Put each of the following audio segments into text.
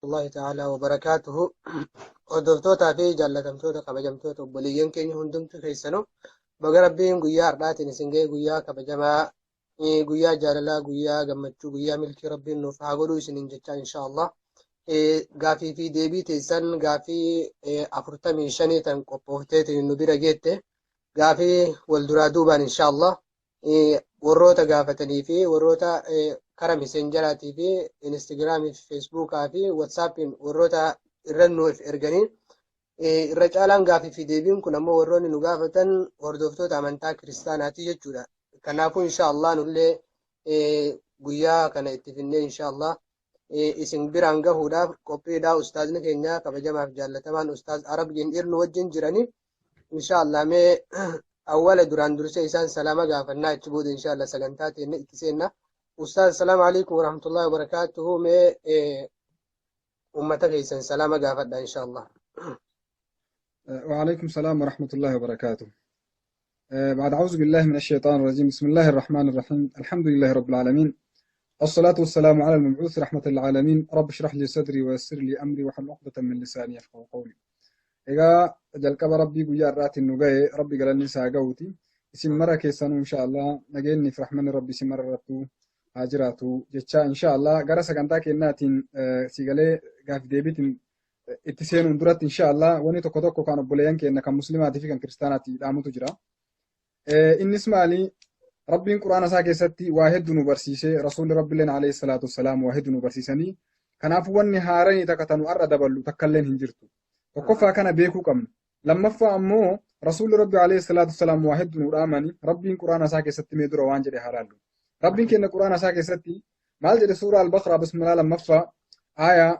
الله تعالى وبركاته. ودفتوتا في جلتمتوتا كبجمتوتا وبليين كين هندمت كيسنو بقربين قيا أربعة نسنجي قيا كبجما قيا جاللا قيا قمتشو قيا ملك ربين نفعقلو سنين جتشا إن شاء الله. قافي في ديبي تيسن قافي أفرتمي شني تنقبوهتي النبيرة جيته قافي والدرادوبان إن شاء الله. warroota gaafatanii fi warroota karaa messengeraatii fi instagiraamii fi feesbuukaa fi watsaapiin warroota irra nuuf erganii irra caalaan gaafii fi deebiin kun ammoo warroonni nu gaafatan hordoftoota amantaa kiristaanaati jechuudha. Kanaafuu inshaallah nullee guyyaa kana itti finnee inshaallah isin biraan gahuudhaaf qophiidhaa ustaazni keenya kabajamaaf jaallatamaan ustaaz Arab Gendhiir nu wajjin jiranii inshaallah mee أول دوران درسي إنسان سلامة قافلنا تبود إن شاء الله سلامتات إتسينا أستاذ السلام عليكم ورحمة الله وبركاته مي أمتك إنسان سلامة قافلنا إن شاء الله. وعليكم السلام ورحمة الله وبركاته. بعد أعوذ بالله من الشيطان الرجيم. بسم الله الرحمن الرحيم. الحمد لله رب العالمين. الصلاة والسلام على المبعوث رحمة للعالمين. رب اشرح لي صدري ويسر لي أمري واحلل عقدة من لساني يفقهوا قولي. egaa jalqaba rabbii guyyaa irraatiin nu ga'e rabbi galanni isaa ga'uuti isin mara keessanuu inshaallah nageenyi fi rahmanni rabbi isin mara irrattuu haa jiraatu jecha inshaallah gara sagantaa kennaatiin sigalee gaafi deebiitiin itti seenuun duratti inshaallah wanni tokko tokko kan obboleeyyan keenya kan muslimaatii fi kan kiristaanaatti dhaamutu jira. Innis maali rabbiin quraana isaa keessatti waa hedduu nu barsiisee rasuulli rabbileen alayhi salaatu wassalaam waa hedduu nu barsiisanii kanaafuu wanni haaranii takka tanu arra daballu takkalleen hin jirtu. tokkoffaa kana beekuu qabna. Lammaffaa ammoo rasuulli rabbi alayhi salaatu wassalaam waa hedduu nu dhaamani rabbiin quraana isaa keessatti mee dura waan jedhe halaallu. Rabbiin keenya quraana isaa keessatti maal jedhe suuraa al-Baqraa bismillah lammaffaa aayaa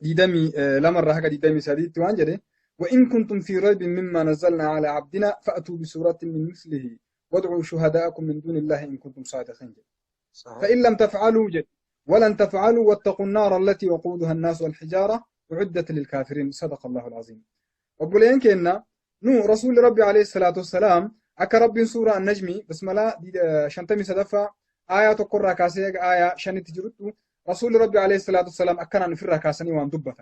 22 irraa haga 23tti waan jedhe وإن كنتم في ريب مما نزلنا على عبدنا فأتوا بسورة من مثله وادعوا شهداءكم من دون الله إن كنتم صادقين. فإن لم تفعلوا جد ولن تفعلوا واتقوا النار التي وقودها الناس والحجارة وعدت للكافرين صدق الله العظيم. وبولين كنا نو رسول ربي عليه الصلاة والسلام أكا ربي سورة النجم بسم الله شنتمي صدفة آية تقرأ كاسية آية شن تجرتو رسول ربي عليه الصلاة والسلام أكنا نفر كاسني وان دبة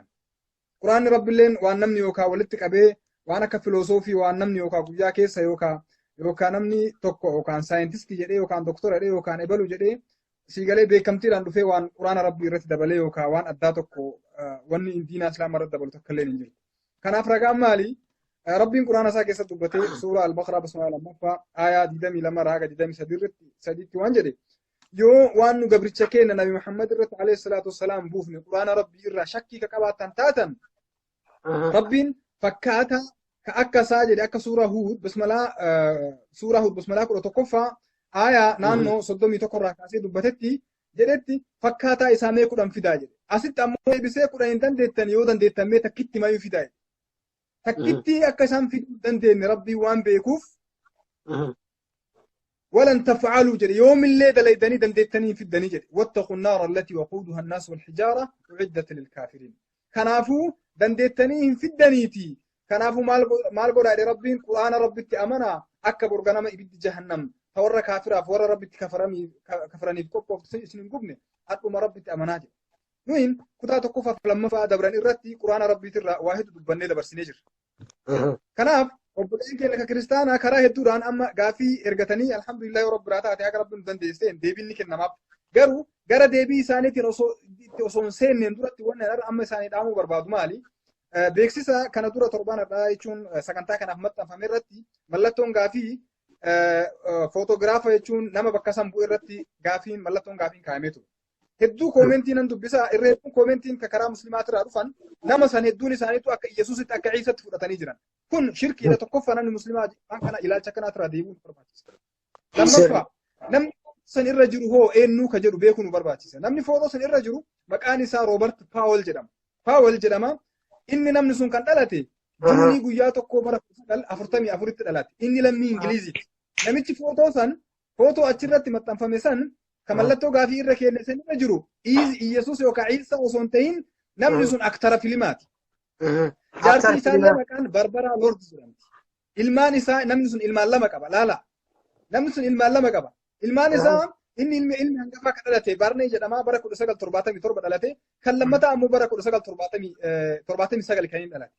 قرآن ربي لين وان نمني يوكا ولتك أبي وانا كفلوسوفي وان نمني يوكا قويا كيسا يوكا نمني توكو وكان ساينتستي جدي وكان دكتور جدي وكان إبلو جدي سيغالي بيكمتي لان دفي وان قرآن ربي رت دبلي وكا وان أدى توكو wanni diinaa islaamaa irratti dabalu tokko illee hin jiru. Kanaaf ragaan maali? Rabbiin quraana isaa keessatti dubbatee suuraa al-Baqraa bismillah lammaffaa aayaa 22 irraa haga 23tti waan jedhe yoo waan nu gabricha keenya nabi Muhammad irratti alayhi salaatu wassalaam buufne quraana rabbii irraa shakkii ka qabaatan taatan rabbiin fakkaata ka akka isaa jedhe akka suuraa Huud bismillah 11ffaa aayaa naannoo 31 irraa kaasee dubbatetti jedhetti fakkaataa isaa mee 10 fidaa jedhe. Asitti ammoo eebisee 10 hin dandeettan yoo dandeettan mee takkitti maayuu fidaa jedhe. Takkitti akka isaan fiduu dandeenye rabbii waan beekuuf ولن تفعلوا جري يوم اللي دليدني دندتني في الدني جري واتقوا النار التي وقودها الناس والحجارة أعدت للكافرين. كنافو دندتني في الدنيتي كنافو مال قول على ربي قرآن ربي أمنا أكبر جنام إبد جهنم فورا كافر فورا ربي كفرني بكوب سنين قبني أتوم ربي أمانات. نوين كتاب تكوفا لما فادبرني رتي قرآن ربي ترى واحد دبني دبر سنجر. كناف وبلين كنا ككريستانا كراه الدوران أما قافي إرجتني الحمد لله رب العالمين يا رب ندندستين ديبيني كنا ما جرا ديبي سانتي رسول سين ندورت وانا أما ساني دامو برباد مالي بيكسيسا كان دورة تربانا رايشون سكنتا كان أحمد فمرتي ملتون قافي فوتوغرافا يشون نما بكاسم بويرتي قافين ملتون قافين كاميتو hedduu koomentiin an dubbisa irreetuun koomentiin ka karaa musliimaati irraa dhufan nama san hedduun isaaniitu akka Yesuusitti akka Ciisatti fudhatanii jiran kun shirkiidha tokkoffaa namni musliimaa waan kana ilaalcha kanaatti irraa deebi'uun barbaachisa. Lammaffaa namni san irra jiru hoo eenyuu ka jedhu beekuu nu barbaachisa. Namni footoo san irra jiru maqaan isaa Roobert Paawol jedhama. Paawol jedhama inni namni sun kan dhalate Juunii guyyaa tokko bara 1944tti dhalate inni lammii Ingiliiziiti. Namichi footoo san footoo achirratti maxxanfame san كمالتو غافي الركين سنة جرو يسوع يوكا عيسى وسونتين نمنسون أكتر فيلمات جارسي سالة مكان باربرا لورد زرانتي إلمان إسا نمنسون إلمان لما كبا لا نمنسون إلمان لما كبا إلمان إسا inni ilmi hangafaa kan dhalate Barnee jedhama bara 1977 dhalate kan lammataa ammoo bara 1979 kan inni dhalate.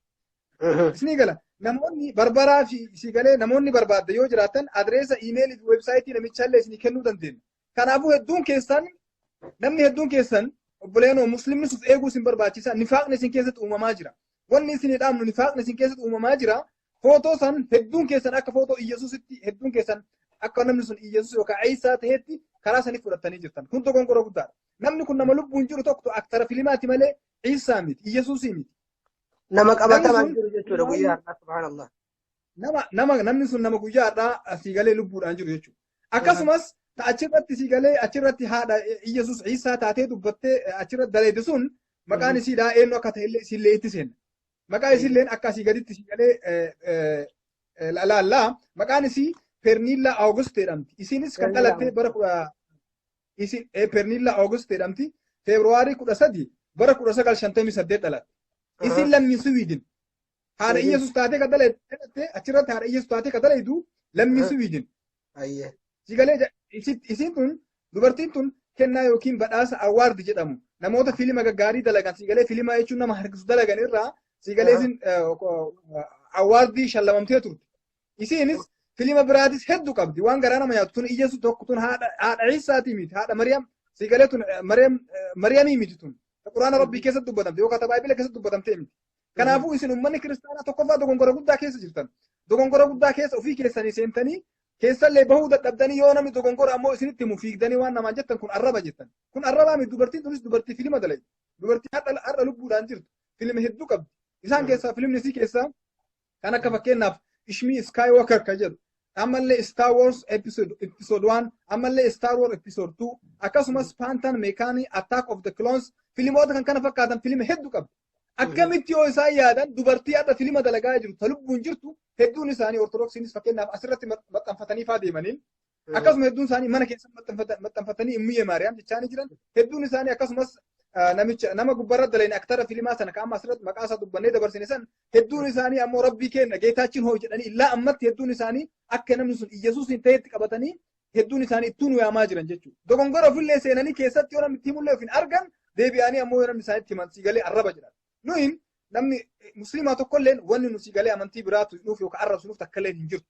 Isinii gala namoonni barbaraa fi isii galee namoonni barbaadde yoo jiraatan adreesa iimeelii fi weebsaayitii namichallee isinii kennuu dandeenya. Kanaafuu namni hedduun keessan obboleenoo muslimni suuf eeguu isin barbaachisa. Nifaaqni isin keessatti uumamaa jira. Wanni isin dhaamnu nifaaqni isin keessatti uumamaa jira. Footoo san hedduun keessan akka footoo Iyyesuusitti hedduun keessan akka namni sun Iyyesuus yookaan Iisaa ta'etti karaa sanii fudhatanii jirtan. Kun dogongora guddaadha. Namni kun nama lubbuun jiru tokko aktara filimaati malee Iisaa miti, Iyyesuusii miti. Nama qabatamaan jiru jechuudha guyyaa har'aa subhaanallah. Namni sun nama guyyaa har'aa asii galee lubbuudhaan jiru jechuudha. Akkasumas achirratti asii galee achirratti haadha Iyyesuus Iisaa taatee dubbattee achirratti daleede sun maqaan isiidhaa eenyu akka ta'e isillee itti seenna. Maqaan isilleen akka asii gaditti asii galee laallaa maqaan isii Pernilla August jedhamti. Isinis kan dhalatte bara Pernilla August jedhamti. Feebruaarii 13 bara 1958 dhalatte. Isin lammii Swiidin. Haadha Iyyesuus taatee kan dhalatte achirratti haadha Iyyesuus taatee kan dhalaytu lammii Swiidin. Sigalee isin tun dubartiin tun kennaa yookiin badhaasa awwaardi jedhamu. Namoota fiilima gaggaarii dalagan sigalee fiilima jechuun nama harkisu dalagan irraa sigalee isin awwaardii shallamamtee turte. Isinis fiilima biraatis hedduu qabdi. Waan garaa nama nyaatu tun Iyyesuus tokko tun haadha Iisaatii miti. Haadha Mariyaam sigalee tun Mariyaamii miti tun. Quraana Rabbii keessatti dubbatamte yookaan Baayibila keessatti dubbatamtee miti. Kanaafuu isin uummanni kiristaanaa tokkoffaa dogongora guddaa keessa jirtan. Dogongora guddaa keessa ofii keessanii seentanii keessallee bahuu dadhabdanii yoo namni dogongora ammoo isinitti himu fiigdanii waan namaan jettan kun arraba jettan. Kun arrabaa miti dubartiin tunis dubartii fiilima dalagu. Dubartii har'a lubbuudhaan jirtu. Fiilima hedduu qabdi. Isaan keessaa fiilimni isii keessaa kan akka fakkeenyaaf Ishmii Skywalker kan jedhu. Ammallee Star Wars episode 1, ammallee Star Wars episode 2, akkasumas Phantom Mechanic Attack of the Clones fiilimoota kan kana fakkaatan fiilima hedduu qabdi. Akkamitti yoo isaan yaadan dubartii adda fiilima dalagaa jirtu ta lubbuun jirtu hedduun isaanii ortodoksiinis fakkeenyaaf asirratti maxxanfatanii faa deemaniin akkasuma hedduun isaanii mana keessatti maxxanfatanii Immiyee Maariyaam jechaanii jiran hedduun isaanii akkasumas nama gubbarra daleen aktara fiilimaa sana ka'ama asirratti maqaa isaa dubbannee dabarsine san hedduun isaanii ammoo rabbii kenna geetaachiin hoo jedhanii illaa ammatti hedduun isaanii akka namni sun Iyyesuusin ta'etti qabatanii hedduun isaanii ittuun waamaa jiran jechuudha. Dogongora ofillee seenanii keessatti yoo namni itti mul'ee ofiin argan deebi'anii ammoo yoo namni isaaniitti himan sigalee arraba jedhan. Nuyin namni musliimaa tokkolleen wanni nu sigalee amantii biraatu nuuf yookaan arrabsuuf takkalee hin jirtu.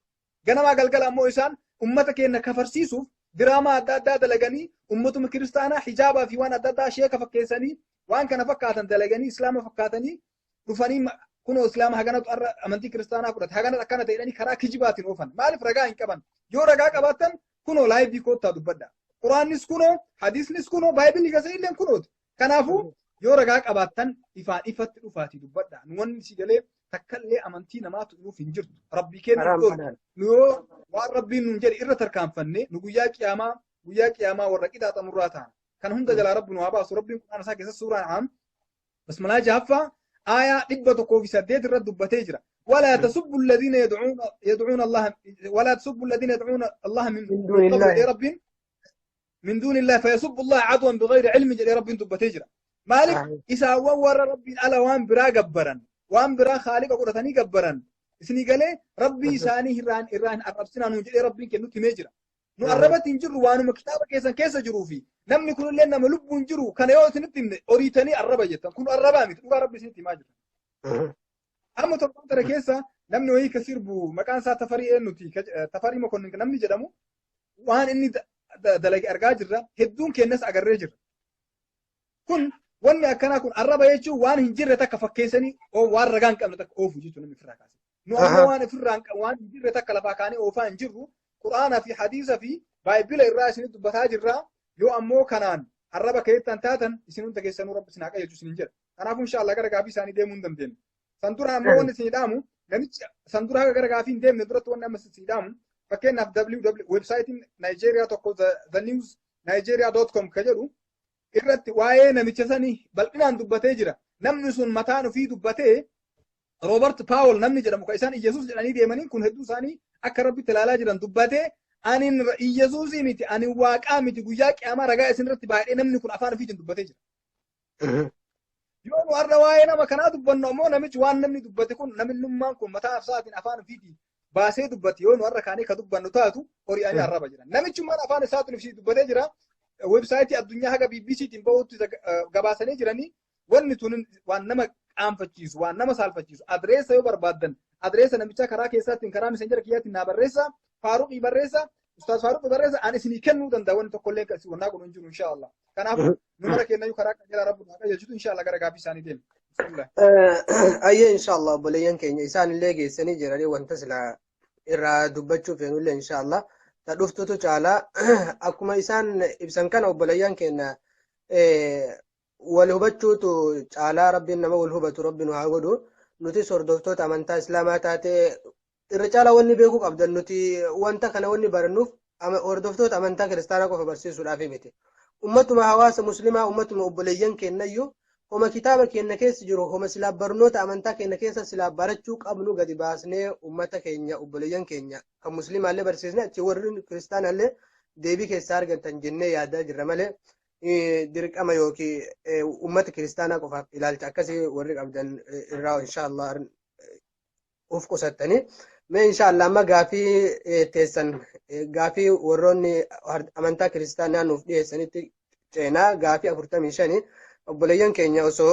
Ganamaa galgala ammoo isaan ummata keenya kafarsiisuuf diraamaa adda addaa dalaganii ummatuma kiristaanaa hijaabaa fi waan adda addaa sheeka fakkeessanii waan kana fakkaatan dalaganii islaama fakkaatanii dhufanii kunoo islaama haganatu amantii kiristaanaa fudhate haganatu akkana ta'edhanii karaa kijibaatiin oofan. Maaliif ragaa hin qaban? Yoo ragaa qabaattan kunoo laayivii koottaa dubbadha. Quraannis kunoo, hadiisnis kunoo, baayibilii keessatti kunooti. Kanaafuu yoo ragaa qabaattan ifaan ifatti dhufaatii dubbadha. Nu wanni sigalee takkallee amantii namaatu dhuuf hin jirtu. Rabbii keenya nu yoo waan rabbiin nun jedhe irra tarkaanfanne nu guyyaa qiyaamaa warra qixaaxamurraa ta'an. Kan hunda jalaa rabbi nu haa baasu. Rabbiin Qur'aana isaa keessatti suuraan An'aam basmalaa jahaffaa آية دبة في سديت الرد بتجرى ولا تسبوا الذين يدعون الله ولا تسبوا الذين يدعون الله من دون الله رب من دون الله فيسب الله عدوا بغير علم جل رب بتجرى مالك إذا ور ربي على وان برا جبرا وان برا خالق قرتني جبرا اسني قال ربي ساني إيران أربسنا نوجد ربي كنو تمجرى نو أربت إنجرو وانو مكتابة كيسا جروفي نمني كل لنا ملب إنجرو كان يوم سنتين أريتني أربا جتا كن أربا ميت ربي سنتي ماجرى أما ترى ترى كيسا نمني وهي كثير بو مكان سا تفري إنه تفري ما كنا نمني جدامو وان إني دلقي أرجع جرا هدون كناس أجر جرا كن واني أكنا كن أربا يجوا وان هنجر تك فكيسني أو وان رجعن كم تك أوفو جيتو نمي فراكاسي نو أنا وان فران وان هنجر تك لفاكاني أوفا هنجرو قرآن في حديث في بايبل الرأس نتو بتاجرا يو أمو كنان أربا كيتان تاتن يسنون تكيسنو رب سناكا يجو سنجر أنا إن شاء الله كرجع في ساني ديمون دمدين سنتورا أمو وان سيدامو نمش سنتورا كرجع في ديم ندرت وان نمس سيدامو فكنا في www ويب سايت نيجيريا تقول the news nigeria.com كجرو إرت وايه نمشسني بل إن عند بتاجرا نمنسون متانو في دبته روبرت باول نمني جرا مكايسان يسوع جراني ديمانين كون هدو ساني أكرب بتلالا جران دبته أنين يسوع ميتي أني واقع ميتي وياك أما رجع سنرت بعد نمني كون أفان في دبته جرا يوم وارد وايه نما كنا دبنا مو نمش وان نمني دبته كون نمن نمان كون متى أفسات أفان في دي baasee dubbate yoo nu har'a kaanee ka dubbannu taatu hori'anii arraba jiran. Namichummaan afaan isaa tulifsii dubbatee jira. Websaayitii addunyaa haga BBCtiin bahuutti gabaasanii jiranii wanni tun waan nama qaanfachiisu waan nama saalfachiisu adreessa yoo barbaaddan adreessa namicha karaa keessaatiin karaa messenjera kiyyaatiin naa barreessa Faaruqii barreessa Ustaaz Faaruqii barreessa ani isinii kennuu danda'a wanni tokkollee kasi wannaa kun hin jiru inshaallah. Kanaafuu numara kennayyuu karaa qajeelaa rabbi naa qajeelchutu inshaallah gara gaaffii isaanii deema. Ayyee inshaallah obboleeyyan keenya isaanillee geessanii jiranii wanta silaa irraa dubbachuuf feenullee inshaallah ta dhuftutu caalaa akkuma isaan ibsan kana obboleeyyan keenya wal hubachuutu caalaa rabbiin nama wal hubatu rabbi nu haa godhu nuti hordoftoota amantaa islaamaa taatee irra caalaa wanni beekuu qabdan nuti wanta kana wanni barannuuf hordoftoota amantaa kiristaanaa qofa barsiisuudhaaf miti ummatuma hawaasa muslimaa ummatuma obboleeyyan keenyayyuu homa kitaaba keenya keessa jiru homa silaa barnoota amantaa keenya keessa silaa barachuu qabnu gadi baasnee ummata keenya obboleeyyan keenya kan muslimaallee barsiisne achi warri kiristaanaallee deebii keessaa argatan jennee yaadaa jirra malee dirqama yookiin ummata kiristaanaa qofaaf ilaalcha akkasii warri qabdan irraa inshaallah of qusattanii mee inshaallah amma gaafii teessan gaafii warroonni amantaa kiristaanaa nuuf dhiyeessanitti ceenaa gaafii 45 obboleeyyan keenya osoo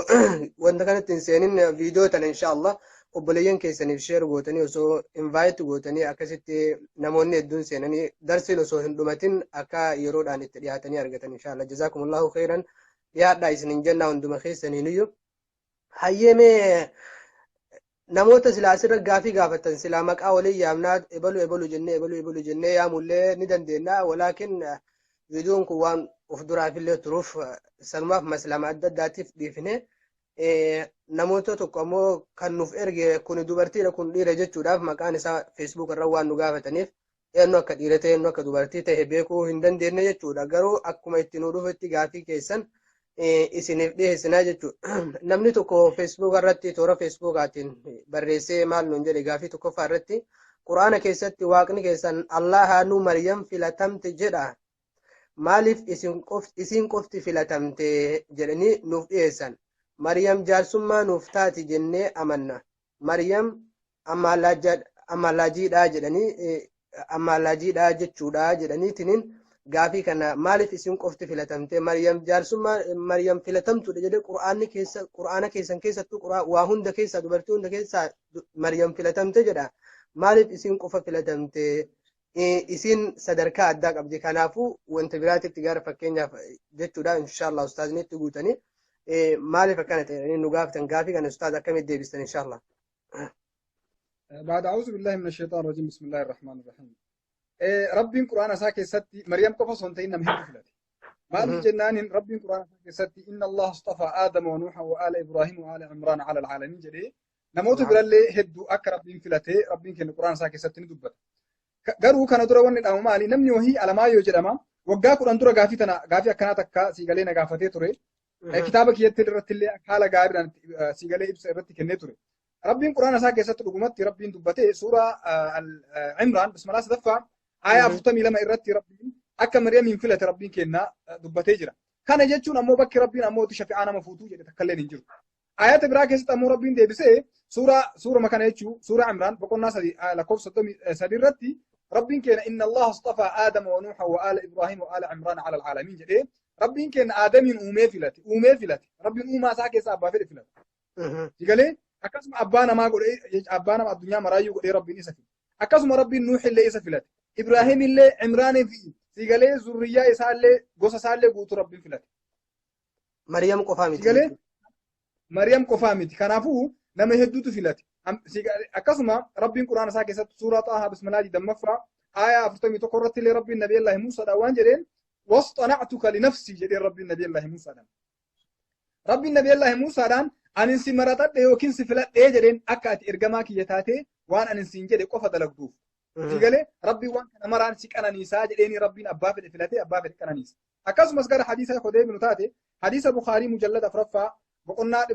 wanta kanatti hin seenin viidiyoo tana inshaallah obboleeyyan keessaniif sheer gootanii osoo invite gootanii akkasitti namoonni hedduun seenanii darsiin osoo hin dhumatin akka yeroodhaan itti dhiyaatanii argatan inshaallah jazaakumullahu khairan dhiyaadhaa isinin jennaa hunduma keessaniiniyyuu hayyeemee namoota silaa asirra gaafii gaafatan silaa maqaa waliin yaamnaa ebalu jennee yaamullee ni dandeenya walaakin viidiyoon kun waan of duraafillee turuuf sanumaaf maslama adda addaatiif dhiifne namoota tokko ammoo kan nuuf erge kun dubartiidha kun dhiira jechuudhaaf maqaan isaa Facebook irra waan nu gaafataniif eenyu akka dhiira ta'e eenyu akka dubartii ta'e beekuu hin dandeenye jechuudha garuu akkuma itti nu dhufetti gaafii keessan isiniif dhiyeessinaa jechuudha namni tokko Facebook irratti toora Facebookaatiin barreessee maal nuun jedhe gaafii tokkoffaa irratti Quraana keessatti waaqni keessan Allaha nu Maryam filatamte jedha maaliif isin qofti filatamte jedhanii nuuf dhiyeessan Maryam jaarsummaa nuuf taati jennee amanna Maryam ammalaajiidhaa jedhanii ammalaajiidhaa jechuudha jedhaniitiin gaafii kana maaliif isin qofti filatamte Maryam jaarsummaa Maryam filatamtuudha jedhee Quraana keessan keessattuu waa hunda keessa dubartii hunda keessa Maryam filatamte jedha maaliif isin qofa filatamte isin sadarkaa addaa qabdi kanaafuu wanta biraatitti gara fakkeenyaaf jechuudha inshaallah ustaaznitti guutanii maaliif akkana ta'e nu gaafatan gaafii kana ustaaz akkamitti deebistan inshaallah بعد أعوذ بالله من الشيطان الرجيم بسم الله الرحمن الرحيم ربي القرآن ساكي ستي مريم قفص وانتين مهد فلاتي ما جنان ربي القرآن ساكي ستي إن الله اصطفى آدم ونوحا وآل إبراهيم وآل عمران على العالمين جدي نموت برالي هدو أكرب بين فلاتي ربي كن القرآن ساكي ستي ندبت garuu kana dura wanni dhamu maali namni wahii alamaayyoo jedhama waggaa 10 dura gaafii akkanaa takka siigalee na gaafatee ture kitaaba kiyyatti irratti illee haala gaariidhaan siigalee ibsa irratti kennee ture rabbiin quraana isaa keessatti dhugumatti rabbiin dubbatee suuraa Imraan bismillah sadaffaa aayaa 42 irratti rabbiin akka Maryamiin filate rabbiin kennaa dubbatee jira kana jechuun ammoo bakki rabbiin ammoo shafi'aa nama fuutuu jedhe takkallee hin jiru ayata biraa keessatti ammoo rabbiin deebisee suura makana jechuu suura Imraan boqonnaa 3 lakkoofsa 3 irratti ربين كان إن الله اصطفى آدم ونوحا وآل إبراهيم وآل عمران على العالمين جدي ربين كان آدم أومي فلت ربين أوما ساكي سابا فلت يقولي أكاسم أبانا ما قول أبانا ما الدنيا مرايو قول ربين إسفل أكاسم ربين نوح اللي إسفلت إبراهيم اللي عمران في يقولي زرية إسالي قوسا سالي قوت ربين فلت مريم قفامت يقولي مريم قفامت كانافو نما يهدوت فلت akkasuma rabbiin quraana isaa keessatti suuraa xaahaa bismillaahi dammaffaa aayaa 41 irratti illee rabbiin nabii Allah Muusaa waan jedheen wasxana'tuka linafsi jedheen rabbiin nabii Allah Muusaadhaan rabbiin nabii Allah Muusaadhaan anin si maratadhe yookiin si filadhee jedheen akka ati ergamaa kiyya taate waan anin siin jedhe qofa dalagduuf sigalee rabbiin waan kana maraan si qananiisaa jedheeni rabbiin abbaa fedhe filatee abbaa fedhe qananiisa akkasumas gara hadiisa Hudaybinu taate hadiisa Bukhaarii mujallada 4ffaa boqonnaa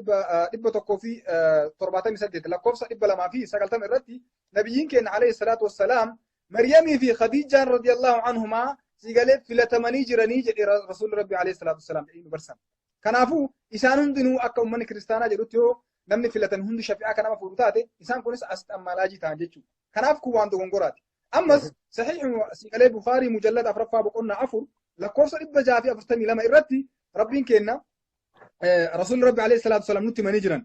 178 lakkoofsa 290 irratti nabiyyiin keenya alayhi salaatu wassalaam Maryamii fi Khadiijaan radiyallahu anhumaa sigalee filatamanii jiranii jedhe rasuulli rabbi alayhi salaatu wassalaam jedhanii barsan kanaafuu isaan hundinuu akka ummanni kiristaanaa jedhutti yoo namni filatan hundi shafi'aa kan nama fuudhu taate isaan kunis asitti ammaalaajii ta'an jechuudha. Kanaaf kun waan dogongoraati. Ammas sahiihii Bukaarii mujallada afuraffaa boqonnaa afur lakkoofsa 642 irratti rabbiin kenna rasuulli rabbi alayhi salaatu wasalaam nutti himanii jiran.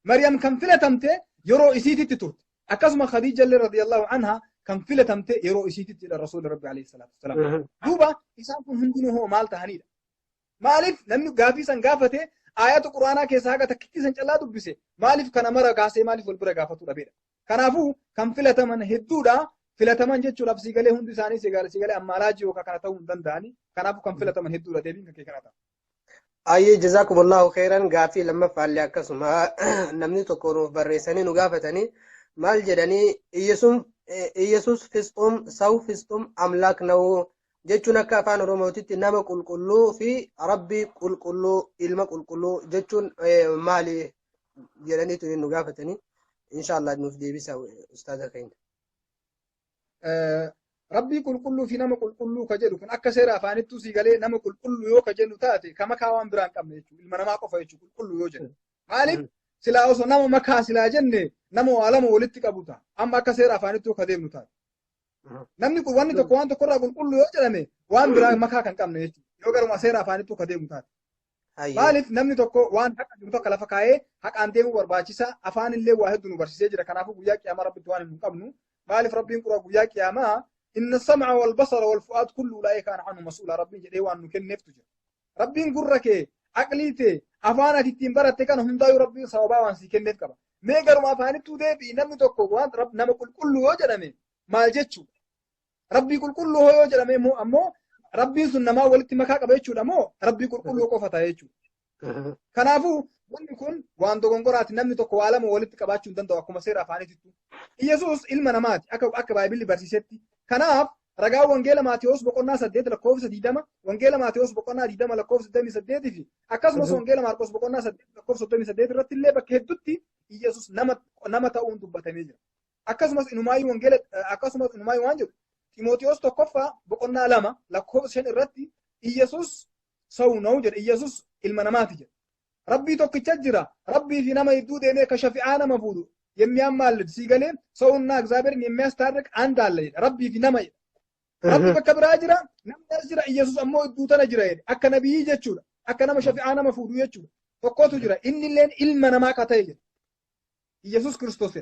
Maryam kan filatamte yeroo isiititti turte. Akkasuma Khadiija illee radiyallahu anhaa kan filatamte yeroo isiititti rasuulli rabbi alayhi salaatu wasalaam. Duuba isaan kun hundinuu hoo maal ta'anidha? Maaliif namni gaafii san gaafate ayata quraanaa keessaa haga takkitti san callaa dubbise maaliif kana mara kaasee maaliif wal bira gaafatu dhabeedha. Kanaafuu kan filataman hedduudha. Filataman jechuudhaaf siigalee hundi isaanii siigalee ammaalaajii yookaan kana ta'uu hin danda'ani. Kanaafuu kan filataman hedduudha deebiin kan kee kana ta'a. Ayyee jazaakumullahu khairan gaafii lammaffaallee akkasuma namni tokko nuuf barreessanii nu gaafatanii maal jedhanii Iyesuus fisxum saw fisxum amlaak na'uu jechuun akka afaan oromootitti nama qulqulluu fi rabbii qulqulluu ilma qulqulluu jechuun maali jedhaniitu nu gaafatanii inshaallah nuuf deebisa ustaaza keenya. Rabbii qulqulluu fi nama qulqulluu ka jedhu kun akka seera afaanittuu siigalee nama qulqulluu yoo ka jennu taate ka makaa waan biraan qabne jechuudha. Ilma namaa qofa jechuudha qulqulluu yoo jennu. Maaliif silaa osoo nama makaa silaa jenne nama waa lama walitti qabu ta'a. Amma akka seera afaanittuu ka deemnu taate. Namni kun wanni tokko waan tokkorraa qulqulluu yoo jedhame waan biraa makaa kan qabne jechuudha. Yoo garuma seera afaanittuu ka deemnu taate. Maaliif namni tokko waan haqa jiru tokko lafa kaa'ee haqaan deemuu barbaachisa. Afaan illee waa hedduu nu barsiisee jira. Kanaafuu guyyaa qiyaamaa rabbitti waan hin qabnu. مالف ربين قرأ قويا قياما إن السمع والبصر والفؤاد كل أولئك كان عنه مسؤول ربين جدي وان نكن نفتج ربين قرك أقليته أفانا تتين برت كان هم دايو ربين صوابا وان سيكن نفكبا ما قالوا ما فاني تودي بينام توكو وان رب نما كل وجرمه ما جتشو ربي كل وجرمه مو أمو ربي سنما ولت مكاك بيتشو دمو ربي كل وقفتا يتشو كنافو wanni kun waan dogongoraati namni tokko waa lama walitti qabaachuu hin danda'u akkuma seera afaaniitti. Iyesuus ilma namaati akka Baayibilli barsiisetti. Kanaaf ragaa wangeela Maatiyos boqonnaa 8 lakkoofsa 20 wangeela Maatiyos boqonnaa 20 lakkoofsa 28 fi akkasumas wangeela Maarqos boqonnaa 8 lakkoofsa 38 irratti illee bakka hedduutti Iyesuus nama ta'uun dubbatamee jira. Akkasumas inumaayyuu waan jedhu Timootiyoos tokkoffaa boqonnaa 2 lakkoofsa 5 irratti Iyesuus sawuna'u jedha Iyesuus ilma namaati jedha. ربي توكيتشجرا ربي في نما يدود إنه كشفيعنا مفودو يميان مال سيغالين سوونا اكزابر يميان ستارك عند الله ربي في نما ربي بكبر أجرا نما أجرا يسوس أمو يدوتنا جرا أكا نبي يجتشورا أكا نما شفيعنا مفودو يجتشورا فقوتو جرا إني لين إلما نما كتايجر يسوس كريستوس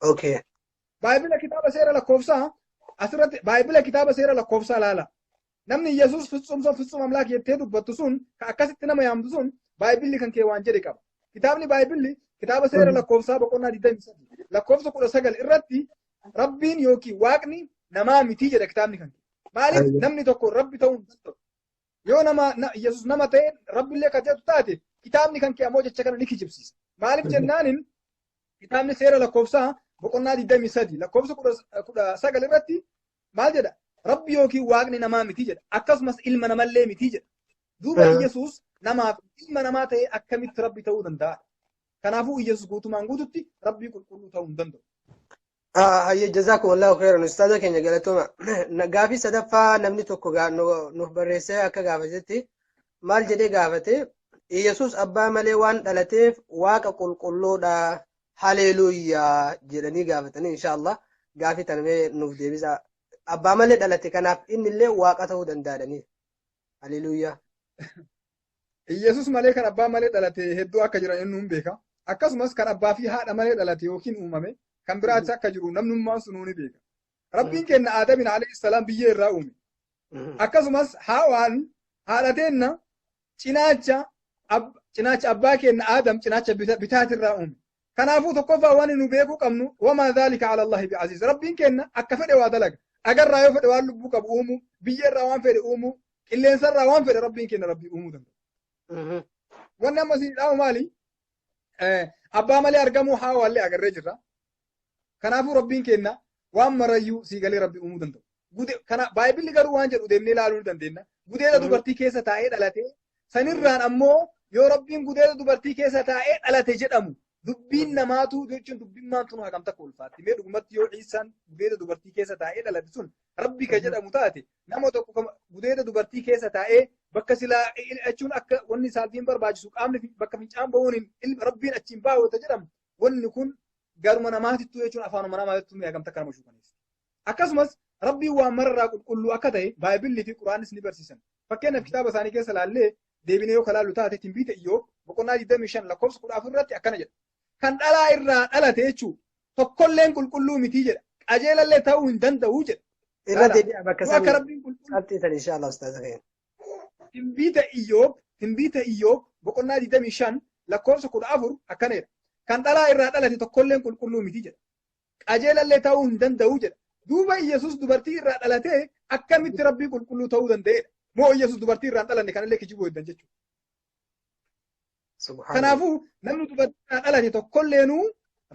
أوكي بايبل كتابة سيرا لكوفسا أسرت بايبل كتابة سيرا لكوفسا لالا نمني يسوس فتصم أملاك يتهدو بطسون كأكاسي نما يامدسون بايبل كان كيوان جري كاب كتابني بايبل كتاب سير لكوفسا بقولنا دي دم لكوفسا كل سجل إرتي ربين يوكي واقني نما متيجة كتابني كان مالك نمني تقول ربي تون يو نما يسوس نما تين ربي اللي كتاب تاتي كتابني كان كياموجة شكل نيكي جبسيس مالك جنانين كتابني سير لكوفسا بقولنا دي دم سدي لكوفسا كل سجل إرتي مال جدا ربي يوكي واقني نما متيجة أكاسمس إلما نما اللي متيجة دوبا يسوس نما إلما نما تي أكملت ربي تود اندا كنافو يسوس قوتو مانغوتي ربي كل تود اندو هاي جزاكم الله خيرا استاذ كينيا قالتوما غافي صدفا نمني توكو نو بريسه اكا غافتي مال جدي غافتي يسوس ابا ملي وان دلتيف واقا قلقلودا هاليلويا جدني غافتني ان شاء الله غافي تنمي نو ديبيسا ابا ملي دلتي كناف ان اللي واقا تود اندادني هاليلويا Iyesus malee kan abbaa malee dhalate hedduu akka jiran inni hin beeka. Akkasumas kan abbaa fi haadha malee dhalate yookiin uumame kan biraatti akka jiru namnummaan sun ni beeka. Rabbiin kenna Aadamin alayhi salaam biyyee irraa uume. Akkasumas Haawaan haadhateenna cinaacha abbaa kenna Aadam cinaacha bitaatirraa uume. Kanaafuu tokkoffaa waan nu beekuu qabnu wamaa dhaalika ala Allahi bi'aziiz. Rabbiin kenna akka fedhe waa dalaga. Agarraa yoo fedhe waan lubbuu qabu uumu, biyyeerraa waan fedhe uumu, qilleensarraa waan fedhe rabbiin kenna rabbii uumuu danda'a. Wanni amma si dhaa'u maali? Abbaa malee argamuu Haawaallee agarree jirra. Kanaafuu rabbiin kenna waan marayyuu sii galee rabbi uumuu danda'u. Kana Baayibilli garuu waan jedhu deemnee ilaaluu dandeenya. Gudeeda dubartii keessa taa'ee dhalate sanirraan ammoo yoo rabbiin gudeeda dubartii keessa taa'ee dhalate jedhamu dubbiin namaatu jechuun dubbiin maantu nu hagam takka ulfaatti mee dhugumatti yoo Iisaan gudeeda dubartii keessa taa'ee dhalate sun rabbi ka jedhamu taate nama tokko gudeeda dubartii keessa taa'ee bakka silaa jechuun akka wanni saalfiin barbaachisu qaamni bakka fincaan ba'uun rabbiin achiin baawwata jedhamu wanni kun garuma namaatittu jechuun afaanuma namaatittu mee hagam takka nama shuukaneessa. Akkasumas rabbiin waan mararraa qulqulluu akka ta'e baayibillii fi quraanis ni barsiisan. Fakkeenyaaf kitaaba isaanii keessa laallee deebinee yoo kalaallu taate tinbiita Iyyoob boqonnaa 25 lakkoofsa 14 irratti akkana jedha. Kan dhalaa irraa dhalate jechuun tokkolleen qulqulluu mitii jedha. Qajeelallee ta'uu hin danda'u jedha. Irra deebi'a bakka Akka sanii rabbiin qulqulluu qabxiisan inshallah ustaaza keenya. tinbiita Iyyoob boqonnaa 25 lakkoofsa 14 akkana jedha. Kan dhalaa irraa dhalate tokkolleen qulqulluu mitii jedha. Qajeelallee ta'uu hin danda'u jedha. Duuba Iyesuus dubartii irraa dhalatee akkamitti rabbii qulqulluu ta'uu danda'edha. Moo Iyesuus dubartii irraa dhalanne kanallee kijibuu heddan jechuudha. Subhanallah. Kanaafuu namni dubartii irraa dhalate tokkolleenuu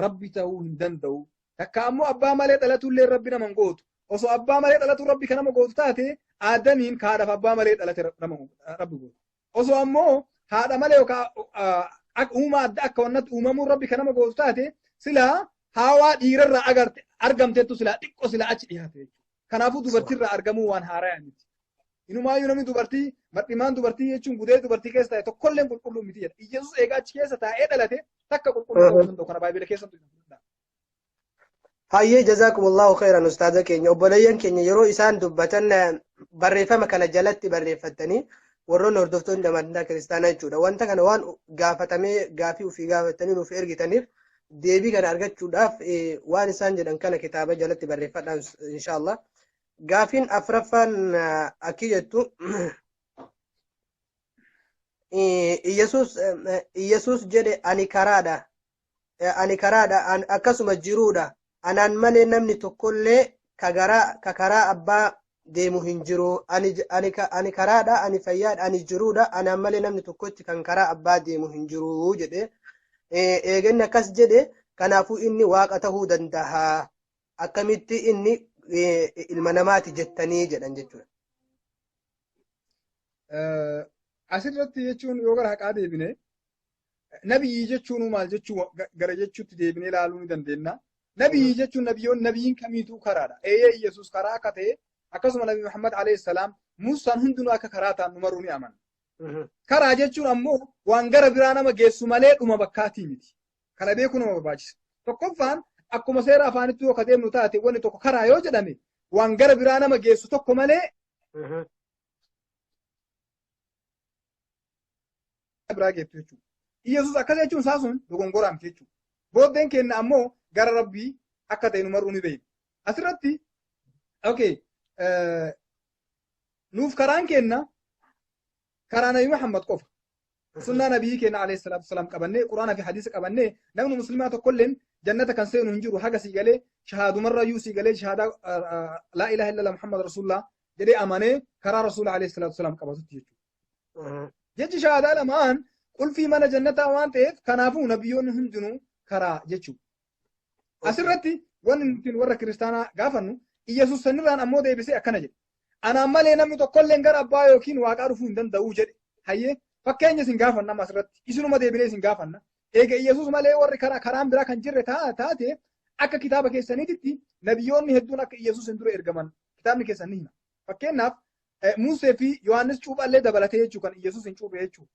rabbi ta'uu hin danda'u. Takka ammoo abbaa malee dhalatullee rabbi nama hin gootu. Osoo abbaa malee dhalatu rabbi kan nama gootu taate Aadamiin haadhaaf abbaa malee dhalate rabbi gootu. Osoo ammoo haadha malee yookaan uumaa adda akka wannatti uumamuun rabbi kan nama gootu taate silaa haawaa dhiirarraa argamteettu silaa xiqqoo silaa achi dhiyaate jechuudha. Kanaafuu dubartiirraa argamuu waan haaraa miti. Inumaayyuu namni dubartii mar'imaan dubartii jechuun gudee dubartii keessa taa'e tokkolleen qulqulluu miti jedha. Iyyasuus egaa achi keessa taa'ee dhalate takka qulqulluu ta'uu danda'u kana baay'ee keessatti fudhadha. Hayyee jazaakumullahu khairan ustaaza keenya obboleeyyan keenya yeroo isaan dubbatan barreeffama kana jalatti barreeffatanii warroonni hordoftoonni amantaa kiristaanaa jechuudha. Wanta kana waan gaafatamee gaafii ofii gaafatanii nuuf ergitaniif deebii kana argachuudhaaf waan isaan jedhan kana kitaaba jalatti barreeffadhaan inshallah. Gaafiin afraffaan akki jettu Iyesuus jedhe ani karaadha akkasuma jiruudha anaan malee namni tokkollee ka karaa abbaa deemu hin jiru ani karaadha ani fayyaadha ani jiruudha anaan malee namni tokkochi kan karaa abbaa deemu hin jiru jedhe eeganni akkas jedhe kanaafuu inni waaqa ta'uu danda'a akkamitti inni ilma namaati jettanii jedhan jechuudha. Asirratti jechuun yoo gara haqaa deebine nabiyyi jechuun maal jechuu gara jechuutti deebinee ilaaluu ni dandeenya. Nabiyyi jechuun nabiyyiin kamiituu karaadha. Eeyyee Iyesuus karaa akka ta'e akkasuma Nabi Muhammad alayhi salaam Muusaan hundinuu akka karaa ta'an numaruu ni amana. Karaa jechuun ammoo waan gara biraa nama geessu malee dhuma bakkaatii miti. Kana beekuu nama barbaachisa. Tokkoffaan akkuma seera afaanitti yoo kadeemnu taate wanni tokko karaa yoo jedhame waan gara biraa nama geessu tokko malee biraa geessu jechuudha. Iyesuus akkas jechuun isaa sun dogongoraan jechuudha. Booddeen keenya ammoo gara rabbii akka ta'e numaruu ni beekna. Asirratti nuuf karaan keenya karaa Nabi Muhammad qofa. Sunnaa nabii keenya alayhi salaatu wasalaam qabannee quraana fi hadiisa qabannee namni muslimaa tokkolleen jannata kan seenu hin jiru haga sii galee shahaadumarrayyuu sii galee shahaadaa laa ilaha illallah Muhammad rasulullah jedhee amanee karaa rasuula alayhi salaatu wasalaam qabatutti jechuudha. Jechi shahaadaa lamaan qulfii mana jannataa waan ta'eef kanaafuu nabiyyoonni hundinuu karaa jechuudha. Asirratti wanni nuti warra kiristaanaa gaafannu Iyesuus sanirraan ammoo deebisee akkana jedhe. Anaan malee namni tokkolleen gara abbaa yookiin waaqaa dhufuu hin danda'u jedhe. Hayyee fakkeenya isin gaafanna amma asirratti isinuma deebinee isin gaafanna. Eega Iyesuus malee warri karaan biraa kan jirre taate akka kitaaba keessaniititti nabiyyoonni hedduun akka Iyesuus hin dura ergaman kitaabni keessan ni hima. Fakkeenyaaf Musee fi Yohaannis cuuphallee dabalatee jechuu kan Iyesuus hin cuuphe jechuudha.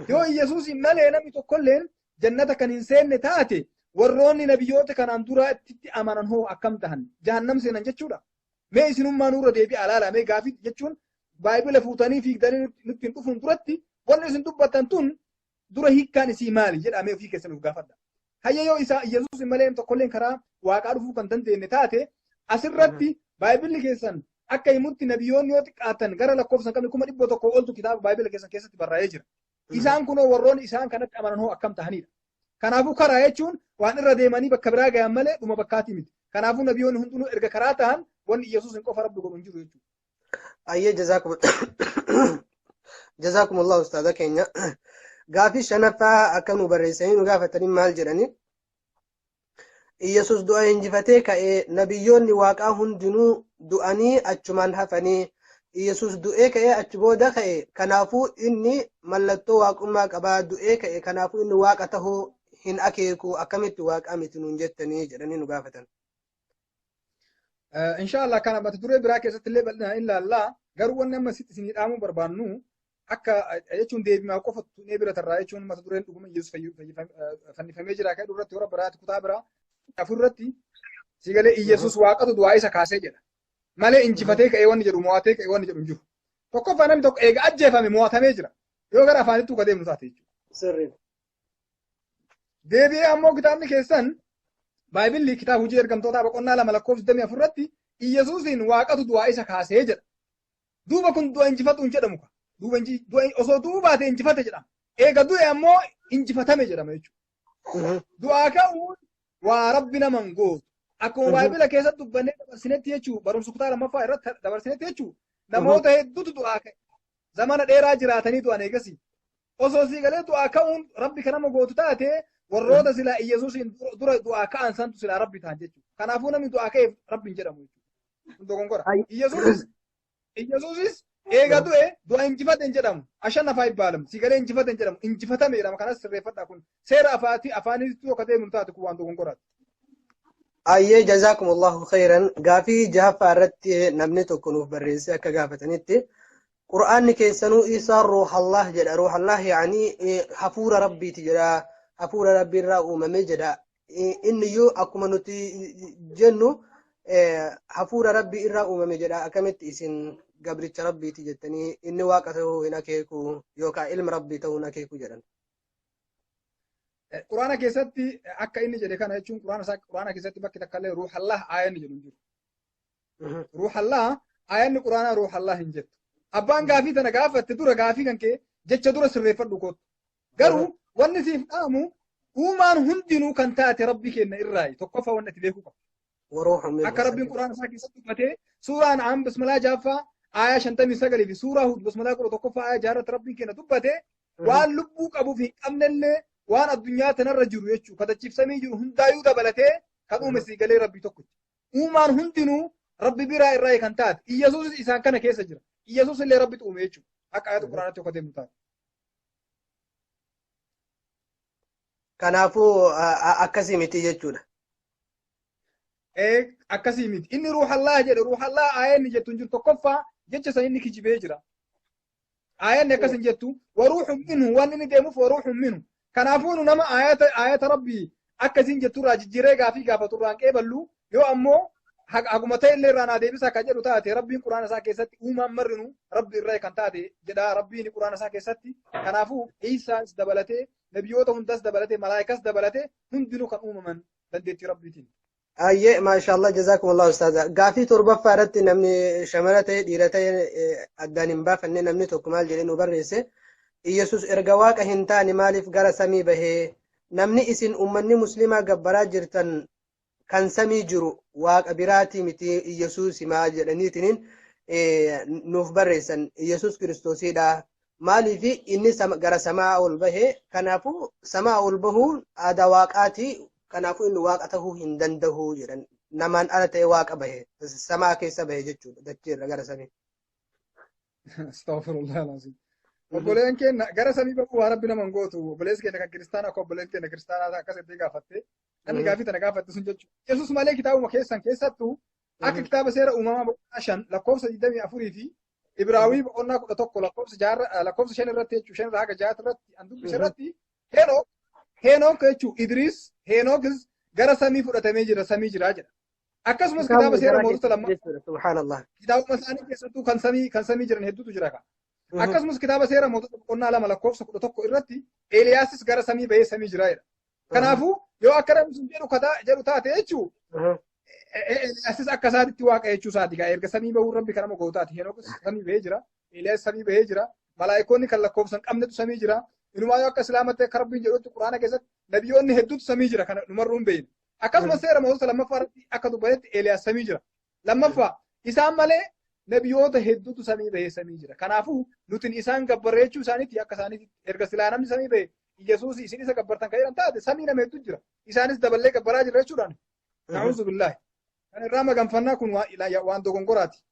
Yoo Iyesuus malee namni tokkolleen jannata kan hin seenne taate warroonni nabiyyoota kanaan dura itti amanan hoo akkam tahan jahannam seenan jechuudha. Mee isinummaa nurra deebi'e alaala mee gaafii jechuun baayibila fuutanii fiigdanii nutti hin dhufuun duratti wanni isin dubbattan tun dura hiikkaan isii maali jedhamee ofii keessan of gaafadha. Hayya yoo isaa Iyesuus malee tokkolleen karaa waaqaa dhufuu kan dandeenye taate asirratti baayibilli keessan akka himutti nabiyyoonni yoo xiqqaatan gara lakkoofsan qabne 100 oltu kitaaba baayibila keessan keessatti barraa'ee jira. Isaan kunoo warroonni isaan kanatti amanan hoo akkam tahanidha. Kanaafuu karaa jechuun waan irra deemanii bakka biraa gahan malee dhuma bakkaatii miti. Kanaafuu nabiyyoonni hundinuu erga karaa ta'an wanni Iyesuus hin qofa rabbi godhu hin jiru jechuudha. Ayyee jazaakumullahu ustaaza keenya. Gaafii shanaffaa akka nu barreessanii nu gaafatanii maal jedhani? Iyesuus du'a injifatee ka'ee nabiyyoonni waaqaa hundinuu du'anii achumaan hafanii Iyesuus du'ee ka'ee achi booda ka'e kanaafuu inni mallattoo waaqummaa qabaa du'ee ka'e kanaafuu inni waaqa tahuu hin akeeku akkamitti waaqa miti nuun jettanii jedhanii nu gaafatan. إن شاء الله كان بتدري براك يستلي بلنا إلا الله قالوا أن ما ست سنين آمو بربانو أكا يجون ديب ما قفت نبرة الرأي يجون ما تدري لكم يجلس فني فمجرا كده دورت ورا برات كتابرا كفرتي سيقال يسوع واقع دعاء سكاسة جدا ماله إنجي فتيك أيوان يجرو مواتيك أيوان يجرو جو تكو فانا متوك إيج أجي فامي موات مجرا يوغر أفاني تو كده مساتي سرين ديبي أمو كتابني كيسان بايبل لي كتاب هجير كم تودا بقولنا لما لكوف دمي فرتي يسوع واقع دعاء سكاسة جدا دوبا كن دعاء إنجي فتون جدا مكا دوبا إنجي دعاء أصلا دوبا تي إنجي فت جدا إيجا دعاء أمو إنجي فتا مجرا ميجو دعاء كأول وربنا منقود أكون بايبل كيسة دبنا برسنة يجوا برم سكتار لما فايرت برسنة يجوا نموت هيدو دعاء زمان ديرا جراتني دعاء نيجسي أصلا قال دعاء كون ربي كنا منقود تاته والروضة سلا يسوع دور دعاء كأن سنت سلا ربي تانجت كان أفونا من دعاء كيف ربي جرا ميجو دوكون كورا يسوع إيجا دعاء إنجفت إنجرام عشان نفاي بالم سيقال إنجفت إنجرام إنجفت ميرام كان سرفت أكون سير أفاني تو كتير منتهى تكوان دوكون كورا أيه جزاكم الله خيرا قافي جاف فارت نبني تكونوا بريسة كجافتنيتي قرآن كيسنو إيصار روح الله جل روح الله يعني حفور ربي تجرا حفور ربي الرأو ممجدا إن يو أكمنتي جنو حفور ربي الرأو ممجدا أكمت إسن قبرت ربي تجتني إن واقته هناكيكو يوكا علم ربي تو هناكيكو جرا قرآن كيستي أكا إني جدي كان يجون قرآن كيستي بكي تكالي روح الله آيان جنون روح الله آيان قرآن روح الله هنجت أبان غافي تنا غافة تدور غافي كنكي جتش دور سرفر دوكوت غرو ونسيف آمو ومان هندنو كنتات ربي كينا إرائي توقفا ونتبيكوكا وروح من أكا ربي قرآن ساكي ستبتي سورة عام بسم الله جافا آية شنتمي ساقلي في سورة هود بسم الله قرأ توقفا آية جارة ربي كينا تبتي وان لبوك أبو في أمن اللي وان الدنيا تنرى جرو يجو كذا تشيف سمي جرو هندايو دبلته كذا مسي قالي ربي توكل ومان هندنو ربي بيرا الرأي كنتات يسوع إنسان كان كيس جرا يسوع اللي ربي تقوم يجو أك آيات القرآن تقدم متات كنافو أكسي متي يجونا أكسي مت إني روح الله جل روح الله آية نجت تنجر تكفى جت سيني كي جبيجرا آية نكسي جتو وروح منه وانني ديمو وروح منه كنافون نما آيات ربي أكسين جتورا جيري غافي غافة توران كيبلو يو أمو حكومتي اللي رانا ديبسا كجلو تاتي ربي قرآن ساكي ستي أوما مرنو ربي الرأي كان تاتي جدا ربي قرآن ساكي ستي كنافو إيسا دبلتي نبيوتا هندس دبلتي ملايكس دبلتي هندنو كان أوما من دندتي ربي تين أيه ما شاء الله جزاكم الله أستاذ غافي تربة فارت نمني شمرتي ديرتي أدانين باف أن نمني توكمال جلين وبرسي يسوس إرجواك هنتاني مالف جرى سمي به نمني إسن أمني مسلمة جبرات جرتن كان سمي جرو واق براتي متي يسوس ما جرنيتنين نوف برسن يسوس كريستوسي دا مالفي إني جرى سماء البه كنافو سماء البه هذا واقعتي كنافو إنه واقعته هندنده جرن نمان أنا تي واقع به سماء كيس به جتشو دكتور جرى سمي استغفر الله العظيم وبولين كنا جرى سمي بقوا ربنا منقوته وبوليس كنا كريستانا كوبولين كنا كريستانا كاسة تيجا فتة أنا قافي تنا قافة تسنجد يسوس مالك كتابه مكيسان كيساتو أك كتاب سير أمام عشان لكوفس جدامي أفوري في إبراهيم قلنا كتوكو لكوفس جار لكوفس شن رتي شن راك جات رت عندك بشرتي هنو كيشو إدريس هنوكز جرى سمي فرت ميجر سمي جراجر أكسمس كتاب سير موضوع لما سبحان الله كتاب مساني كيساتو كان سمي جرن هدو تجراكا أكسمس كتاب سير موضوع قلنا لما لكوفس كتوكو إرتي إلياسس جرى سمي به سمي جراير كنافو يو أكرم سنجرو كذا جرو تاتي يجو أساس أكسات تواق يجو ساتي كأيرك سمي به ربي كلامه قوتاتي هنوك سمي بهجرا إلياس سمي بهجرا ملايكوني كلا كوفسن أمنت سمي جرا إنه ما يوك سلامة كربي جرو القرآن كذا نبيون هدوت سمي جرا كان نمرون بين أكسم سير موسى لما فرت أكدو بيت إلياس سمي جرا لما فا إسام ماله نبيوت هدوت سمي به سمي جرا كنافو نوتن إسان كبريتشو سانيتي أكسانيتي إرك سلانم سمي به يسوع إسني سكبرتان كيران تاد سمينا ميتوجرا إسانيس دبلة كبراج رشوران نعوذ بالله أنا رامع كم فنا كون وان دوغون قراتي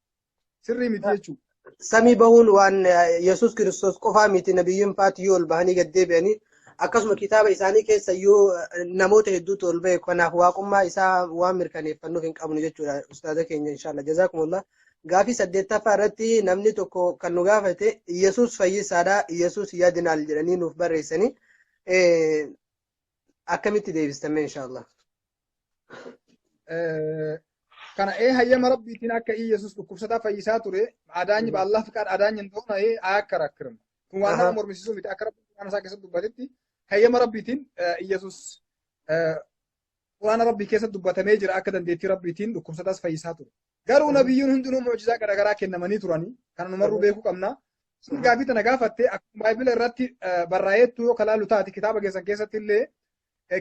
سري متيجو سمي بهون وان يسوع كريستوس كفا ميت نبيين فات يول بهني قد بيني akkasuma kitaaba isaanii keessa iyyuu namoota hedduutu ol ba'e kanaaf waaqummaa isaa waan mirkaneeffannuuf hin qabnu jechuudha ustaaza keenya inshallah jazaakumullah. Gaafii 8ffaa irratti namni tokko kan nu gaafate Iyesuus fayyisaadha Iyesuus yaadinaal jedhanii nuuf barreessanii akkamitti deebistame inshallah. Kana hayyama rabbiitiin akka Iyesuus dhukkubsataa fayyisaa ture adaanyi baallah fiqaad adaanyi hin ta'u akka rakkiram kun waan nama mormisiisuu miti akka rabbiin waan isaa keessatti dubbatetti hayyama rabbiitiin Iyesuus waan rabbii keessatti dubbatamee jira akka dandeettii rabbiitiin dhukkubsataas fayyisaa ture. Garuu nabiyyiin hundinuu mucjizaa garaagaraa kennamanii turanii kan numarruu beekuu qabna. Sun gaafii tana gaafatte akkuma baayibila irratti barraa'eettu yoo kalaalu taate kitaaba keessan keessatti illee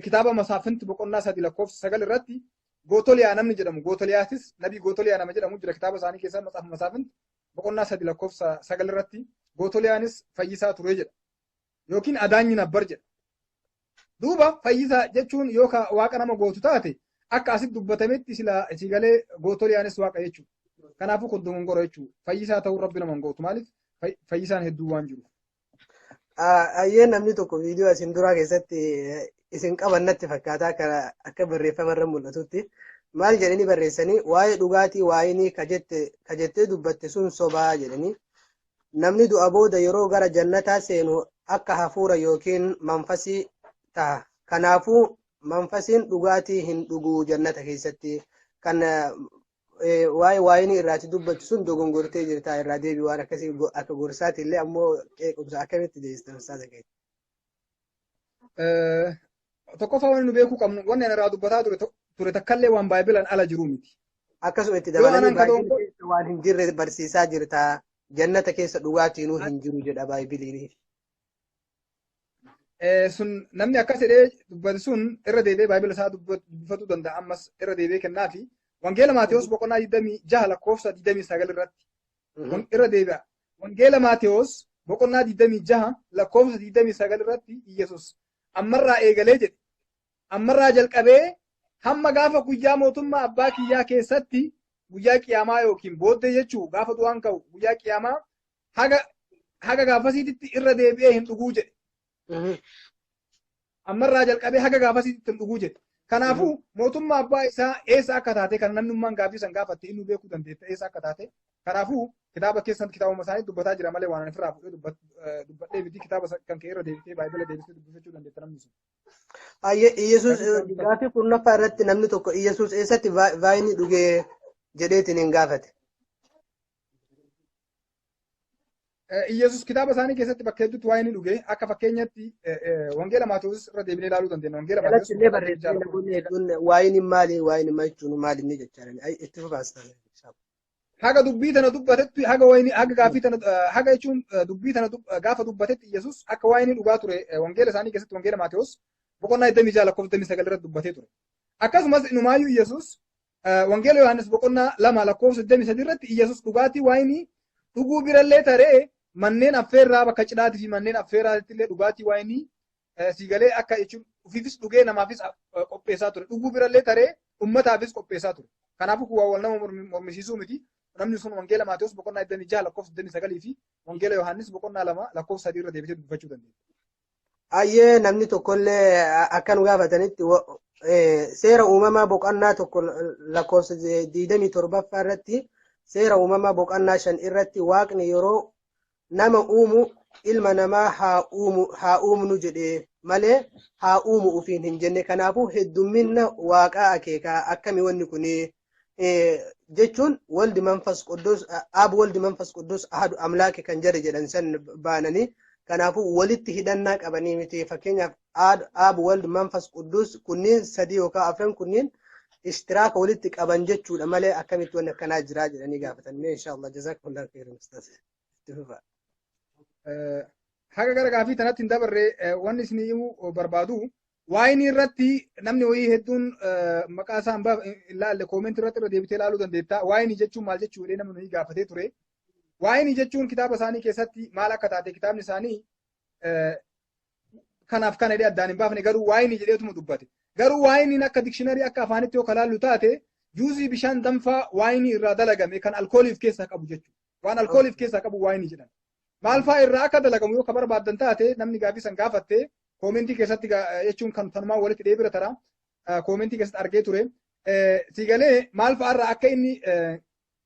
kitaaba masaafinti boqonnaa 3:9 irratti Gootoliyaa namni jedhamu Gootoliyaatis nabii Gootoliyaa nama jedhamu jira kitaaba isaanii keessaa maxaafa masaafinti boqonnaa 3:9 irratti Gootoliyaanis fayyisaa ture jedha yookiin adaanyi nabbar jedha. Duuba fayyisaa jechuun yookaan waaqa nama gootu taate akka asitti dubbatametti isii galee Gootoliyaanis waaqa jechuudha. Kanaafuu kun dogongora jechuudha. Fayyisaa ta'uu rabbi nama gootu maaliif fayyisaan hedduu waan jiruuf. Ayyeen namni tokko viidiyoo isin duraa keessatti isin qabannatti fakkaataa akka barreeffamarra mul'atutti maal jedhanii barreessanii waa'ee dhugaatii waa'inii kajettee dubbatte sun sobaa jedhanii namni du'a booda yeroo gara jannataa seenu akka hafuura yookiin manfasii ta'a. Kanaafuu manfasiin dhugaatii hin dhuguu jannata keessatti kan waa'ee waa'inii irraati dubbatu sun dogongortee jirta irraa deebii waan akkasii akka gorsaati illee ammoo qeequmsa akkamitti deessite ustaaza keenya. Tokkoffaa wanni nu beekuu qabnu wanni ani irraa dubbataa ture takkallee waan baayibilaan ala jiru miti. Akkasuma itti dabalanii baayibila keessa waan hin jirre barsiisaa jirta jannata keessa dhugaatiinuu hin jiru jedha baaybiliin. Sun namni akkas jedhee dubbate sun irra deebi'ee baayibila isaa dubbifatuu danda'a ammas irra deebi'ee kennaafi wangeela Maatewos boqonnaa 26 lakkoofsa 29 irratti irra deebi'a. Wangeela Maatewos boqonnaa 26 lakkoofsa 29 irratti Iyesuus ammarraa eegalee jedhe ammarraa jalqabee hamma gaafa guyyaa mootummaa abbaa kiyyaa keessatti guyyaa qiyaamaa yookiin booddee jechuu gaafa du'aan ka'u guyyaa qiyaamaa haga gaafasiititti irra deebi'ee hin dhuguu jedhe. Ammarraa jalqabee haga gaafasiititti hin dhuguu jedhe. Kanaafuu mootummaa abbaa isaa eessa akka taate kan namnummaan gaafii san gaafatte inni beekuu dandeetta eessa akka taate. Kanaafuu kitaaba keessatti kitaabuma isaanii dubbataa jira malee waan ofirraa fuudhee dubbadhee miti kitaaba kan kee irra deebitee baayibila deebisee dubbifachuu dandeetta namni sun. Iyesuus gaafii kurnaffaa irratti namni tokko Iyesuus eessatti vaayinii dhugee jedheetiin hin gaafate. Iyesuus kitaaba isaanii keessatti bakka hedduutti waayinii dhugee akka fakkeenyatti wangeela Maatewos irra deebinee ilaaluu dandeenya. Wangeela Maatewos illee barreessee namoonni hedduun waayiniin maali waayiniin jechuun maali inni jechaa itti fufaastaa. Haga dubbii tana dubbatetti haga waayinii haga gaafii tana haga jechuun dubbii tana gaafa dubbatetti Iyesuus akka waayinii dhugaa ture wangeela isaanii keessatti wangeela Maatewos boqonnaa 26 lakkoofsa 29 irratti dubbatee ture. Akkasumas inumaayyuu Iyesuus wangeela Yohaannis boqonnaa 2 lakkoofsa 23 irratti Iyesuus dhugaatii waayinii dhuguu birallee taree manneen affeerraa bakka cidhaatii fi manneen affeerraatti illee dhugaatii waayinii siigalee akka jechuun ofiifis dhugee namaafis qopheessaa ture. Dhuguu birallee taree ummataafis qopheessaa ture. Kanaafuu kun wal nama mormisiisuu miti. Namni sun wangeela Maatewos boqonnaa 26 lakkoofsa 29 fi wangeela Yohaannis boqonnaa 2 lakkoofsa 3 irra deebitee dubbachuu dandeenya. Ayyee namni tokkollee akka nu gaafatanitti seera uumamaa boqonnaa tokko lakkoofsa 27 irratti seera uumamaa boqonnaa 5 irratti waaqni yeroo nama uumu ilma namaa haa uumnu jedhee malee haa uumu ufiin hin jenne. Kanaafuu heddummina waaqaa akeekaa akkami wanni kun jechuun waldi manfas quddus aab waldi manfas quddus ahadu amlaake kan jedhe jedhan san baananii kanaafuu walitti hidhannaa qabanii miti. Fakkeenyaaf aab waldi manfas quddus kunniin sadii yookaan afran kunniin ishtiraaka walitti qaban jechuudha malee akkamitti wanni akkanaa jiraa jedhanii gaafatan. Inshallah jazakumullahu khairan ustaz. Haga gara gaafii tanatti hin dabarre wanni isin himuu barbaadu waayinii irratti namni wayii hedduun maqaa isaa hambaaf ilaalle koomentii irratti irra deebitee ilaaluu dandeetta. Waayinii jechuun maal jechuu jedhee namni wayii gaafatee ture. Waayinii jechuun kitaaba isaanii keessatti maal akka taate kitaabni isaanii kanaaf kana jedhee addaan hin baafne garuu waayinii jedheetuma dubbate. Garuu waayiniin akka dikshiinarii akka afaanitti yoo kalaallu taate juuzii bishaan danfaa waayinii irraa dalagame kan alkooliif keessaa qabu jechuudha. Waan alkooliif keessaa qabu waayinii jedhama. Maal fa'aa irraa akka dalagamu yoo ka barbaadan taate namni gaafii san gaafatte koomentii keessatti jechuun kan tanumaan walitti deebira tara koomentii keessatti argee ture sigalee maal fa'aarraa akka inni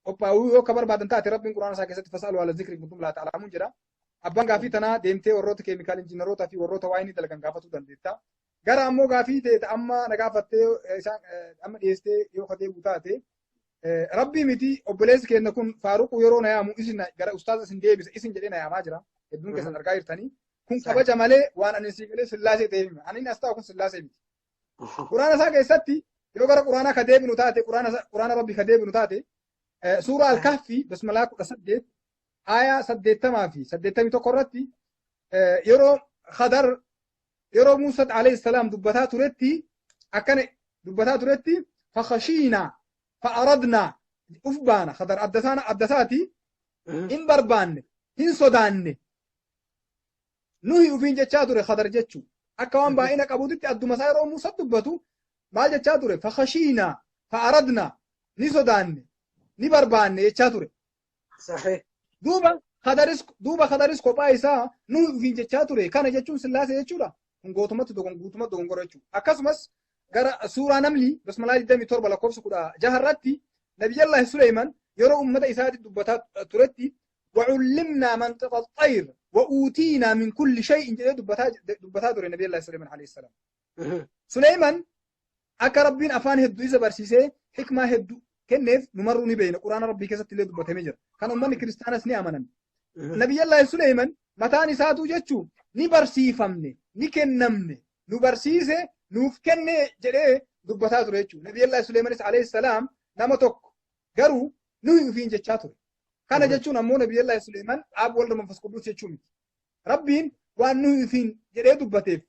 qophaa'uu yoo akka barbaadan taate rabbiin quraana isaa keessatti fasaalu ala zikri kuntum laa ta'lamuun jedha abbaan gaafii tanaa deemtee warroota keemikaal injiinarootaa fi warroota waayinii dalagan gaafatuu dandeetta gara ammoo gaafii ta'e amma na gaafattee isaan amma dhiyeessitee yoo ka deebi'u taate rabbii miti obboleessi keenya kun faaruquu yeroo na yaamu isin gara ustaaza isin deebisa isin jedhee na yaamaa jira hedduun keessan argaa jirtanii kun kabaja malee waan ani sigalee sillaasee ta'e hima ani as taa'u kun sillaasee miti quraana isaa keessatti yoo gara quraanaa ka deebinu taate quraana rabbii ka deebinu taate suuraa al-kahfi bismillah 18 aayaa 80 fi 81 irratti yeroo khadar yeroo Muusaa alayhi salaam dubbataa turetti akkana dubbataa turetti fakhashiina fa'aradna ufbaana khadar addasaati in barbaanne hin sodaanne nuhi ufiin jechaa ture khadar jechuu akka waan baay'ina qabuutitti adduma isaa yeroo Muusaa dubbatu maal jechaa ture fakhashiina fa'aradna ni sodaanne ni barbaanne jechaa ture duuba khadaris kophaa isaa nuhi ufiin jechaa ture kana jechuun sillaasee jechuudha kun guutumatti dogongora jechuudha akkasumas gara suuraa namli bismillah 27 lakkoofsa 16 irratti nabiyyallahi Suleyman yeroo ummata isaatti dubbataa turetti وعلمنا منطق الطير وأوتينا من كل شيء دبتا دور النبي الله سليمان عليه السلام سليمان أكا ربين أفان هدو إذا برسيسي حكمة هدو كنف نمروني بين قرآن ربي كسات اللي دبتا مجر كان أماني كريستانس نعمنا نبي الله سليمان متاني ساتو جتشو نبرسي فمني نكنمني نبرسيسي نوفكني جري دبتا دور جتشو نبي الله سليمان عليه السلام نمتوك قروا نوي فين جتشاتو kana jechuun ammoo nabiyyi Suleymaan aab walda manfas qudus jechuun rabbiin waan nuyi fiin jedhee dubbateef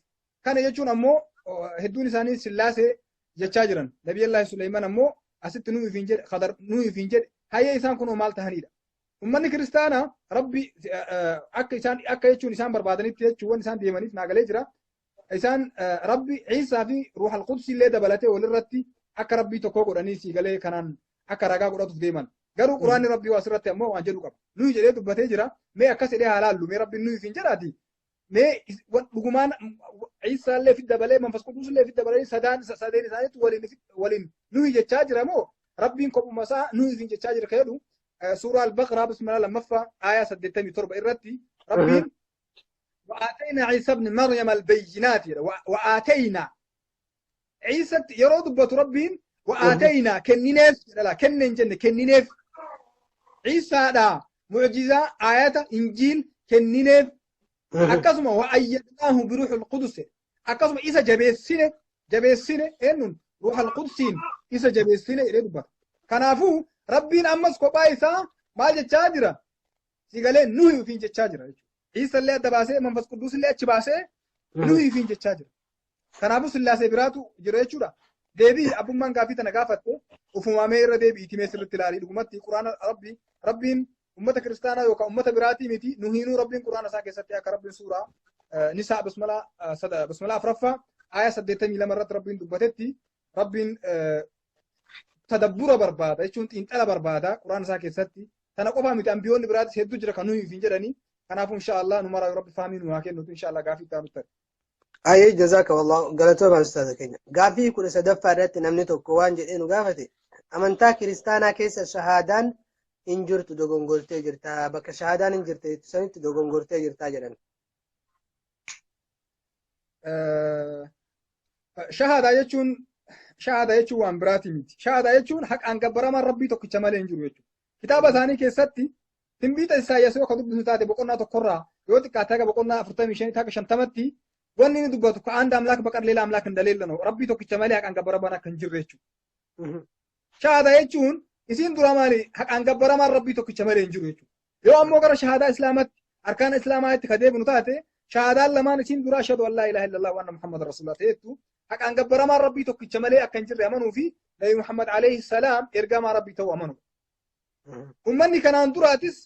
kana jechuun ammoo hedduun isaanii sillaasee jechaa jiran nabiyyi Suleymaan ammoo asitti nuyi fiin jedhe khadar nuyi fiin jedhe hayyee isaan kun maal tahanidha ummanni kiristaanaa rabbi akka jechuun isaan barbaadanitti jechuun isaan deemaniif naagalee jira isaan rabbi Iisaa fi ruuhal qudus illee dabalatee walirratti akka rabbii tokko godhanii siigalee kanaan akka ragaa godhatuuf deeman garuu quraanni rabbii waa asirratti ammoo waan jedhu qaba nuyi jedhee dubbatee jira mee akkas jedhee haalaallu mee rabbiin nuyi fiin jedhaati mee dhugumaan Iisaa illee fi dabalee manfas qudus illee fi dabalee sadeen isaaniitti waliin nuyi jechaa jira moo rabbiin kophuma isaa nuyi fiin jechaa jira jedhu suuraa al-baqara bismillah lammaffaa aayaa 87 irratti rabbiin وآتينا عيسى بن مريم البينات وآتينا عيسى يرو دبت ربين وآتينا كنينيف لا كنين جنة كنينيف عيسى دا معجزة آيات إنجيل كنينيف أكسم وأيدناه بروح القدس أكسم إذا جبسينة إنن روح القدسين إذا جبسينة إلى دبت كنافو ربين أمس كوبايسا ما جتشاجرة سيقالين نوي فين جتشاجرة عيسى اللي أدباسه منفس قدوس اللي أتشباسه نوي فين جتشاجرة كنافو سلاسة براتو جريتشورا deebii abbummaan gaafii tana gaafatte ufumaamee irra deebii itimee sirriitti ilaalii dhugumatti quraana rabbiin ummata kiristaanaa yookaan ummata biraatii miti nuhiinuu rabbiin quraana isaa keessatti akka rabbiin suuraa nisaa bismillah afraffaa aayaa 82 irratti rabbiin dubbatetti rabbiin tadabbura barbaada jechuun xiinxala barbaada quraana isaa keessatti tana qofaa miti ambiyoonni biraatis hedduu jira kan nuyi hin jedhanii kanaafuu inshaallah numaraa rabbi faamii nu haa kennutu inshaallah gaafii itti aanutti. أي جزاك الله قالتوا مع أستاذ كينيا قافي كل سدفع رات نمنتو كوان جدين وقافتي أمنتا كريستانا كيس شهادان إنجرت دوغون قلتي جرتا بك شهادان إنجرت تسنت دوغون قلتي جرتا جران شهادة يجون وان براتي ميتي شهادة يجون حق أن قبر ما ربي توك جمال إنجر يجون كتابة ثاني كيستي تنبيت إسايا سوى خدوب نتاتي بقولنا تقرأ يوتي كاتاك بقولنا أفرطان مشاني تاك شنتمتي wanni ni dubbatu ka anda amlaak baqar leela amlaak hin daleellano rabbii tokkicha malee haqaan gabbaramaan akka hin jirre jechuudha. Shahaada jechuun isiin dura maali haqaan gabbaramaan rabbii tokkicha malee hin jiru jechuudha. Yoo ammoo gara shahaadaa islaamatti arkaan islaamaatti ka deebinu taate shahaadaan lamaan isiin dura ashhadu an laa ilaaha illallah wa anna muhammadan rasuulullah ta'ettu haqaan gabbaramaan rabbii tokkicha malee akka hin jirre amanuu fi nabi muhammad alayhi salaam ergamaa rabbii ta'uu amanu. Ummanni kanaan duraatis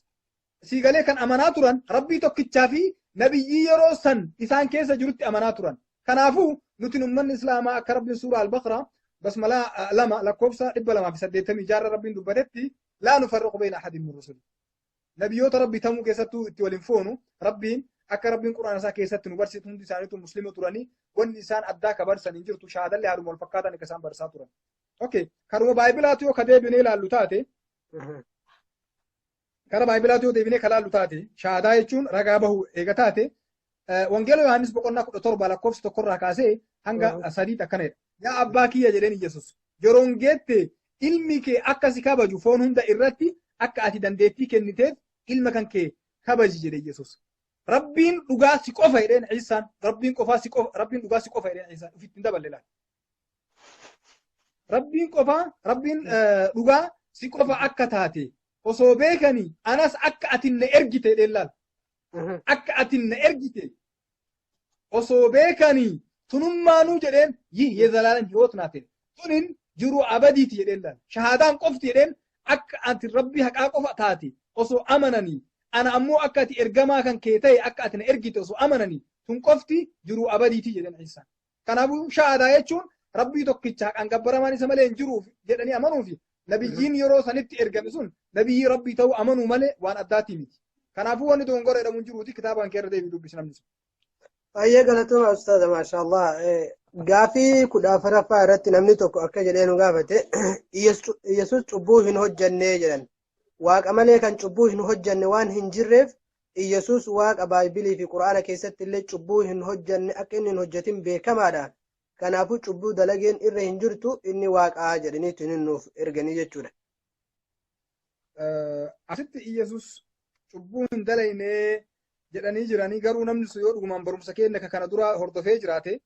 siigalee kan amanaa turan rabbii tokkichaa fi nabiyyi yeroo san isaan keessa jirutti amanaa turan kanaafuu nuti ummanni islaamaa akka rabbiin suuraa al-baqara basmala lama lakkoofsa 286 rabbiin dubbatetti laa nufarriqu bayna ahadin min rusuli nabiyyoota rabbii tamuu keessattuu itti waliin foonu rabbiin akka rabbiin quraana isaa keessatti nu barsiisu hundi isaaniitu muslima turanii wanni isaan addaa ka barsan hin jirtu shahaadallee haaduma wal fakkaatan akka isaan barsaa turan. Okay, karuma baayibilaatu yoo ka deebinee ilaallu taate kara baayibilaatu yoo deebinee ka ilaallu taate shahaadaa jechuun ragaa bahu eega taate wangeela Yohaannis boqonnaa 17 lakkoofsa tokkorraa kaasee hanga 3 akkanadha. Yaa abbaa kiyya jedheen Yesuus yeroon geette ilmi kee akka si kabaju foon hunda irratti akka ati dandeettii kenniteef ilma kan kee kabaji jedhe Yesuus. Rabbiin dhugaa si qofa jedheen Ciisaan rabbiin dhugaa si qofa jedheen Ciisaan ofitti hin daballe laata. Rabbiin dhugaa si qofa akka taate osoo beekanii anas akka ati na ergite jedheen laal. Akka ati na ergite osoo beekanii tunummaanuu jedheen የዘላለም ሕይወት ናት tunin jiru abadiiti jedheen laal. Shahaadaan qofti jedheen akka ati rabbii haqaa qofa taate osoo amananii ana ammoo akka ati ergamaa kan kee ta'e akka ati na ergite osoo amananii tun qofti jiru abadiiti jedheen Ciisaan. Kanaafuu shahaadaa jechuun rabbii tokkicha haqaan gabbaramaan isa malee hin jiruuf jedhanii amanuufi nabiyyiin yeroo sanitti ergame sun nabiyyi rabbii ta'uu amanuu malee waan addaatii miti. Kanaafuu wanni dogongora jedhamuun jiruuti kitaabaan keerra deebii dubbisi namni sun. Baay'ee galatoomaa ustaaza maashaallah. Gaafii 14ffaa irratti namni tokko akka jedhee nu gaafate Yesuus cubbuu hin hojjannee jedhan. Waaqa malee kan cubbuu hin hojjanne waan hin jirreef Yesuus waaqa baayibilii fi quraana keessatti illee cubbuu hin hojjanne akka inni hin hojjetin beekamaadha. Kanaafuu cubbuu dalageen irra hin jirtu inni waaqaa jedhaniitu hin nuuf erganii jechuudha. Asitti Yesuus cubbuu hin dalaynee jedhanii jiranii garuu namni sun yoo dhugumaan barumsa keenya kana dura hordofee jiraate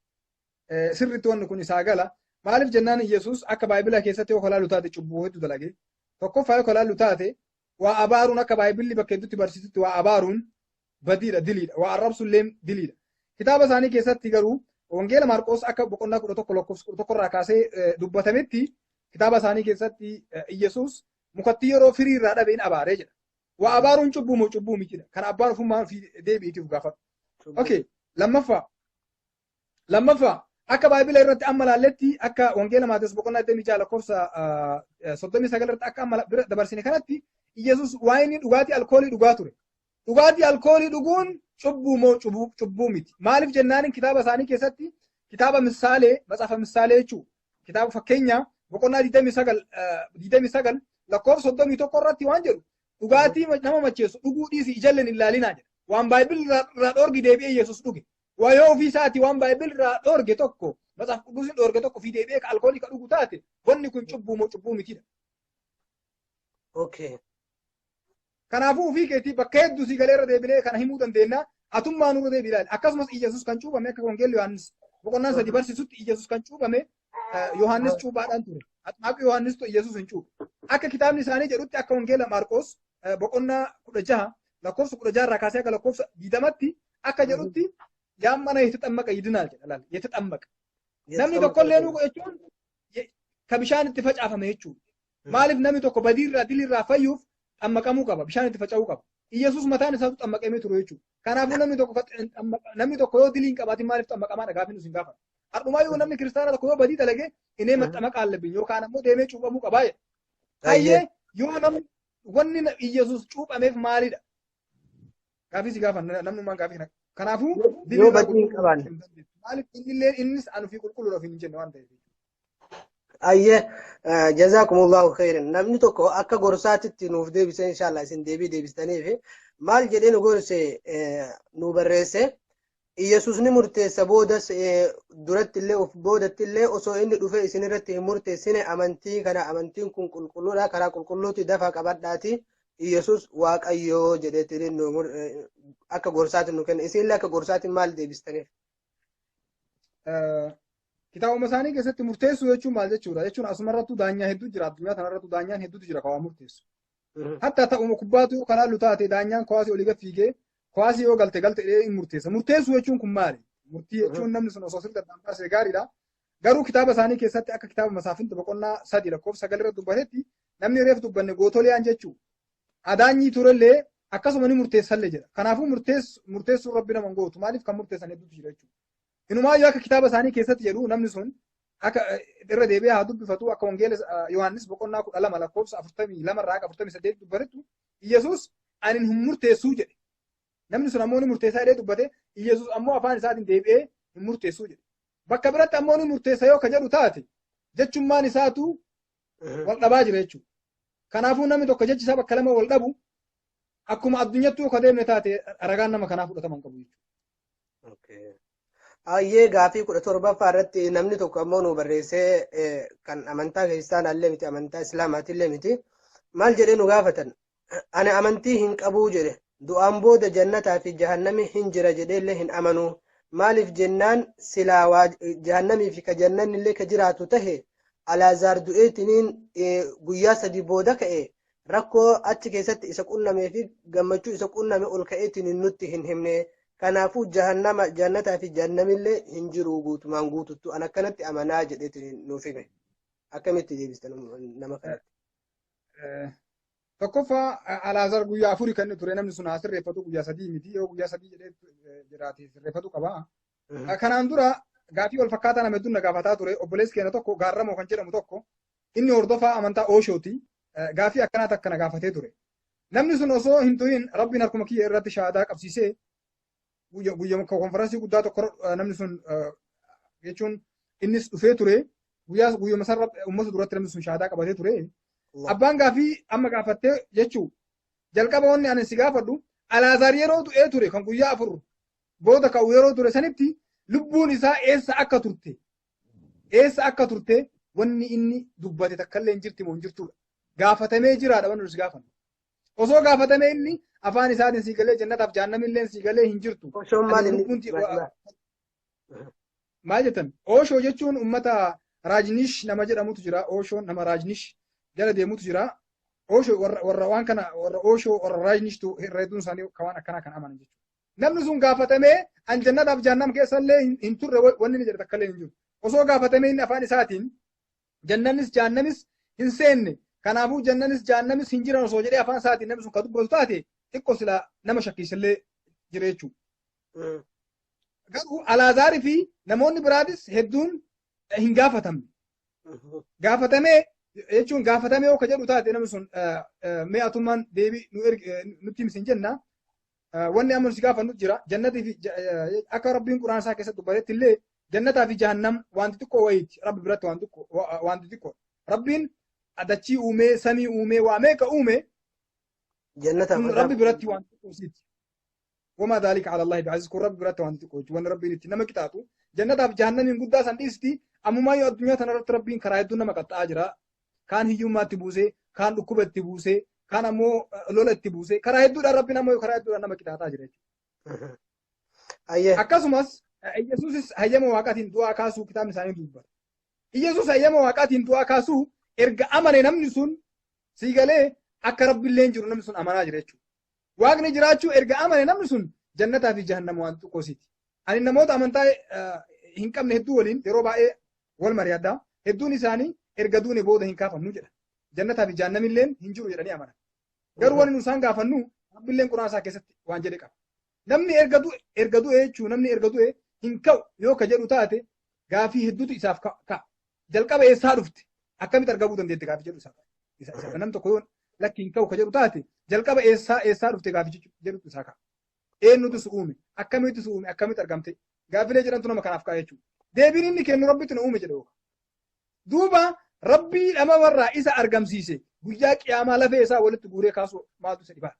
sirriitti wanni kun isaa gala. Maaliif jennaan Yesuus akka baayibilaa keessatti yoo kolaalu taate cubbuu hedduu dalage. Tokkoffaa yoo kolaalu taate waa abaaruun akka baayibilli bakka hedduutti barsiisutti waa abaaruun badiidha diliidha. Waa arrabsullee diliidha. Kitaaba isaanii keessatti garuu wangeela Maarqoos akka boqonnaa 11 lakkoofsa 11 irraa kaasee dubbatametti kitaaba isaanii keessatti Yesuus mukattii yeroo firii irraa dhabeen abaaree jedha. Waa abaaruun cubbuu moo cubbuu mitidha. Kan abbaan ofummaa fi deebiitiif gaafata. Okay, lammaffaa akka baayibila irratti amma laalletti akka wangeela Maatewos boqonnaa 26 lakkoofsa 39 irratti akka amma bira dabarsine kanatti Yesuus waayinii dhugaatii alkoolii dhugaa ture. Dhugaatii alkoolii dhuguun cubbuu moo cubbuu miti. Maaliif jennaan kitaaba isaanii keessatti kitaaba misaalee matsaafa misaalee jechuudha. Kitaaba fakkeenyaa boqonnaa 29 lakkoofsa 31 irratti waan jedhu dhugaatii nama macheessu dhuguu dhiisi ijalleen hin ilaalinaa jedha. Waan baayibilii irraa dhoorgi deebi'ee Yesuus dhuge. Waa yoo ofii isaati waan baayibilii irraa dhoorge tokko matsaaf qudduusin dhoorge tokko fi deebi'ee ka alkoolii ka dhugu taate wanni kun cubbuu moo cubbuu mitidha. Okay. Kanaafuu ofii keetii bakka hedduu si galeerra deebinee kana himuu dandeenya. Atummaa nurra deebii ilaali. Akkasumas Yesuus kan cuubame akka wangeelli Yohaannis boqonnaa 3 barsiisutti Yesuus kan cuubame Yohaannis cuuphaadhaan ture. Akka Yohaannis to Yesuus hin cuubu. Akka kitaabni isaanii jedhutti akka wangeela Maarqoos boqonnaa 16 lakkoofsa 16 irraa kaasee akka lakkoofsa 20tti akka jedhutti yaamana የተጠመቀ ይድናል jedha. የተጠመቀ namni tokkollee nu jechuun ka bishaan itti facaafame jechuudha. Maaliif namni tokko badiirraa dilirraa fayyuuf xammaqamuu qaba, bishaan itti faca'uu qaba. Yesuus mataan isaatu xammaqamee ture jechuudha. Kanaafuu namni tokko yoo dilii hin qabaatin maaliif xammaqamaadha gaafii nuti hin gaafatu. Har'umaa yoo namni kiristaana tokko yoo badii dalage inni maxxamaqa allabin yookaan ammoo deemee cuuphamuu qabaa jedha. Hayyee yoo namni wanni Yesuus cuuphameef maalidha? Gaafii si gaafan namnummaan gaafii kana. Kanaafuu yoo badii hin qabaanne maaliif innillee innis anu fi qulqulluudhaaf hin jenne waan ta'eef. Ayyee jazakumullahu khairan. Namni tokko akka gorsaatitti nuuf deebisee inshallah isin deebistaniif maal jedhee nu gorse nu barreesse Yesuus ni murteessa boodas duratti illee of boodatti illee osoo inni dhufee isin irratti hin murteessine amantii kana amantiin kun qulqulluudha karaa qulqulluutti dafa qabadhaati Yesuus waaqayyoo jedheetiin nu akka gorsaatti nu kenna. Isin illee akka gorsaatti maal deebistaniif? Kitaabuma isaanii keessatti murteessuu jechuun maal jechuudha? Jechuun asumarrattuu daanyaa hedduu jira. Addunyaa kanarrattuu daanyaan hedduutu jira kan murteessu. Hatta ta'uma kubbaatu yoo kanaan lutaate daanyaan kuwaasii olii gad fiigee kuwaasii yoo galte hin murteessa. Murteessuu jechuun kun maali? Murtii jechuun namni sun osoo sirriitti addaan baasee gaariidha. Garuu kitaaba isaanii keessatti akka kitaaba masaafinta boqonnaa 3 lakkoofsa 9 irratti dubbatetti namni reef dubbanne gootoliyaan jechuudha. Adaanyii turellee akkasuma ni murteessallee jedha. Kanaafuu murteessuu rabbi nama gootu maaliif kan murteessan hedduutu jira jechuudha. Inumaayyuu akka kitaaba isaanii keessatti jedhu namni sun akka irra deebi'ee haa dubbifatu akka wangeela Yohaannis boqonnaa 12 lakkoofsa 42 irraa 48 dubbatetu Yesuus ani hin murteessuu jedhe. namni sun ammoo ni murteessaa jedhee dubbate Iyesuus ammoo afaan isaatiin deebi'ee hin murteessuu jedhe. Bakka biratti ammoo ni murteessa yoo ka jedhu taate jechummaan isaatu wal dhabaa jira jechuudha. Kanaafuu namni tokko jechi isaa bakka lama wal dhabu akkuma addunyattuu ka deemne taate ragaan nama kanaa fudhatama hin qabu jechuudha. Ayyee gaafii 17ffaa irratti namni tokko ammoo nu barreessee kan amantaa kiristaanaallee miti amantaa islaamaatillee miti maal jedhee nu gaafatan ani amantii hin qabuu jedhe du'aan booda jannataa fi jahannami hin jira jedheellee hin amanuu maaliif jennaan silaa jahannamii fi ka jannanillee ka jiraatu tahe alaazaar du'eetiniin guyyaa 3 booda ka'e rakkoo achi keessatti isa qunnamee fi gammachuu isa qunname ol ka'eetiniin nutti hin himne kanaafuu jannataa fi jahannamillee hin jiru guutumaan guututtu an akkanatti amanaa jedheetiniin nuuf hime akkamitti deebistan nama kanatti. Tokkoffaa Alaazaar guyyaa 4 kan ture namni sun sirreeffatu guyyaa 3 miti yoo guyyaa 3 jedhee jiraate sirreeffatu qaba. Kanaan dura gaafii wal fakkaataa nama hedduun na gaafataa ture obboleessi keenya tokko Gaarramoo kan jedhamu tokko inni hordofaa amantaa Ooshooti gaafii akkanaatti akkana gaafatee ture. Namni sun osoo hin tuhin rabbiin harkuma kiyya irratti shahaadaa qabsiisee guyyaa konferansii guddaa tokko namni sun jechuun innis dhufee ture guyyuma sarara uummata duratti namni sun shahaadaa qabatee ture. Abbaan gaafii amma gaafattee jechuun jalqaba wanni ani si gaafadhu Alaazaar yeroo du'ee ture kan guyyaa 4 booda ka'u yeroo ture sanitti lubbuun isaa eessa akka turte wanni inni dubbate takkallee hin jirti moo hin jirtudha. Gaafatamee jiraadha wanni nuti gaafannu. Osoo gaafatamee inni afaan isaatiin sii galee jannataaf jahannamillee sii galee hin jirtu. Maal jettan? Ooshoo jechuun uummata Raajnish nama jedhamutu jira. Ooshoon nama Raajnish jala deemutu jira. Ooshoo warra waan kana warra Ooshoo warra Raajnishtu hedduun isaanii waan akkanaa kan amanan jechuudha. Namni sun gaafatamee an jannataaf jahannam keessallee hin turre wanni ni jedhe takkallee hin jiru. Osoo gaafatamee inni afaan isaatiin jannanis jahannamis hin seenne kanaafuu jannanis jahannamis hin jiran osoo jedhee afaan isaatiin namni sun ka dubbatu taate xiqqoo silaa nama shakkiisallee jira jechuudha. Garuu Alaazaarii fi namoonni biraatis hedduun hin gaafatamne. Gaafatamee jechuun gaafatamee yoo ka jedhu taate namni sun mee'atummaan deebii nutti himsin jenna. Wanni amma nuti gaafannu jira jannatii fi akka rabbiin quraan isaa keessatti dubbatetti illee jannataa fi jahannam wanti xiqqoo wayiiti rabbi biratti wanti xiqqoo rabbiin dachii uumee samii uumee waa meeqa uume rabbi biratti wanti xiqqoosiiti. Wamaa dhaalika ala Allahi bi'aziz kun rabbi biratti wanti xiqqoo wanni rabbiin itti nama qixaatu jannataa fi jahannamiin guddaa san dhiisti ammumaa yoo addunyaa tanarratti rabbiin karaa hedduun nama qaxxa'aa jira kaan hiyyummaatti buusee kaan dhukkuba itti buusee kaan ammoo lola itti buusee karaa hedduudhaan rabbiin ammoo karaa hedduudhaan nama qixaataa jira jechuudha. Akkasumas Iyesuusis hayyama waaqaatiin du'aa kaasuu kitaabni isaanii dubbata. Iyesuus hayyama waaqaatiin du'aa kaasuu erga amane namni sun sii galee akka rabbiillee hin jiru namni sun amanaa jira jechuudha. Waaqni jiraachuu erga amane namni sun jannataa fi jahannama waan xiqqoosiiti. Ani namoota amantaa hin qabne hedduu waliin yeroo baay'ee wal mari'addaa hedduun isaanii erga duune booda hin kaafamnu jedha. Jannataa fi jahannamillee hin jiru jedhanii amanan. Garuu wanni isaan gaafannu rabbiilleen quraan isaa keessatti waan jedhe qaba. Namni erga du'e jechuun namni erga du'e hin ka'u yoo ka jedhu taate gaafii hedduutu isaaf ka'a. Jalqaba eessaa dhufte akkamitti argamuu dandeette gaafii jedhu isaa. Namni tokko yoo lakki hin ka'u ka jedhu taate jalqaba eessaa dhufte gaafii jedhu isaa ka'a. Eenyutu si uume akkamitti si uume akkamitti argamte gaafilee jedhamtu nama kanaaf ka'a jechuudha. Deebiin inni kennu rabbitti na uume jedhe yookaan. Duuba rabbii dhama warraa isa argamsiise guyyaa qiyaamaa lafee isaa walitti guuree kaasuu maaltu isa dhibaa.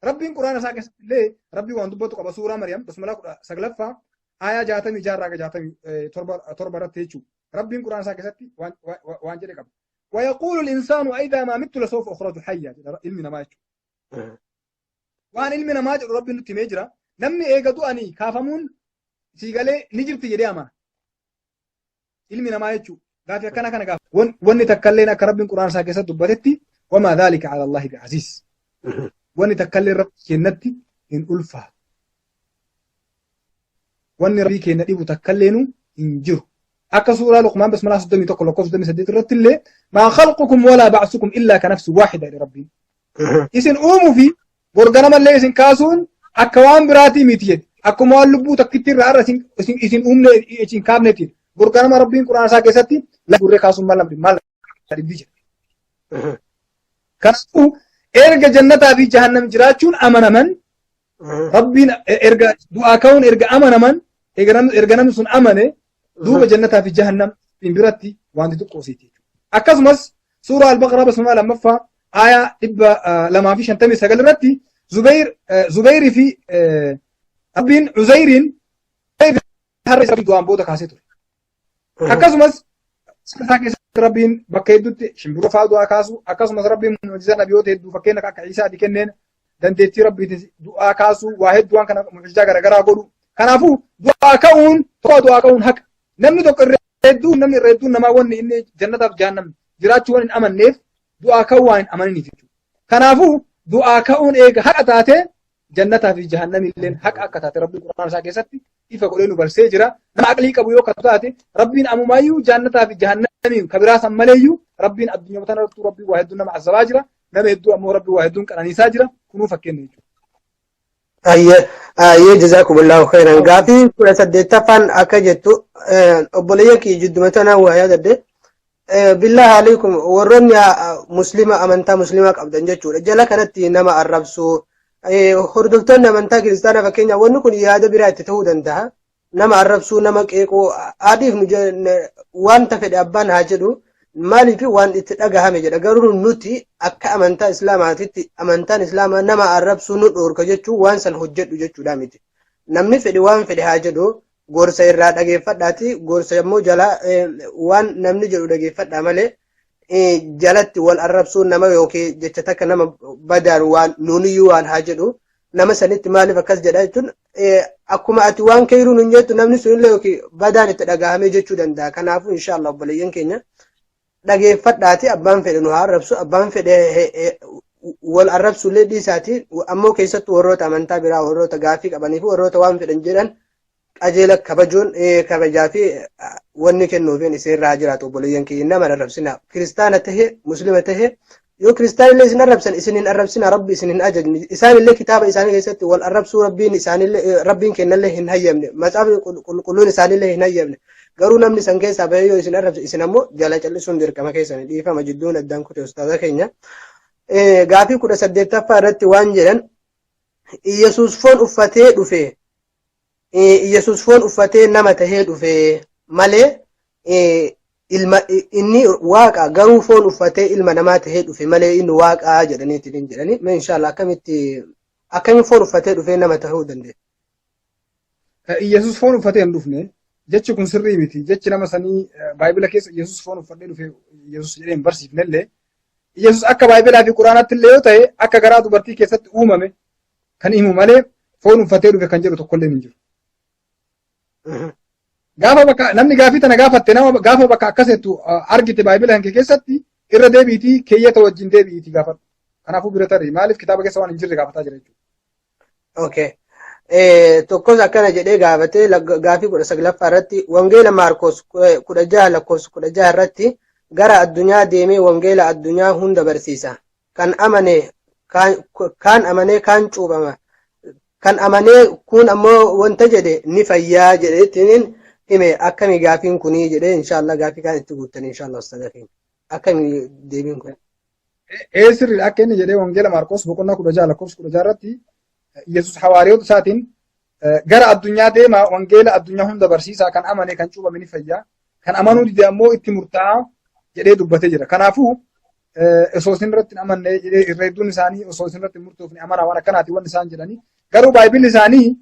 Rabbiin quraana isaa keessatti illee rabbii waan dubbatu qaba suuraa Maryam basmalaa 19ffaa aayaa 66 irraa 67 irratti jechuudha. Rabbiin quraana isaa keessatti waan jedhe qaba. ويقول الإنسان أيضا ما مت لسوف أخرج حيا علمنا ما يجوا وان علمنا ما جرى ربي نتي ميجرا نمني إيجادو أني كافمون سيجالي نجرت يدي أما علمنا ما يجوا قافيا كنا قاف وني تكلينا كرب القرآن ساكسة دبتتي وما ذلك على الله بعزيز وني تكلي رب كنتي إن ألفا وني ربي كنتي وتكلينو إنجرو أكا سورة لقمان بسم الله صدمي تقول لكوف دمي سديت الرت اللي ما خلقكم ولا بعثكم إلا كنفس واحدة لربي إسن أومو في برغانا من اللي إسن كاسون أكوان براتي ميتيد أكو موالبو تكتير رأر إسن أومنا إسن كابنتي برغانا من ربين قرآن ساكي ستي لا برغي كاسون مالا ربي كانسو إرغ جنة في جهنم جراتشون أمنا من rabbiin erga du'aa ka'uun erga amanaman erga namni sun amane duuba jannataa fi jahannam ittiin biratti wanti xiqqoosiiti akkasumas suuraa al-baqaraa basmaa lammaffaa aayaa 259 irratti Zubairii fi rabbiin Uzayriin har'a isa du'aan booda kaasee ture. Akkasumas isaa keessatti rabbiin bakka hedduutti shimbiroo fa'aa du'aa kaasu akkasumas rabbiin mucjizaa nabiyoota hedduu fakkeenya akka Iisaati kenneen dandeettii rabbiitiin du'aa kaasu waa hedduu waan kana mucjizaa garaagaraa godhu. Kanaafuu du'aa ka'uun haqa. Namni tokko irra hedduun namaa wanni inni jannataaf jahannam jiraachuu waan hin amanneef du'aa ka'uu waan hin amaniniif jechuudha. Kanaafuu du'aa ka'uun eega haqa taate jannataa fi jahannamilleen haqa akka taate rabbiin quraana isaa keessatti ifa godhee nu barsee jira. Nama aqlii qabu yoo taate rabbiin ammumaayyuu jannataa fi jahannamiin kabiraa san maleeyyuu rabbiin addunyaa tana irratti rabbiin waa hedduun nama azabaa jira. Nama hedduu ammoo rabbiin waa hedduun qananiisaa jira. Kunuu fakkeenya jechuudha. Ayyee jazaakumullahu khairan. Gaafii 18ffaan akka jettu obboleeyyan kiyya jidduma tanaa waa yaadadde. Billahi alaikum warroonni muslima amantaa muslimaa qabdan jechuudha. Jala kanatti nama arrabsu hordoftoonni amantaa kiristaanaa fakkeenya wanni kun yaada biraa itti ta'uu danda'a. Nama arrabsuu nama qeequu adiif wanta fedhe abbaan haa jedhu maaliif waan itti dhagahame jedha. Garuu nuti akka amantaa islaamaatitti amantaan islaamaa nama arrabsuu nu dhoorka jechuun waan san hojjedhu jechuudha miti. Namni fedhe waan fedhe haa jedhu gorsa irraa dhageeffadhaati. Gorsa immoo jala waan namni jedhu dhageeffadhaa malee jalatti wal arrabsuun nama yookiin jecha takka nama badaan waan nuuniyyuu waan haa jedhu nama sanitti maaliif akkas jedha jechuun akkuma ati waan keeyruun hin jettu namni sunillee yookiin badaan itti dhagahame jechuu danda'a. Kanaafuu inshallah obboleeyyan keenya dhageeffadhaati abbaan fedhe nu haa arrabsu abbaan fedhe wal arrabsullee dhiisaati ammoo keessattuu warroota amantaa biraa warroota gaafii qabanii fi warroota waan fedhan jedhan qajeela kabajoon kabajaa fi wanni kennuufiin isinirraa jiraatu obboleeyyan keenya nama arrabsina kiristaana tahe muslima tahe yoo kiristaanillee isin arrabsan isinin arrabsina rabbi isin hin ajajni isaanillee kitaaba isaanii keessatti wal arrabsuu rabbiin kennallee hin hayyamne matsaafni qulqulluun isaanillee hin hayyamne garuu namni san keessaa bahee yoo isin arrabse isin ammoo jala callisuun dirqama keessan dhiifama jidduun addaan kute ustaaza keenya. Gaafii 18ffaa irratti waan jedhan Iyesuus foon uffatee nama tahee dhufe malee inni waaqa garuu foon uffatee ilma namaa tahee dhufe malee inni waaqa jedhaniitiin jedhani. Mee inshallah akkamiin foon uffatee dhufee nama tahuu dandeenya? Iyesuus foon uffatee hin dhufne jechi kun sirrii miti. Jechi nama sanii baayibila keessa Iyesuus foon uffatee dhufe Iyesuus jedhee hin barsiifnellee. Iyesuus akka baayibilaa fi quraanaatti illee yoo ta'e akka garaa dubartii keessatti uumame kan himu malee foon uffatee dhufe kan jedhu tokkollee hin jiru. Gaafa bakka namni gaafii tana gaafatte nama gaafa bakka akkasettu argite baayibila hanke keessatti irra deebiitii keeyyata wajjin deebiitii gaafadhu. Kanaafuu bira tarii maaliif kitaaba keessa waan hin jirre gaafataa jira jechuudha. Okay. Tokkos akkana jedhee gaafatee gaafii 19ffaa irratti wangeela Maarkos 16:16 irratti gara addunyaa deemee wangeela addunyaa hunda barsiisa. Kan amane kaan cuubama. Kan amanee kun ammoo wanta jedhe ni fayyaa jedheetiin hime akkami gaafiin kunii jedhee inshallah gaafii kan itti guutan inshallah ustaadafin akkami deebiin kun. Sirri akka inni jedhee wangeela Maarkos 16:16 irratti Yesuus hawaariyoota isaatiin gara addunyaa deema wangeela addunyaa hunda barsiisaa kan amane kan cuubame ni fayyaa kan amanuu dide ammoo itti murtaa'a jedhee dubbatee jira. Kanaafuu osoo isin irratti amanne jedhee irra hedduun isaanii osoo isin irratti murtoofne amanaa waan akkanaati waan isaan jedhanii garuu baayibilli isaanii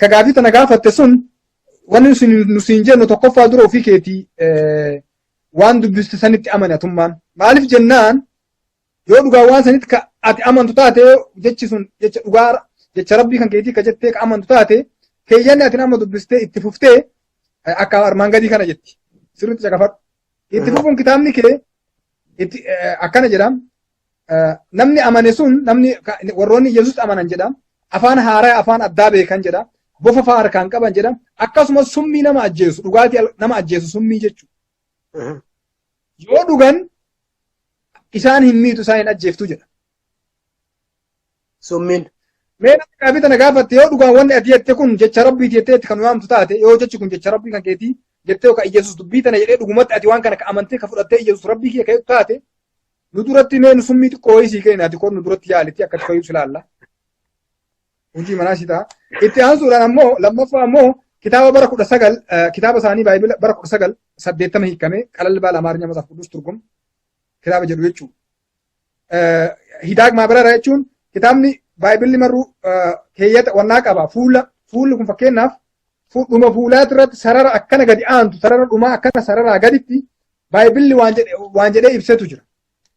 ka gaafii tana gaafatte sun wanni nusiin jennu tokkoffaa dura ofii keetii waan dubbiste sanitti amanatummaan maaliif jennaan yoo dhugaa waan sanitti ka ati amantu taate jechi sun jecha dhugaa jecha rabbii kan keetii ka jettee ka amantu taate keeyyanni ati nama dubbistee itti fuftee akka armaan gadii kana jetti sirriitti caqafadhu. Itti fufuun kitaabni kee itti akkana jedham namni amane sun namni warroonni Yesuus amanan jedham afaan haaraa afaan addaa beekan jedha bofa fa'aa harkaan qaban jedham akkasumas summii nama ajjeesu dhugaatii nama ajjeesu summii jechuudha. Yoo dhugan isaan hin miitu isaan hin ajjeeftu jedha. Summiin. Mee namni gaafii tana gaafatte yoo dhugaan wanni ati jette kun jecha rabbiiti jettee kan waamtu taate yoo jechi kun jecha rabbii kan keetii jettee yookaan Iyesuus dubbii tana jedhee dhugumatti ati waan kana ka amantee ka fudhattee Iyesuus rabbii kee ka'e taate nu duratti mee nu summii xiqqoo ho'isii keenyaati kun nu duratti yaalitti akka fayyus ilaalla. hojii manaa shi ta'a. Itti aansuudhaan ammoo lammaffaa ammoo kitaaba bara 19 kitaaba isaanii baay'ee bara 1980 hiikame qalal baal amaarinya masaaf qudus turgum kitaaba jedhu jechuudha. Hidaag maabarara jechuun kitaabni baay'illi marru keeyyata wannaa qaba fuulli kun fakkeenyaaf dhuma fuulaati irratti sarara akkana gadi aantu sarara dhumaa akkana sararaa gaditti baay'illi waan jedhee ibsetu jira.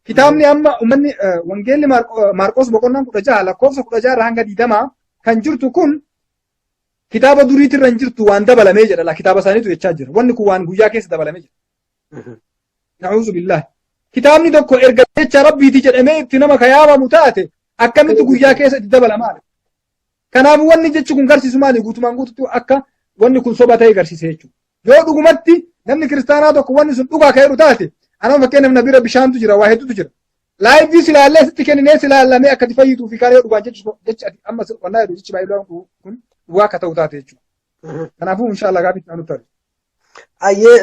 Kitaabni amma uummanni wangeelli Maarqos boqonnaan 16 lakkoofsa 16 irraa hanga 20 kan jirtu kun kitaaba duriitirra hin jirtu waan dabalamee jedha kitaaba isaaniitu jechaa jira. Wanni kun waan guyyaa keessa dabalamee jira. Na'uuzu billahi. Kitaabni tokko erga jecha rabbiiti jedhamee itti nama kayaabamu taate akkamitti guyyaa keessa itti dabalamaa? Kanaafuu wanni jechi kun garsiisu maali? Guutumaan guututti akka wanni kun soba ta'e garsiise jechuudha. Yoo dhugumatti namni kiristaanaa tokko wanni sun dhugaa ka'eeru taate anama fakkeenyaaf na bira bishaantu jira waa hedduutu jira. Laayivii silaallee sitti kenninee silaallamee akka itti fayyituu fi kalee dhugaan jecha amma qonnaa jedhu jechi baay'ee kun dhugaa akka ta'u taate jechuudha. Kanaafuu inshaallah gaaffii itti aanutti argina. Ayyee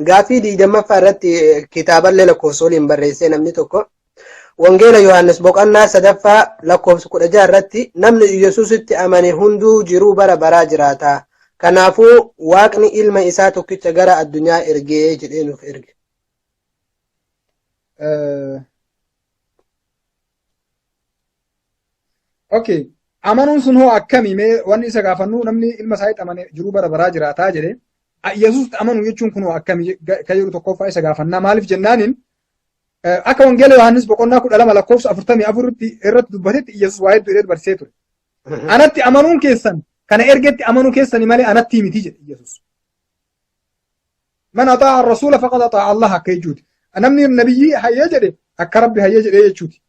gaaffii 20ffaa irratti kitaaballee lakkoofsa waliin barreessee namni tokko wangeela Yohaannis boqonnaa 3ffaa lakkoofsa 16 irratti namni Yesuusitti amane hunduu jiruu bara baraa jiraata. Kanaafuu waaqni ilma isaa tokkicha gara addunyaa ergee jedhee nuuf erge. Okay. Amanuun sun hoo akkamii mee wanni isa gaafannu namni ilma isaa amane jiruu bara baraa jiraataa jedhee Yesuusitti amanuu jechuun kun hoo akkamii kan jedhu tokkoffaa isa gaafannaa maaliif jennaaniin akka wangeela Yohaannis boqonnaa 12 lakkoofsa 44 irratti dubbatetti Yesuus waa hedduu barsiisee ture. Anatti amanuun keessan kana ergetti amanuu keessani malee anatti miti jedhe Yesuus. Man ataa rasuula faqad ataa Allah akka jechuuti. Namni nabiyyi hayyee jedhe akka rabbi hayyee jedhee jechuuti.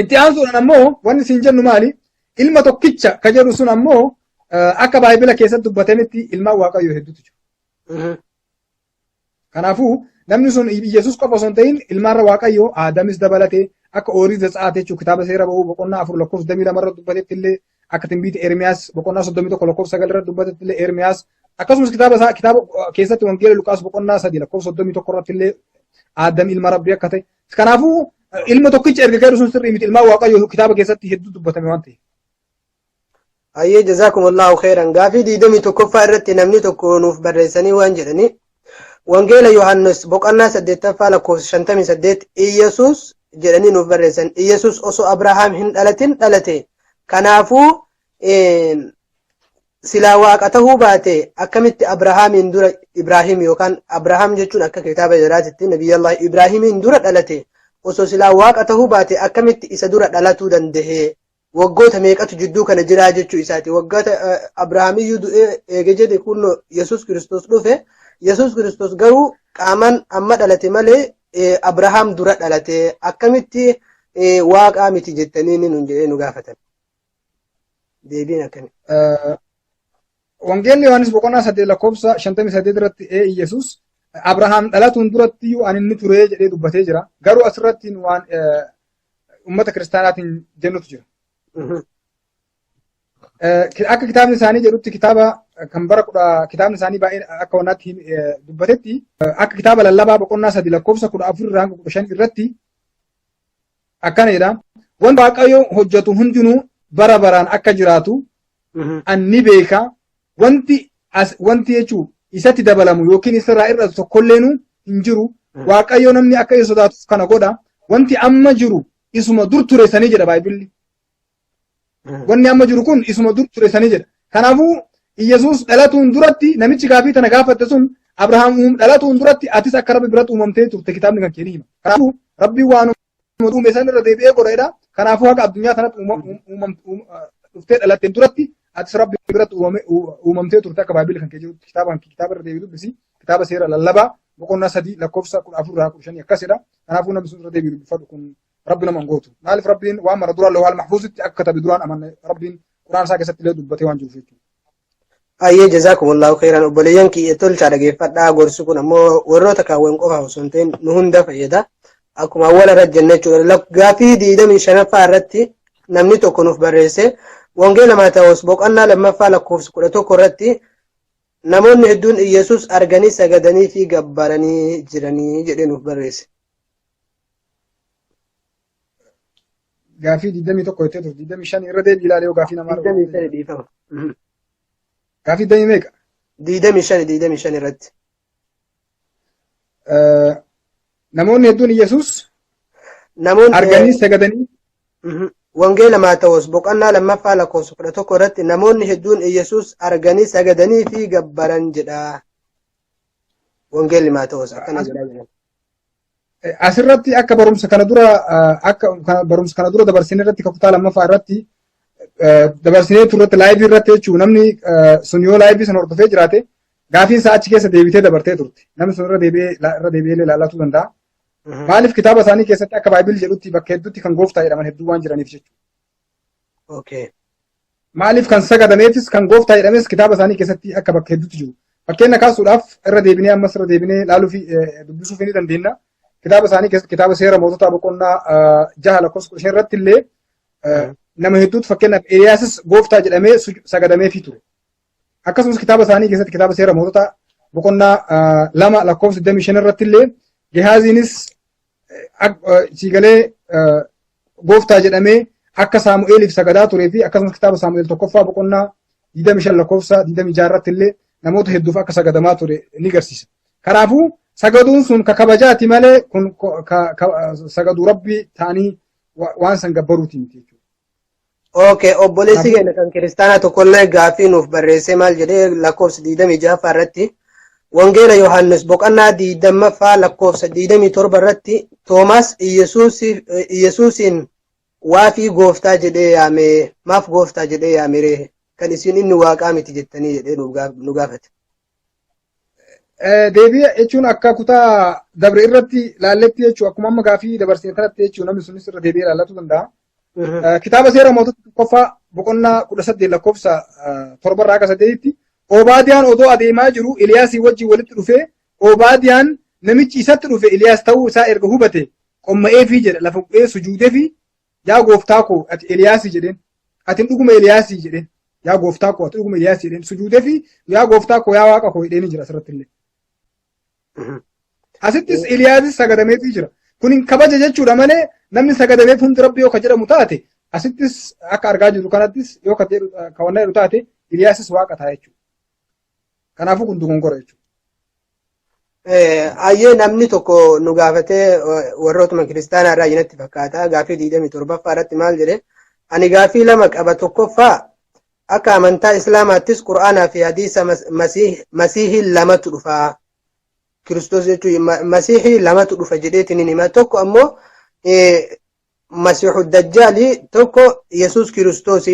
Itti aansuudhaan ammoo wanni siin jennu maali? Ilma tokkicha ka jedhu sun ammoo akka baay'ila keessatti dubbatametti ilmaan waaqayyoo hedduutu jiru. Kanaafuu namni sun Yesuus qofa osoo hin ta'in ilmaarra waaqayyoo Aadamis dabalatee akka Ooriit Zatsa'aat jechuun kitaaba seera ba'uu boqonnaa 4 lakkoofsa 22 irratti dubbatetti illee akka tinbiita Ermiyaas boqonnaa 31 lakkoofsa 9 irratti dubbatetti illee Ermiyaas akkasumas kitaaba keessatti wangeela Luqaas boqonnaa 3 lakkoofsa 31 irratti illee Aadam ilma rabbii akka ta'e. Kanaafuu ilma tokkicha erga jedhu sun sirrii miti ilmaan waaqayyoo kitaaba keessatti hedduu dubbatame waan ta'eef. Ayyee jazaakumullahu khairan gaafii 21ffaa irratti namni tokko nuuf barreessanii waan jedhanii wangeela Yohaannis boqonnaa 8ffaa lakkoofsa 58 Iyesuus jedhanii nuuf barreessan. Iyesuus osoo Abrahaam hin dhalatin dhalate. Kanaafuu silaa waaqa tahuu baate akkamitti Abrahaamiin dura Ibraahim yookaan Abrahaam jechuun akka kitaaba jiraatitti Nabiyallah Ibraahimiin dura dhalate. Osoo silaa waaqa tahuu baate akkamitti isa dura dhalatuu danda'e? Waggoota meeqatu jidduu kana jiraa jechuu isaati. Waggoota Abrahaamiyyuu du'ee eege jedhe kun Yesuus Kiristoos dhufe. Yesuus Kiristoos garuu qaaman amma dhalate malee Abrahaam dura dhalate. Akkamitti waaqaa miti jettanii nun jedhee nu gaafatan. Deebiin akkami. Wangeelli Yohaannis boqonnaa 8 lakkoofsa 58 irratti Yesuus Abrahaam dhalatuun duratti waan inni ture jedhee dubbatee jira. Garuu asirratti waan ummata kiristaanaatiin jennutu jira. Akka kitaabni isaanii jedhutti kitaaba kan bara kitaabni isaanii baay'ee akka wannaatti dubbatetti akka kitaaba lallabaa boqonnaa 3 lakkoofsa 14 irraa 15 irratti akkana jedha. Wanti waaqayyo hojjetu hundinuu bara baraan akka jiraatu anni beeka. Wanti jechuun isatti dabalamu yookiin isarraa irratti tokkolleenu hin jiru. Waaqayyo namni akka isa sodaatuuf kana godha. Wanti amma jiru isuma dur ture sanii jedha Baayibilli. Wanni amma jiru kun isuma dur ture sanii jedha. Kanaafuu Iyesuus dhalatuun duratti namichi gaafii tana gaafatte sun Abrahaam dhalatuun duratti atis akka rabbi biratti uumamtee turte kitaabni kan keenii hima. Kanaafuu rabbi waan uume san irra deebi'ee godheedha. Kanaafuu haqa addunyaa kanatti dhuftee dhalatteen duratti atis rabbi biratti uumamtee turte akka Baayibilli kan kee jiru kitaaba irra deebi'ee dubbisi. Kitaaba seera lallabaa boqonnaa 3 lakkoofsa 14 irraa 15 akkasidha. Kanaafuu namni sun irra deebi'ee dubbifadhu kun rabbi nama gootu. Maaliif rabbiin waan mara duraan lawal mahfuuzitti akka katabe duraan amanne rabbiin quraan isaa keessatti illee dubbatee waan jiruuf jechuudha. Ayyee jazaakumullahu khairan obboleeyyan kiyya tolchaa dhageeffadhaa gorsi kun ammoo warroota kaawwan qofaaf osoo hin ta'in nu hunda fayyada. Akkuma awwaala irratti jenne jechuudha. Gaafii 25ffaa irratti namni tokko nuuf barreesse wangeela Maatewos boqonnaa 2ffaa lakkoofsa 11 irratti namoonni hedduun Iyesuus arganii sagadanii fi gabbaranii jiranii jedhee nuuf barreesse. gaafii 21 jettee turte 25 irra deebii ilaale yoo gaafii namaa diidamii shani dhiifama. gaafii 20 meeqa? 25 irratti. Namoonni hedduun Yesuus Namoonni arganii sagadanii wangeela Maatewos boqonnaa lammaffaa lakkoofsa 11 irratti namoonni hedduun Yesuus arganii sagadanii fi gabbaran jedha. Wangeelli Maatewos akkana jedha. Asirratti akka barumsa kana dura dabarsinee irratti kutaa lammaffaa irratti dabarsinee turratti laayivii irratti jechuun namni sun yoo laayivii sana hordofee jiraate gaafiin isaa achi keessa deebitee dabartee turte. Namni sun irra deebi'ee ilaaluu danda'a. Maaliif kitaaba isaanii keessatti akka Baayibil jedhutti bakka hedduutti kan gooftaa jedhaman hedduu waan jiraniif jechuudha. Maaliif kan sagadameefis kan gooftaa jedhames kitaaba isaanii keessatti akka bakka hedduutti jiru. Fakkeenya kaasuudhaaf irra deebinee ammas irra deebinee ilaaluu fi dubbisuuf ni dandeenya. Kitaaba isaanii keessatti kitaaba seera moototaa boqonnaa 6 lakkoofsa 15 irratti illee nama hedduutu fakkeenyaaf Eeliyaasis gooftaa jedhamee sagadameefii ture. Akkasumas kitaaba isaanii keessatti kitaaba seera moototaa boqonnaa 2 lakkoofsa 25 irratti illee Gehaaziinis siigalee gooftaa jedhamee akka Saamu'eeliif sagadaa turee fi akkasumas kitaaba Saamu'eel tokkoffaa boqonnaa 25 lakkoofsa 26 irratti illee namoota hedduuf akka sagadamaa ture ni agarsiisa. Kanaafuu sagaduun sun ka kabajaati malee kun sagaduu rabbii ta'anii waan san gabbaruuti miti jechuudha. Obboleessi keenya kan kiristaanaa tokkollee gaafii nuuf barreessee maal jedhee lakkoofsa 26 irratti wangeela Yohaannis boqonnaa 20ffaa lakkoofsa 27 irratti Toomaas Iyesuusiin waafii gooftaa jedhee yaame maaf gooftaa jedhee yaamire kan isin inni waaqaa miti jettanii jedhee nu gaafate. Deebii jechuun akka kutaa dabre irratti laalletti jechuun akkuma amma gaafii dabarsine kanatti jechuun namni sunis irra deebi'ee ilaallatu danda'a. Kitaaba seera mootota tokkoffaa boqonnaa 18 lakkoofsa 7 irraa 8tti Obaadiyaan odoo adeemaa jiru Eliyaasii wajjin walitti dhufee Obaadiyaan namichi isatti dhufe Eliyaas ta'uu isaa erga hubate qomma'eefii jedha lafa bu'ee sujuudeefii yaa gooftaa koo ati Eliyaasii jedheen ati dhuguma Eliyaasii jedheen yaa gooftaa koo ati dhuguma Eliyaasii jedheen sujuudeefii yaa gooftaa koo yaa waaqa koo jedheen jira asirratti illee. Asittis Eliyaasis sagadameefii jira. Kun kabaja jechuudha malee namni sagadameef hundi rabbi yoo ka jedhamu taate asittis akka argaa jirru kanattis yoo ka wannaa jedhu taate Eliyaasis waaqa ta'a jechuudha. Kanaafuu kun dogongora jechuudha. Ayyee namni tokko nu gaafatee warrootuma kiristaanaa irraa jinatti fakkaata. Gaafii 27ffaa irratti maal jedhe? Ani gaafii lama qaba. Tokkoffaa akka amantaa Islaamaattis Qur'aanaa fi hadiisa Masiihii lamatu dhufa. Kiristoos jechuun Masiihii lamatu dhufa jedheetiin hima. Tokko ammoo Masiihu Dajjaalii tokko Yesuus Kiristoos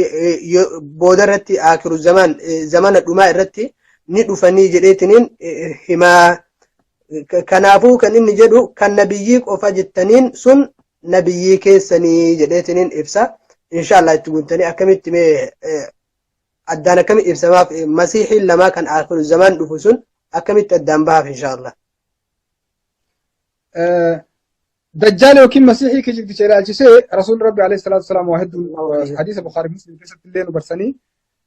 booda irratti aakiru zamana dhumaa irratti ni dhufanii jedheetiin himaa. Kanaafuu kan inni jedhu kan nabiyyii qofa jettaniin sun nabiyyii keessanii jedheetiin ibsa. Inshallah itti guuttanii akkamitti addaan akkamitti ibsamaaf Masiihiin lamaa kan aakiru zaman dhufu sun akkamitti addaan bahaaf inshallah. Dajjaal yookiin Masiihii kijibticha ilaalchisee Rasuulli Rabbi alayhi salaatu wasalaam waa hedduu hadiisa Bukhaarii Muslim keessatti illee nu barsanii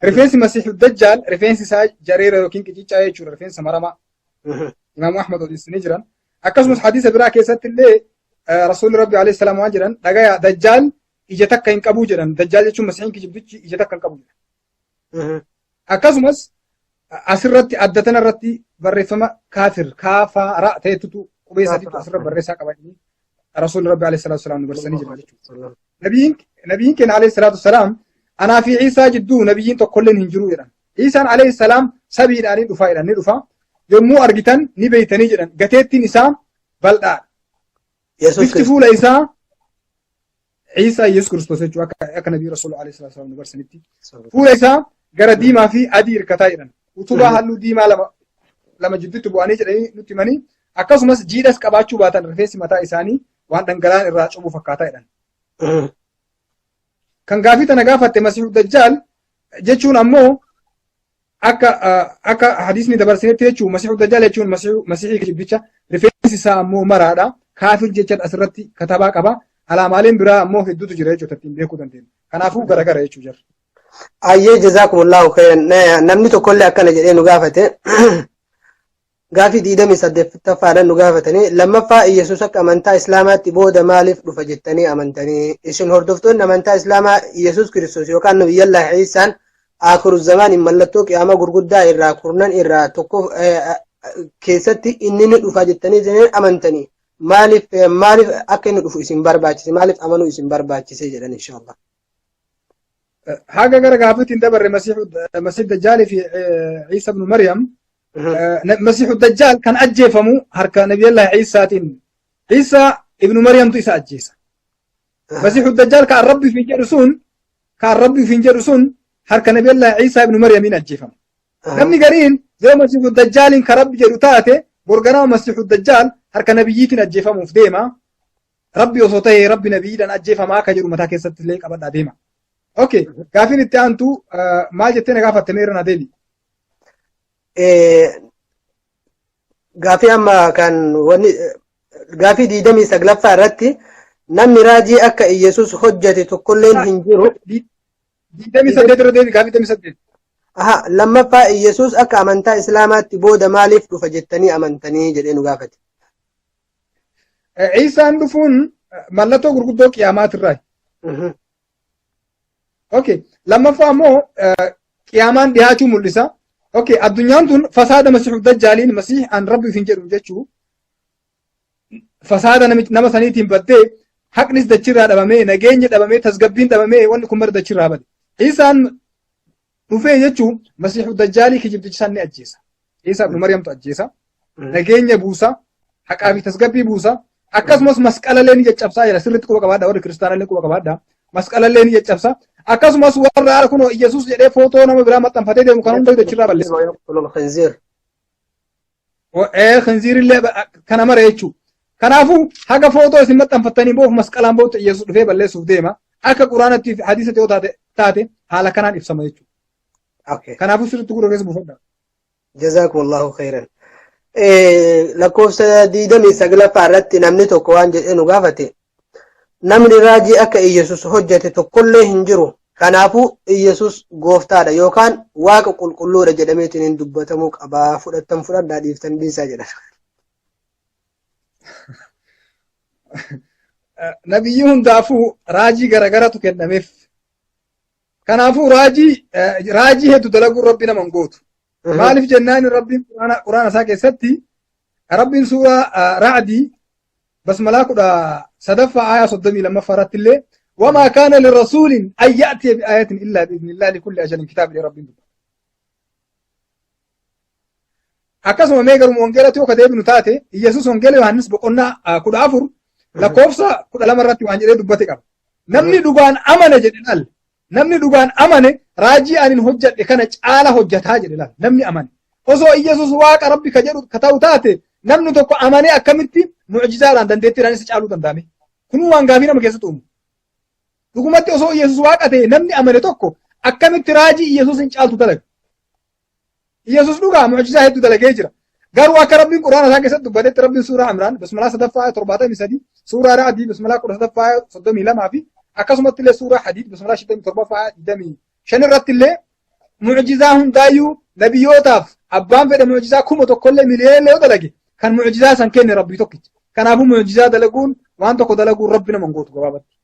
rifeensi Masiihu Dajjaal rifeensi isaa jareera yookiin qiciccaa jechuudha rifeensa maramaa. Imaamu Ahmad odeessanii jiran. Akkasumas hadiisa biraa keessatti illee Rasuulli Rabbi alayhi salaam waan jedhan dhagayaa Dajjaal ija takka hin qabu jedhan. Dajjaal jechuun Masiihiin kijibtichi ija takka hin qabu jedhan. Akkasumas asirratti adda tanarratti barreeffama kaafir kaafaara ta'etutu qubee sadiitu asirra barreessaa qabanii Rasuulli Rabbi alayhi salaatu wasalaam nu barsanii jiran jechuudha. Nabiyyiin keenya alayhi salaatu wasalaam anaa fi Iisaa jidduu nabiyyiin tokkolleen hin jiru jedhan. Iisaan alayhi salaam sabiidhaanii dhufaa jedhan ni dhufa. Yommuu argitan ni beeytanii jedhan gateettiin isaa bal'aa. Bifti fuula isaa Iisaa Yesuus Kiristoos jechuudha akka nabii Rasuulli alayhi salaatu wasalaam nu barsanitti. Fuula isaa gara diimaa fi adii hirkataa jedhan. Utubaa halluu diimaa lama jidduutti bu'anii jedhanii nutti himanii akkasumas jiidhas qabaachuu baatan rifeensi mataa isaanii waan dhangala'aan irraa cubu fakkaataa jedhan. Kan gaafii tana gaafatte Masiihu Dajjaal jechuun ammoo akka hadiisni dabarsinetti jechuun Masiihu Dajjaal jechuun Masiihii kijibticha rifeensi isaa ammoo maraadha. Kaafir jecha asirratti katabaa qaba. Alaamaaleen biraa ammoo hedduutu jira jechuudha ittiin beekuu dandeenya. Kanaafuu garagara jechuu jira. Ayyee jazaakumullahu khairan. Namni tokkollee akkana jedhee nu gaafate gaafii 28 nu gaafatanii lammaffaa Iyesuus akka amantaa Islaamaatti booda maaliif dhufa jettanii amantanii isin hordoftoonni amantaa Islaamaa Iyesuus Kiristoos yookaan Nabiyyallah Iisaan akhiru zamaan mallattoo qiyaama gurguddaa irraa kurnan irraa tokko keessatti inni ni dhufa jettanii amantanii maaliif akka inni dhufu isin barbaachise maaliif amanuu isin barbaachise jedhan inshallah. حاجة غير قافتين دبر مسيح الدجال في عيسى بن مريم مسيح الدجال كان أجيفمو هركا نبي الله عيسى ابن مريم تيسا أجيسا مسيح الدجال كان ربي في جرسون هركا نبي الله عيسى ابن مريم من أجيفمو نمني قرين زي مسيح الدجال كرب جرتاته برغنا مسيح الدجال هركا نبييتين أجيفمو في ديما ربي وصوته ربي نبييتين أجيفما كجرو متى كيست ليك أبدا ديما اوكي قافين انت انتو ما جتنا قافه تميرنا ديلي قافي اما كان قافي دي دمي سقلفا رتي نمي راجي اكا يسوس حجتي تكلين هنجرو دي دمي سدد ديلي قافي دمي سدد اها لما فا يسوس اكا امنتا اسلامات بودا مالف فجتني امنتني جدين قافتي عيسى عندفون ملتو غرغدو قيامات الراي اوكي لما فهموا قيامان دياتو ملسا اوكي الدنيا تون فساد مسيح الدجالين مسيح ان ربي فينجر جچو فساد نما سنيتين بده حق نس دچرا دبمه نگين دبمه تسغبين دبمه ون كمر دچرا بد عيسى رفي جچو مسيح الدجالي كجب دچسن اجيسا عيسى ابن مريم تو اجيسا نگين بوسا حقابي تسغبي بوسا اكسمس مسقللين جچبسا يلا سرت كو قبادا ور كريستيان كو قبادا مسقللين جچبسا akkasumas warra kuno Yesuus jedhee footoo nama biraa maxxanfatee deemu kan hunda dachirraa balleessa. Khinziir. Khinziirillee kana mara jechuudha. Kanaafuu haga footoo isin maxxanfattanii boof masqalaan bootu Yesuus dhufee balleessuuf deema. Akka quraanatti fi hadiisa ta'uu taate haala kanaan ibsama jechuudha. Kanaafuu sirriitti gurra keessa buufadha. Jazaakumullahu khairan. Lakkoofsa 29 irratti namni tokko waan jedhee nu gaafate. namni raajii akka Iyesuus hojjete tokkollee hin jiru kanaafuu Iyesuus gooftaadha yookaan waaqa qulqulluudha jedhameetiin hin dubbatamuu qabaa fudhadhaa dhiiftan dhiisaa jedha. Nabiyyi hundaafuu raajii garagaratu kennameef. Kanaafuu raajii hedduu dalaguun rabbi nama hin gootu. Maaliif jennaan rabbiin quraana isaa keessatti rabbiin suuraa ra'dii بسملا كدا صدفة آية صدمي لما فرت الله وما كان للرسول أن يأتي بآية إلا بإذن الله لكل أجل كتاب لرب أكاسم ميغر مونجلة وكذا ابن تاتي يسوس مونجلة وهنس بقولنا كدا عفر لكوفسا كدا لما رتي وانجلة دبتك نمني دوغان أمانة جدال نمني دوغان أمانة راجي أن الحجة لكانت على حجتها جدال نمني أمانة وصو يسوس واق ربي كجرو كتاو تاتي namni tokko amanee akkamitti mu'jizaadhaan dandeettiidhaan isa caaluu danda'ame kun waan gaafii nama keessatti uumu dhugumatti osoo Yesuus waaqa ta'e namni amane tokko akkamitti raajii Yesuus hin caaltu dalaga Yesuus dhugaa mu'jizaa hedduu dalagee jira garuu akka rabbiin quraana isaa keessatti dubbatetti rabbiin suuraa Imraan bismillah 73 suuraa Ra'dii bismillah 32 fi akkasumatti illee suuraa Hadiid bismillah 27 irratti illee mu'jizaa hundaayyuu nabiyootaaf abbaan fedhe mu'jizaa kuma tokkollee miliyoonillee yoo dalage kan mu'jizaa san kenne rabbii tokkicha kanaafuu mu'jizaa dalaguun waan tokko dalaguun rabbi nama hin gootu gabaabatti.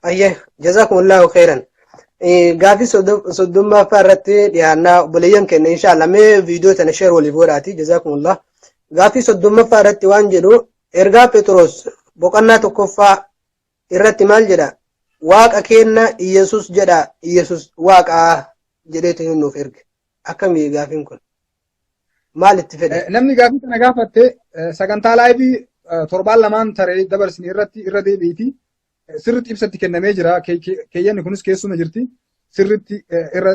Ayyee jazaakumullahu khairan. Gaafii soddommaffaa irratti dhiyaannaa obboleeyyan kenna inshallah mee viidiyoo tana sheer waliif godhaati jazaakumullah. Gaafii soddommaffaa irratti waan jedhu ergaa Pheexroos boqonnaa tokkoffaa irratti maal jedha waaqa kenna Iyesuus jedha Iyesuus waaqaa jedheetu hin nuuf erge. Akkamii gaafiin kun maalitti fedhe? Namni gaafii kana gaafatte sagantaa laayivii torbaan lamaan taree dabarsine irratti irra deebiiti sirriitti ibsatti kennamee jira keeyyanni kunis keessuma jirti sirriitti irra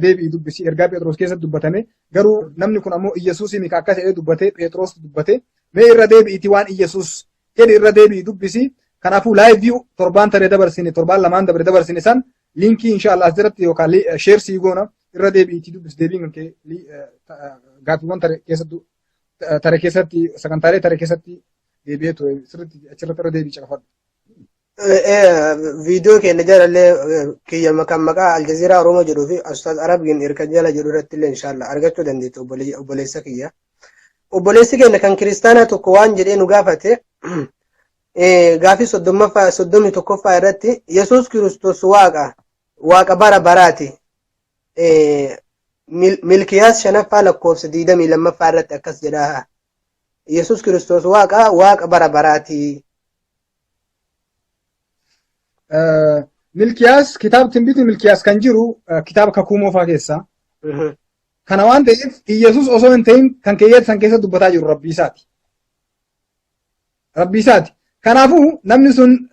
deebii dubbisi ergaa Pheexroos keessatti dubbatame garuu namni kun ammoo Iyesuusii mika akka ta'ee dubbate Pheexroos dubbate mee irra deebiiti waan Iyesuus jedhe irra deebii dubbisi kanaafuu laayivii torbaan taree dabarsine torbaan lamaan dabarsine san linkii inshallah asirratti yookaan sheer sii goona irra deebiitii dubbis deebiin kee gaaffiiwwan tare keessatti sagantaalee tare keessatti deebi'eetu sirriitti achirratti irra deebii caqafadhu. Viidiyoo keenya jalallee kiyya maqaa Aljazeeraa Oromoo jedhuu fi Ustaaz Arabgiin erga jala jedhu irratti illee inshallah argachuu dandeettu obboleessa kiyya. obboleessi keenya kan kiristaanaa tokko waan jedhee nu gaafate gaafii 31ffaa irratti Yesuus Kiristoos waaqa bara baraati. Milkiyaas 5ffaa lakkoofsa 22ffaa irratti akkas jedha. Yesuus Kiristoos waaqa bara baraati. Milkiyaas kitaaba tinbiitii Milkiyaas kan jiru kitaaba kakuu moofaa keessaa. Kana waan ta'eef Iyyasuus osoo hin ta'in kan keeyyaatti keessa dubbataa jiru rabbii isaati. Rabbii isaati. Kanaafuu namni sun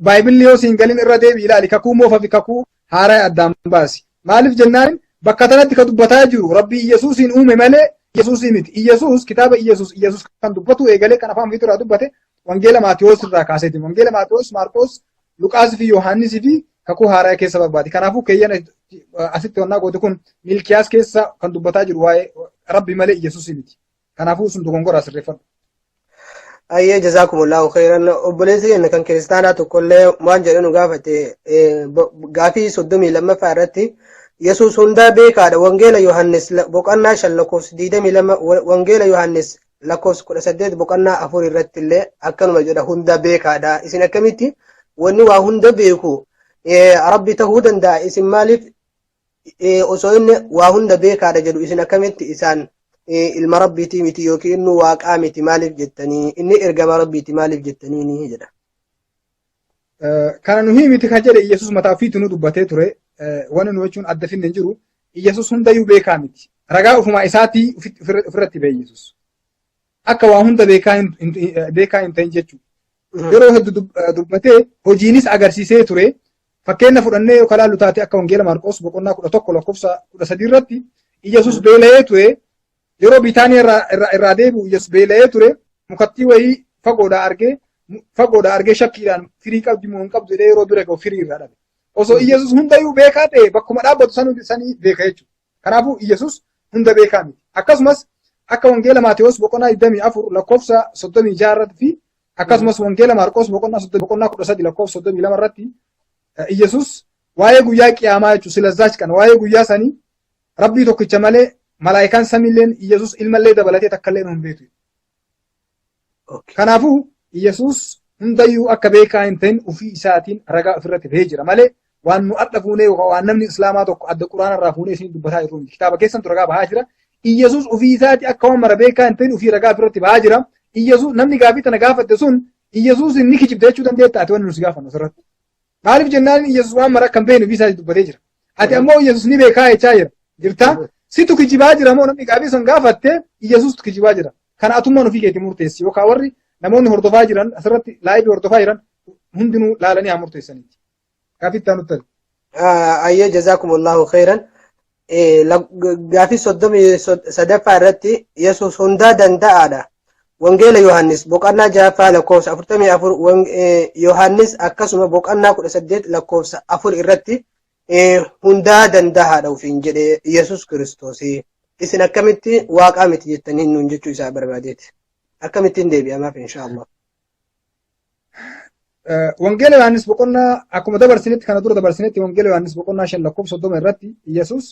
Baayibilii yoo siin galin irra deebi ilaali kakuu moofaa fi kakuu haaraa addaan baasi. Maaliif jennaan bakka tanatti ka dubbataa jiru rabbii Iyyasuusiin uume malee Iyyasuusii miti. Iyyasuus kitaaba Iyyasuus kan dubbatu eegalee kan afaan ofiitu irraa dubbate wangeela Maatiyoos irraa kaaseeti. Wangeela Maatiyoos, Maarqoos, Luqaas fi Yohaannis fi kakuu haaraa keessa barbaade. Kanaafuu keeyyan asitti wannaa goote kun Milkiyaas keessa kan dubbataa jiru waa'ee rabbi malee Iyyasuusii miti. Kanaafuu sun dogongoraa sirreeffadhu. Ayyee jazaakumullahu khairan. Obboleessi keenya kan kiristaanaa tokkollee waan jedhe nu gaafate gaafii 32ffaa irratti Yesuus hundaa beekaadha. Wangeela Yohaannis boqonnaa 5 lakkoofsa 22 wangeela Yohaannis lakkoofsa 18 boqonnaa 4 irratti illee akkanuma jedha hundaa beekaadha. Isin akkamitti wanni waa hunda beeku rabbi ta'uu danda'a? Isin maaliif osoo inni waa hunda beekaadha jedhu isin akkamitti isaan ilma rabbiitii miti yookiin inni waaqaa miti maaliif jettanii inni ergama rabbiiti maaliif jettanii ni jedha. Kana nuhi miti kan jedhe Iyyasuus mataa ofiitu nu dubbatee ture. Wanni nu jechuun adda finne hin jiru. Iyyasuus hundayyuu beekaa miti. Ragaa ofumaa isaatii ofirratti ba'e Iyyasuus. Akka waa hunda beekaa hin ta'in jechuudha. Yeroo hedduu dubbatee hojiinis agarsiisee ture. Fakkeenya fudhannee yoo kalaallu taate akka wangeela Maarqoos boqonnaa 11 lakkoofsa 13 irratti Iyyasuus beela'ee ture. Yeroo Bitaaniyaa irraa deebi'u Iyyasuus beela'ee ture. Mukattii wayii fagoodhaa argee shakkiidhaan firii qabdi moo hin qabdu jedhee yeroo bira ga'u firii irraa dhabe. Osoo Iyyasuus hundayyuu beekaa ta'e bakkuma dhaabbatu sanii beeka jechuudha. Kanaafuu Iyyasuus hunda beekaa miti. Akkasumas akka wangeela Maatiyoos boqonnaa 24 lakkoofsa 36 irratti fi akkasumas wangeela Maarqoos boqonnaa 13 lakkoofsa 32 irratti Iyyasuus waa'ee guyyaa qiyaamaa jechuudha silazzaach kana waa'ee guyyaa sanii rabbii tokkicha malee malaayikaan samiilleen Iyyasuus ilmallee dabalatee takkallee hin beeku. Kanaafuu Iyyasuus hundayyuu akka beekaa hin ta'in ofii isaatiin ragaa ofirratti bahee jira malee waan nu adda fuunee yookaan waan namni islaamaa tokko adda quraana irraa fuunee isin dubbataa jiru kitaaba keessantu ragaa bahaa jira. Iyyasuus ofii isaati akka waan mara beekaa hin ta'in ofii ragaa ofirratti bahaa jira. Iyyasuus namni gaafii tana gaafatte sun Iyyasuus ni kijibde jechuu dandeetta ati wanni nuti gaafannu asirratti. Maaliif jennaan Iyyasuus waan mara akka hin beekne ofii isaati dubbatee jira. Ati ammoo Iyyasuus ni beekaa jechaa jirta. Situ kijibaa jira moo namni gaafii san gaafatte Iyyasuustu kijibaa jira. Kana atummaan ofii keetii murteessi yookaan warri namoonni hordofaa jiran asirratti laayivii hordofaa jiran hundinuu laalanii haa murteessaniiti. Gaafii itti aanutti. Ayyee jazaakumullahu khairan. Gaafii 33ffaa irratti Yesuus hundaa danda'aadha. Wangeela Yohaannis boqonnaa 6 lakkoofsa 44 Yohaannis akkasuma boqonnaa 18 lakkoofsa 4 irratti hundaa danda'aadha ofiin jedhe Yesuus Kiristoos. Isin akkamitti waaqaa miti jettanii nuun jechuu isaa barbaadeeti. Akkamittiin deebi'amaaf inshaallah. Wangeela Yohaannis boqonnaa akkuma dabarsinetti kana dura dabarsinetti wangeela Yohaannis boqonnaa 5 lakkoofsa 30 irratti Iyyasuus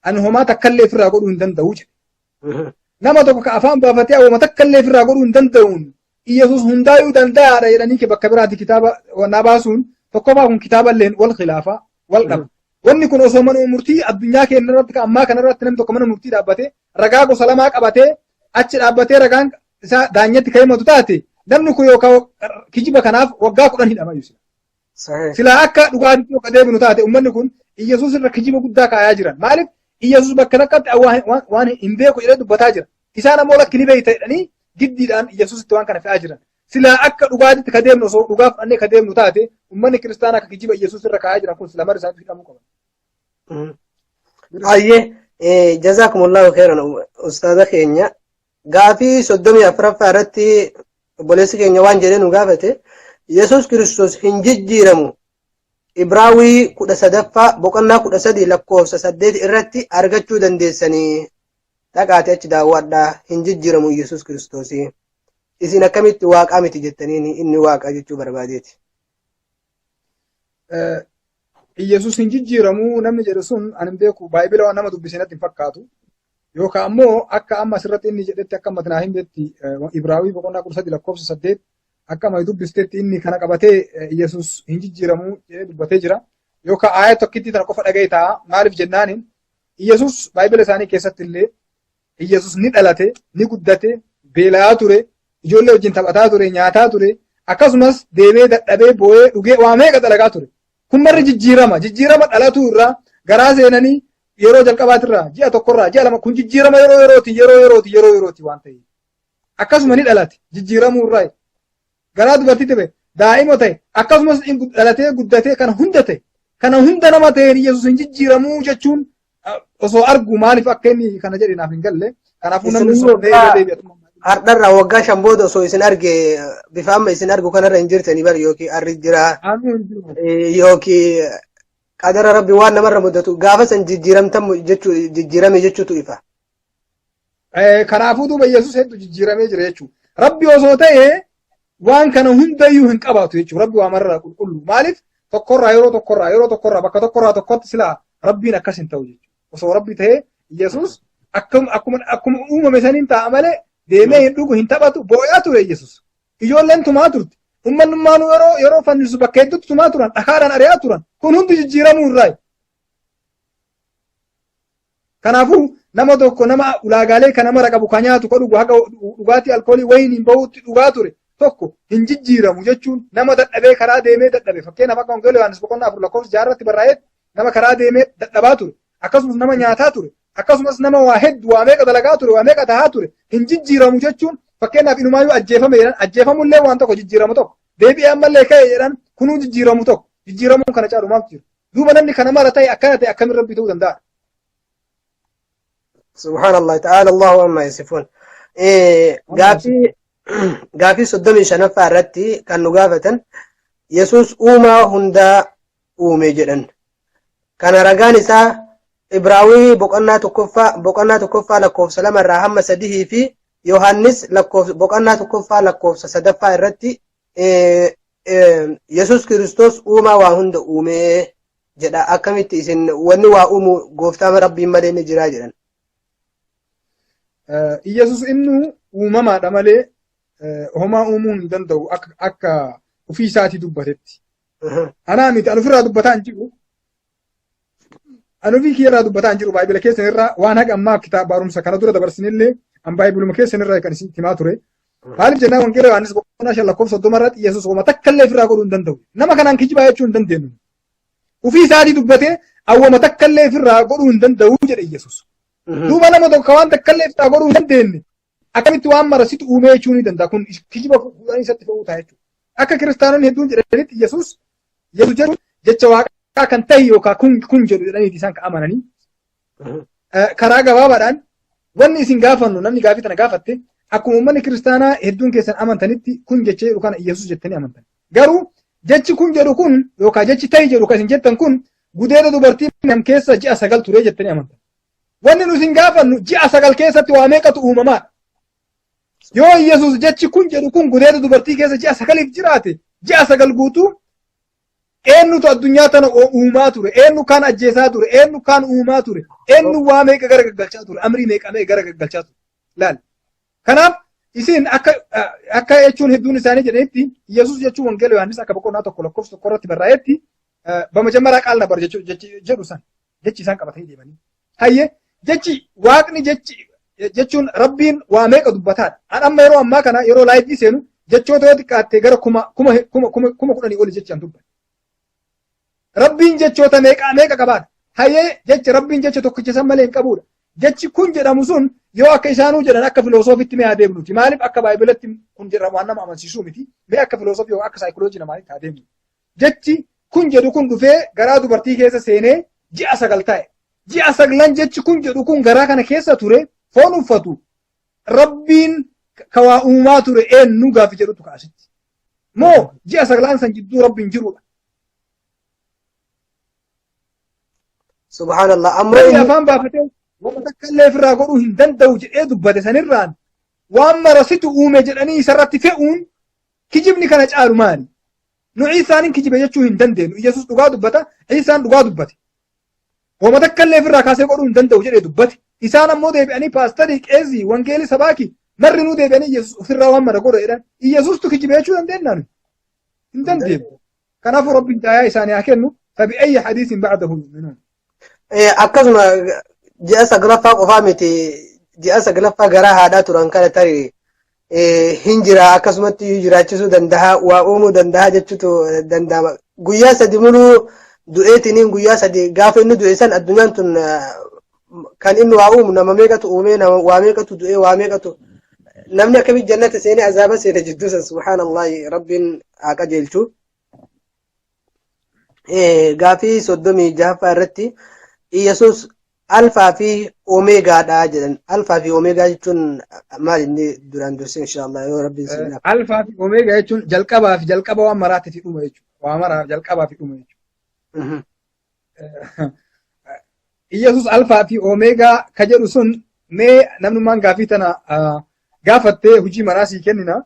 ani homaa takkallee ofirraa godhuu hin danda'u jedhe. Nama tokko ka afaan baafatee homaa takkallee ofirraa godhuu hin danda'uun Iyyasuus hundaayyuu danda'aadha jedhanii bakka biraatti kitaaba wanaa baasuun tokkoffaa kun kitaaballeen wal khilaafaa wal qaba. Wanni kun osoo mana murtii addunyaa keenya irratti ammaa kana irratti namni tokko mana murtii dhaabbatee ragaa gosa lamaa qabatee achi dhaabbatee ragaan isaa daanyatti ka'imatu taate namni kun yookaan kijiba kanaaf waggaa 10 hidhama jechuudha. Silaa akka dhugaatii akka deebinu taate uummanni kun Iyyasuus irra kijiba guddaa kaayaa jiran. Maaliif Iyyasuus bakka takkatti waan hin beeku jedhee dubbataa jira. Isaan ammoo lakki ni beeyta jedhanii giddiidhaan Iyyasuusitti waan kana fe'aa jiran. Silaa akka dhugaatitti ka deemnu osoo dhugaa fudhannee ka deemnu taate uummanni kiristaanaa akka kijiba Iyyasuus irra kaayaa jiran kun sila mara isaatti hidhamuu qaban. Ayyee jazaakumullahu khairan ustaaza keenya. Gaafii 34ffaa irratti obboleessi keenya waan jedhee nu gaafate Yesuus Kiristoos hin jijjiiramu. Ibraawii 13ffaa boqonnaa 13 lakkoofsa 8 irratti argachuu dandeessanii dhaqaate achi daawwadhaa hin jijjiiramu Yesuus Kiristoos. Isin akkamitti waaqaa miti jettanii inni waaqaa jechuu barbaadeeti. Iyyasuus hin jijjiiramu namni jedhu sun ani beeku baay'ibila waan nama dubbisinatti hin fakkaatu. yookaan ammoo akka amma asirratti inni jedhetti akka matnaa himetti Ibraawii boqonnaa 13:8 akka amma dubbistetti inni kana qabatee Yesuus hin jijjiiramu jedhee dubbatee jira. Yookaan aayat tokkitti tana qofa dhaga'ee ta'a. Maaliif jennaaniin Yesuus baay'ibila isaanii keessatti illee Yesuus ni dhalate, ni guddate, beela'aa ture, ijoollee wajjin taphataa ture, nyaataa ture, akkasumas deemee dadhabee boo'ee dhugee waa meeqa dalagaa ture. Kun marri jijjiirama dhalatu irraa garaa seenanii yeroo jalqabaatirraa ji'a tokkorraa ji'a lama kun jijjiirama yerooti waan ta'eef. Akkasuma ni dhalate jijjiiramuu irraa garaa dubartii ta'e daa'ima ta'e akkasumas dhalatee guddatee kana hunda ta'e kana hunda nama ta'een Yesuus hin jijjiiramuu jechuun osoo argu maaliif akka inni kana jedhe naaf hin galle. Kanaafuu namni sun deebi'atu. Hardharraa waggaa 5 booda osoo isin arge bifa amma isin argu kanarra hin jirtanii bari yookiin arri jira yookiin qadara rabbi waan namarra mudatu gaafa san jijjiirame jechuutu ifa. Kanaafuu duuba Yesuus hedduu jijjiiramee jira jechuudha. Rabbi osoo ta'ee waan kana hundayyuu hin qabaatu jechuudha. Rabbi waamarraa qulqullu. Maaliif yeroo tokkorraa bakka tokkorraa tokkotti silaa rabbiin akkas hin ta'u jechuudha. Osoo rabbi ta'ee Yesuus akkuma uumame saniin ta'a malee deemee hin dhugu hin taphatu boo'aa ture Yesuus. Ijoolleen tumaa turte. Uummanummaan yeroo fannisu bakka hedduutti tumaa turan dhakaadhaan ari'aa turan. Kun hundi jijjiiramuu irraa. Kanaafuu nama tokko nama ulaagaalee kan nama qabu kan nyaatu kan dhugu haga dhugaatii alkoolii wayiniin bahuutti dhugaa ture tokko hin jijjiiramu jechuun nama dadhabee karaa deemee dadhabe. Fakkeenyaaf akka Wangeela Yohaannis boqonnaa 4:6 barraa'etti nama karaa deemee dadhabaa ture. Akkasumas nama nyaataa ture. Akkasumas nama waa hedduu waa meeqa dalagaa ture waa meeqa tahaa ture hin jijjiiramu jechuun fakkeenyaaf inumaayyuu ajjeefame jedhan ajjeefamullee waan tokko jijjiiramu tokko deebi'ee ammallee ka'e jedhan kunuu jijjiiramu tokko jijjiiramuun kana caalu maal jiru duuba namni kana mara ta'e akkana ta'e akkamiin rabbi ta'uu danda'a. Subhaanallah ta'ala Allahu amma yasifuun. Gaafii 35 irratti kan nu gaafatan Yesuus uumaa hundaa uume jedhan. Kana ragaan isaa Ibraawii boqonnaa tokkoffaa lakkoofsa 2 irraa hamma 3 fi Yohaannis boqonnaa tokkoffaa lakkoofsa 3 irratti Yesuus Kiristoos uumaa waa hunda uume jedha. Akkamitti isin wanni waa uumu gooftaa rabbiin malee ni jira jedhan. Yesuus inni uumamaadha malee homaa uumuu hin danda'u akka ofii isaatii dubbatetti. Anaa miti an ofirraa dubbataa hin jiru. An ofii kiyyarraa dubbataa hin jiru baay'ibila keessan irraa waan haga ammaa kitaaba barumsa kana dura dabarsinillee an baay'ibiluma keessan irraa kan isin himaa ture. Maaliif jennaan Wangeela Yohaannis boqonnaa 5:30 irratti Yesuus homaa takkallee ofirraa godhuu hin danda'u. Nama kanaan kijibaa jechuu hin dandeenyu. Ofii isaatii dubbatee awwama takkallee ofirraa godhuu hin danda'u jedhe Yesuus. Duuba nama tokko waan takkallee ofirraa godhuu hin dandeenye. Akkamitti waan marasitu uumee jechuu ni danda'a. Kun kijiba fuudhanii isatti fe'uu ta'a jechuudha. Akka kiristaanonni hedduun jedhanitti Yesuus jechuun jecha waaqaa kan ta'e yookaan kun jedhu jedhaniiti isaan kan amananii. Karaa gabaabaadhaan wanni isin gaafannu namni gaafii tana gaafatte akkuma uummanni kiristaanaa hedduun keessan amantanitti kun jecha jedhu kana Yesuus jettanii amantan. Garuu jechi kun jedhu kun yookaan jechi ta'e jedhu kan isin jettan kun gudeeda dubartii nam keessa ji'a 9 ture jettanii amantan. Wanni nu isin gaafannu ji'a 9 keessatti waa meeqatu uumamaa? Yoo Yesuus jechi kun jedhu kun gudeeda dubartii keessa ji'a 9 jiraate ji'a 9 guutuu eenyutu addunyaa tana uumaa ture? Eenyu kaan ajjeesaa ture? Eenyu kaan uumaa ture? Eenyu waa meeqa gara gaggalchaa ture? Amrii meeqa gara gaggalchaa ture? Laal. Kanaaf isin akka jechuun hedduun isaanii jedhanitti Yesuus jechuun Wangeela Yohaannis akka boqonnaa 1 lakkoofsa 1 irratti barraa'etti bamajammaraa qaal nabar jedhu san jechi isaan qabatanii deemanii. Hayyee jechi waaqni jechuun rabbiin waa meeqa dubbataadha. An amma yeroo ammaa kana yeroo laayivii seenu jechoota yoo xiqqaatte gara kuma 10 oli jechi an dubbata. Rabbiin jechoota meeqa qabaata? Hayyee jechi rabbiin jecha tokkicha san malee hin qabudha. Jechi kun jedhamu sun yoo akka isaanuu jedhan akka filoosofiitti mee adeemnuti. Maaliif akka baayibilatti kun jedhamu waan nama amansiisuu miti. Mee akka filoosofii yookaan akka saayikoloojii namaatti adeemnu. Jechi kun jedhu kun dhufee garaa dubartii keessa seenee ji'a 9 ta'e. Ji'a 9 jechi kun jedhu kun garaa kana keessa ture foon uffatu. Rabbiin kawaa uumaa ture eenyu gaafi jedhutu kaasitti. Moo ji'a 9 san jidduu rabbiin jirudha. Subhaanallah. Ammoo afaan baafatee waan takkallee ofirraa godhuu hin danda'u jedhee dubbate sanirraan waan marasitu uume jedhanii isarratti fe'uun kijibni kana caalu maali? Nu Iisaanin kijibe jechuu hin dandeenyu. Yesuus dhugaa dubbata, Iisaan dhugaa dubbate. Waan takkallee ofirraa kaasee godhuu hin danda'u jedhee dubbate. isaan ammoo deebi'anii paastarii qeezii wangeelii sabaaki marri nuu deebi'anii Yesuus ofirraa waan mara godha jedhan Yesuustu kijibee jechuu dandeenya hin dandeenyu. Kanaafuu rabbiin daayaa isaanii haa kennu fabi'ayyi hadiisin ba'dahu yu'minuun. Akkasuma ji'a saglaffaa qofaa miti ji'a saglaffaa garaa haadhaa turan kana tarii hin jira akkasumatti jiraachisuu danda'a waa uumuu danda'a jechuutu danda'ama. Guyyaa sadi muluu du'eetiniin guyyaa sadi gaafa inni du'e san addunyaan tun kan inni waa uumu nama meeqatu uumee nama waa meeqatu du'ee waa meeqatu namni akkamitti jannata seenee azaaba seene jidduu san subhaanallahi rabbiin haa qajeelchu. Gaafii 36 irratti Yesuus alfaa fi omeegaadha jedhan. Alfaa fi omeegaa jechuun maal inni duraan dursi inshallah yoo rabbiin sinna. Alfaa fi omeegaa jechuun jalqabaa fi jalqaba waan maraatti fi dhuma jechuudha. Waa maraa jalqabaa fi dhuma jechuudha. Yesuus alfaa fi omeegaa ka jedhu sun mee namnummaan gaafii tana gaafattee hojii maraa sii kennina.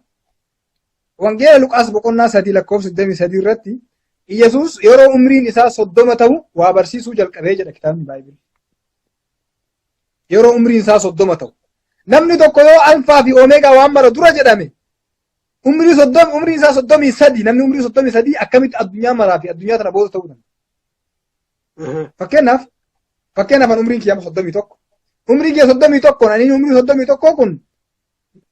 Wangeela Luqaas boqonnaa 3 lakkoofsa 23 irratti Yesuus yeroo umriin isaa 30 ta'u waa barsiisuu jalqabee jedha kitaabni Baayibili. Yeroo umriin isaa 30 ta'u. Namni tokko yoo alfaa fi omeegaa waan mara dura jedhame umriin isaa 33 namni umrii 33 akkamitti addunyaa maraa fi addunyaa tana booda ta'uu danda'a. Fakkeenyaaf an umriin kiyyaa 31. Umriin kiyya 31 ani umrii 31 kun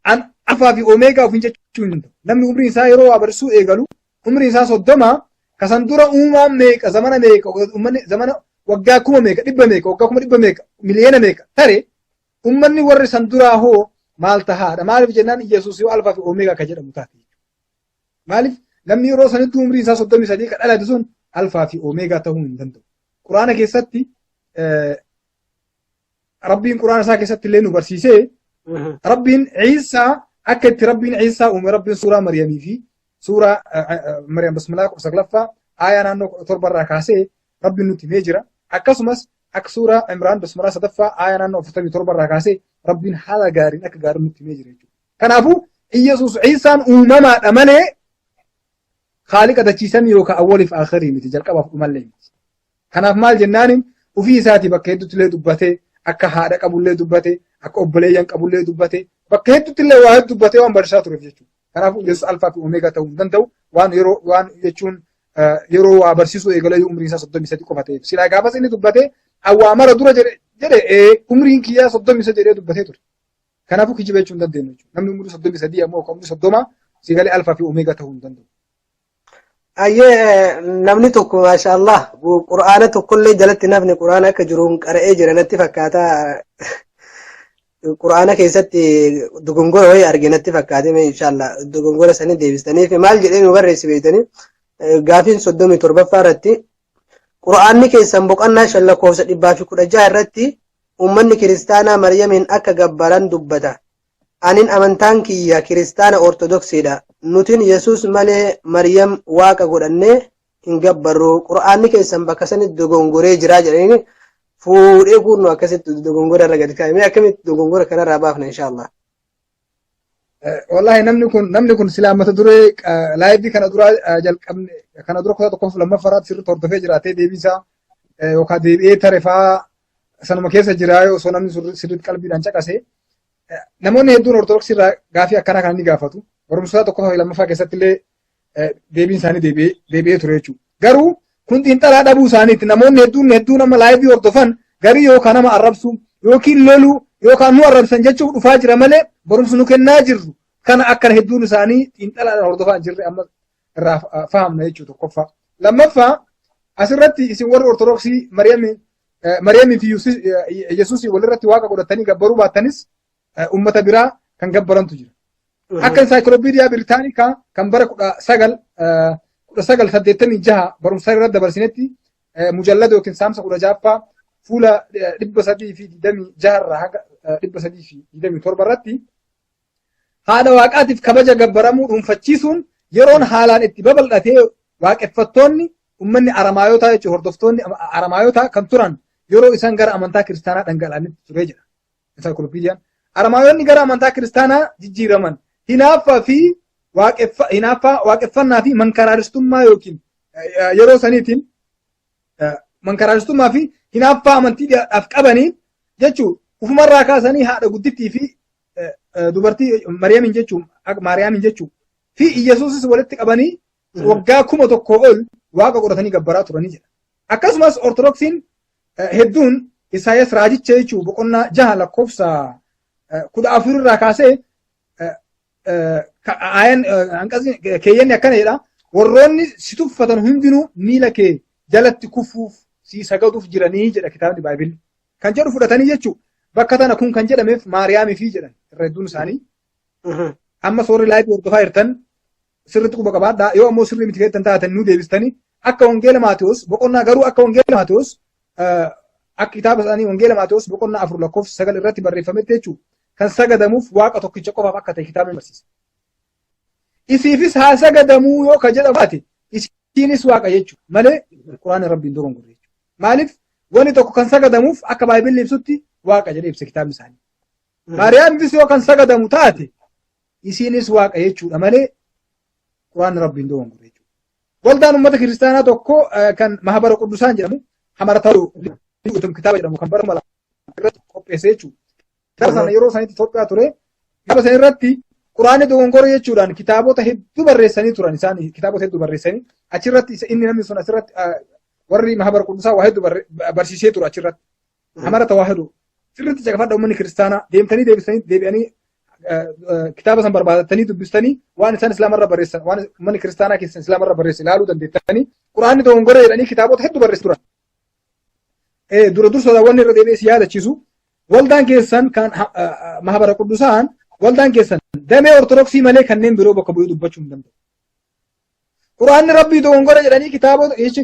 an alfaa fi omeegaa ofiin jechuu hin danda'u. Namni umriin isaa yeroo waa barsiisuu eegalu umriin isaa 30 kasan dura uumaan meeqa zamana meeqa ummanni zamana waggaa 1000 meeqa 100 meeqa waggaa 100 meeqa miliyoona meeqa tare ummanni warri san duraa hoo maal tahaadha maaliif jennaan Yesuus yoo alfaa fi omeegaa ka jedhamu taate maaliif namni yeroo sanitti umrii isaa 33 ka dhalate sun alfaa fi omeegaa ta'uu hin danda'u. Quraana keessatti rabbiin quraana isaa keessatti illee nu barsiisee rabbiin Ciisaa akka itti rabbiin Ciisaa uume rabbiin suuraa Maryamii fi suuraa Maryam bismillah saglaffaa aayaa naannoo 7 irraa kaasee rabbiin nutti himee jira. Akkasumas akka suuraa Imraan bismillah sadaffaa aayaa naannoo 47 irraa kaasee rabbiin haala gaariin akka gaariin nutti himee jira jechuudha. Kanaafuu Iyyasuus Ciisaan uumamaadha malee Khaaliqa dachiisanii yookaan awwaliif akhirii miti jalqabaaf dhumallee miti. Kanaaf maal jennaaniin ofii isaatii bakka hedduutti illee dubbatee akka haadha qabullee dubbatee akka obboleeyyan qabullee dubbatee bakka hedduutti illee waa hedduu dubbatee waan barsiisaa tureef jechuudha. Kanaafuu Yesuus alfaa fi omeegaa ta'uu hin danda'u waan jechuun yeroo waa barsiisuu eegalee umriin isaa 33 qofa ta'eef. Silaa gaafas inni dubbatee awwaamara dura jedhe umriin kiyyaa 33 jedhee dubbatee ture. Kanaafuu kijiba jechuu hin dandeenyu jechuudha. Namni umrii 33 ammoo umrii 30 sigalee alfaa fi omeegaa ta'uu hin danda'u. Ayyee namni tokko maashaallah quraana tokkollee jalatti nafni quraana akka jiruun qara'ee jira natti fakkaata. Quraana keessatti dogongora wayii arge natti fakkaate inshallah dogongora sanii deebistaniif maal jedhee nu barreessi beektanii gaafiin 37ffaa irratti quraanni keessan boqonnaa 5 lakkoofsa 116 irratti ummanni kiristaanaa Maryamiin akka gabbaran dubbata. Anin amantaan kiyya kiristaana ortodoksiidha. Nutin Yesuus malee Maryam waaqa godhannee hin gabbarru. Quraanni keessan bakka sanitti dogongoree jira jedhanii fuudhee kunnu akkasitti dogongora irra gadi kaa'e. Akkamitti dogongora kanarraa baafna inshallah. Wallahi namni kun silaa mata duree laayivii kana dura jalqabne kana dura kutaa tokkoof lammaffaarratti sirriitti hordofee jiraatee deebisaa yookaan deebi'ee tarefaa sanuma keessa jira osoo namni sirriitti qalbiidhaan caqasee namoonni hedduun ortodoksii irraa gaafii akkanaa kan inni gaafatu barumsa tokkoffaa fi lammaffaa keessatti illee deebiin isaanii deebi'ee ture jechuudha. Garuu kun xiinxalaa dhabuu isaaniitti namoonni hedduun nama laayivii hordofan garii yookaan nama arrabsu yookiin lolu yookaan nu arrabsan jechuun dhufaa jira malee barumsa nu kennaa jirru kana akkana hedduun isaanii xiinxalaadhaan hordofaa jirre amma irraa fahamna jechuudha tokkoffaa. Lammaffaa asirratti isin warri ortodoksii Maryamii fi Yesuusii walirratti waaqa godhatanii gabbaruu baattanis ummata biraa kan gabbarantu jira. Akka ensaayikiloopiidiyaa Biritaanikaa kan bara 1986 barumsa irratti dabarsinetti mujallada yookiin saamsa 16ffaa fuula 326 irraa haga 327 irratti haadha waaqaatiif kabaja gabbaramuu dhuunfachiisuun yeroon haalaan itti babal'atee waaqeffattoonni ummanni aramaayotaa jechuun hordoftoonni aramaayotaa kan turan yeroo isaan gara amantaa kiristaanaa dhangala'anitti ture jedha ensaayikiloopiidiyaan. Aramaayoonni gara amantaa kiristaanaa jijjiiraman hinaaffaa waaqeffannaa fi mankaraaristummaa yookiin yeroo saniitiin mankaraaristummaa fi hinaaffaa amantiidhaaf qabaniin jechuun ufumarraa kaasanii haadha guddittii fi dubartii Mariyaamin jechuun fi Iyyasuusis walitti qabanii waggaa 1,000 ol waaqa godhatanii gabbaraa turanii jedha. Akkasumas Ortodoksiin hedduun Isaayyaas raajicha jechuun boqonnaa 6 lakkoofsa 14 irraa kaasee keeyyanni akkana jedha. Warroonni si tuffatan hundinuu miila kee jalatti kufuuf si sagaduuf jiranii jedha kitaabni Baayibilii. Kan jedhu fudhatanii jechuun bakka tana kun kan jedhameef Maariyaamii fi jedhan irra hedduun isaanii. Amma soorri laayifii hordofaa jirtan sirriitti quba qabaadhaa yoo ammoo sirrii miti keessan taatan nu deebistanii akka wangeela Maatewos boqonnaa garuu akka wangeela Maatewos akka kitaaba isaanii wangeela Maatewos boqonnaa 4 lakkoofsa 9 irratti barreeffametti jechuudha. Kan sagadamuuf waaqa tokkicha qofaaf akka ta'e kitaabni barsiisa. Isiifis haa sagadamuu yoo ka jedhamu taate isiinis waaqa jechuudha malee quraana rabbiin dogongorre jechuudha. Maaliif wanni tokko kan sagadamuuf akka Baayibilii ibsutti waaqa jedhee ibsa kitaabni isaanii. Maariyaamifis yoo kan sagadamu taate isiinis waaqa jechuudha malee quraana rabbiin dogongorre jechuudha. Waldaan uummata kiristaanaa tokko kan mahabara quddusaan jedhamu hamara ta'uu kitaaba jedhamu kan bara mala irratti qopheesse jechuudha. Kitaaba sana yeroo sanitti Itoophiyaa ture kitaaba sana irratti quraanni dogongorre jechuudhaan kitaabota hedduu barreessanii turan isaan kitaabota hedduu barreessanii achirratti inni namni sun asirratti warri mahabara quddusaa waa hedduu barsiisee ture achirratti hamara tawaahiduu sirriitti caqafadha uummanni kiristaanaa deemtanii deebi'anii kitaaba san barbaadatanii dubbistanii waan isaan islaamarra barreessan waan uummanni kiristaanaa keessan islaamarra barreesse ilaaluu dandeettanii quraanni dogongorre jedhanii kitaabota hedduu barreessu turan. Dura dursa wanni irra deebi'ee si yaadachiisu waldaan keessan kan mahabara quddusaan waldaan keessan damee ortodoksii malee kanneen biroo bakka bu'ee dubbachuu hin danda'u. Quraanni rabbii dogongorre jedhanii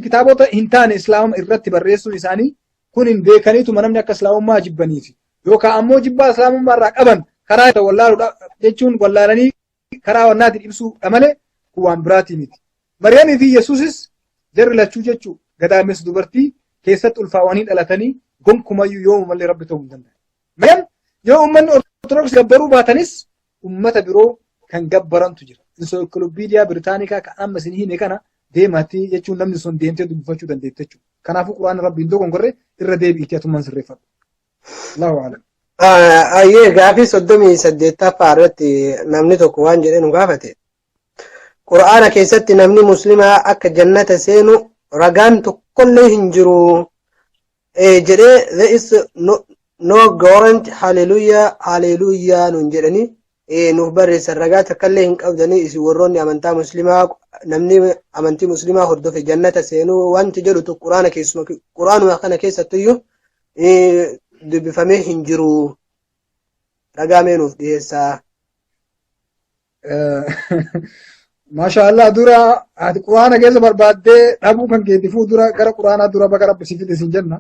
kitaabota hin taane islaama irratti barreessuun isaanii kun hin beekaniituma namni akka islaamummaa jibbaniif yookaan ammoo jibbaa islaamummaa irraa qaban karaa itti wallaaluudha jechuun wallaalanii karaa wannaatiin ibsuudha malee kun waan biraatii miti. Mariyaamii fi Yesuusis jarri lachuu jechuu gadaamessa dubartii keessatti ulfaawanii dhalatanii gonkumayyuu yoo malee rabbi ta'uu hin danda'an. Mariyaam yoo uummanni ortodoksii gabbaruu baatanis ummata biroo kan gabbarantu jira. Ensaayikiloopiidiyaa Biritaanikaa kan amma isin hime kana deematii jechuun namni sun deemtee dubbifachuu dandeette jechuudha. Kanaafuu quraana rabbiin dogongorre irra deebi'iitii atummaan sirreeffadhu. Allahu a'lam. Ayyee gaafii 38ffaa irratti namni tokko waan jedhee nu gaafate. Quraana keessatti namni muslimaa akka jannata seenu ragaan tokkollee hin jiru jedhee there is no guarantee hallelujah nun jedhanii nuuf barreessan ragaa takkallee hin qabdanii isin warroonni amantaa muslimaa namni amantii muslimaa hordofe jannata seenuu wanti jedhu tokko quraanuma kana keessattiyyuu dubbifamee hin jiru ragaa mee nuuf dhiyeessaa. Maashaallah dura ati quraana keessa barbaaddee dhabuu kan keetifuu dura gara quraanaa dura baga rabbi si fide sin jenna.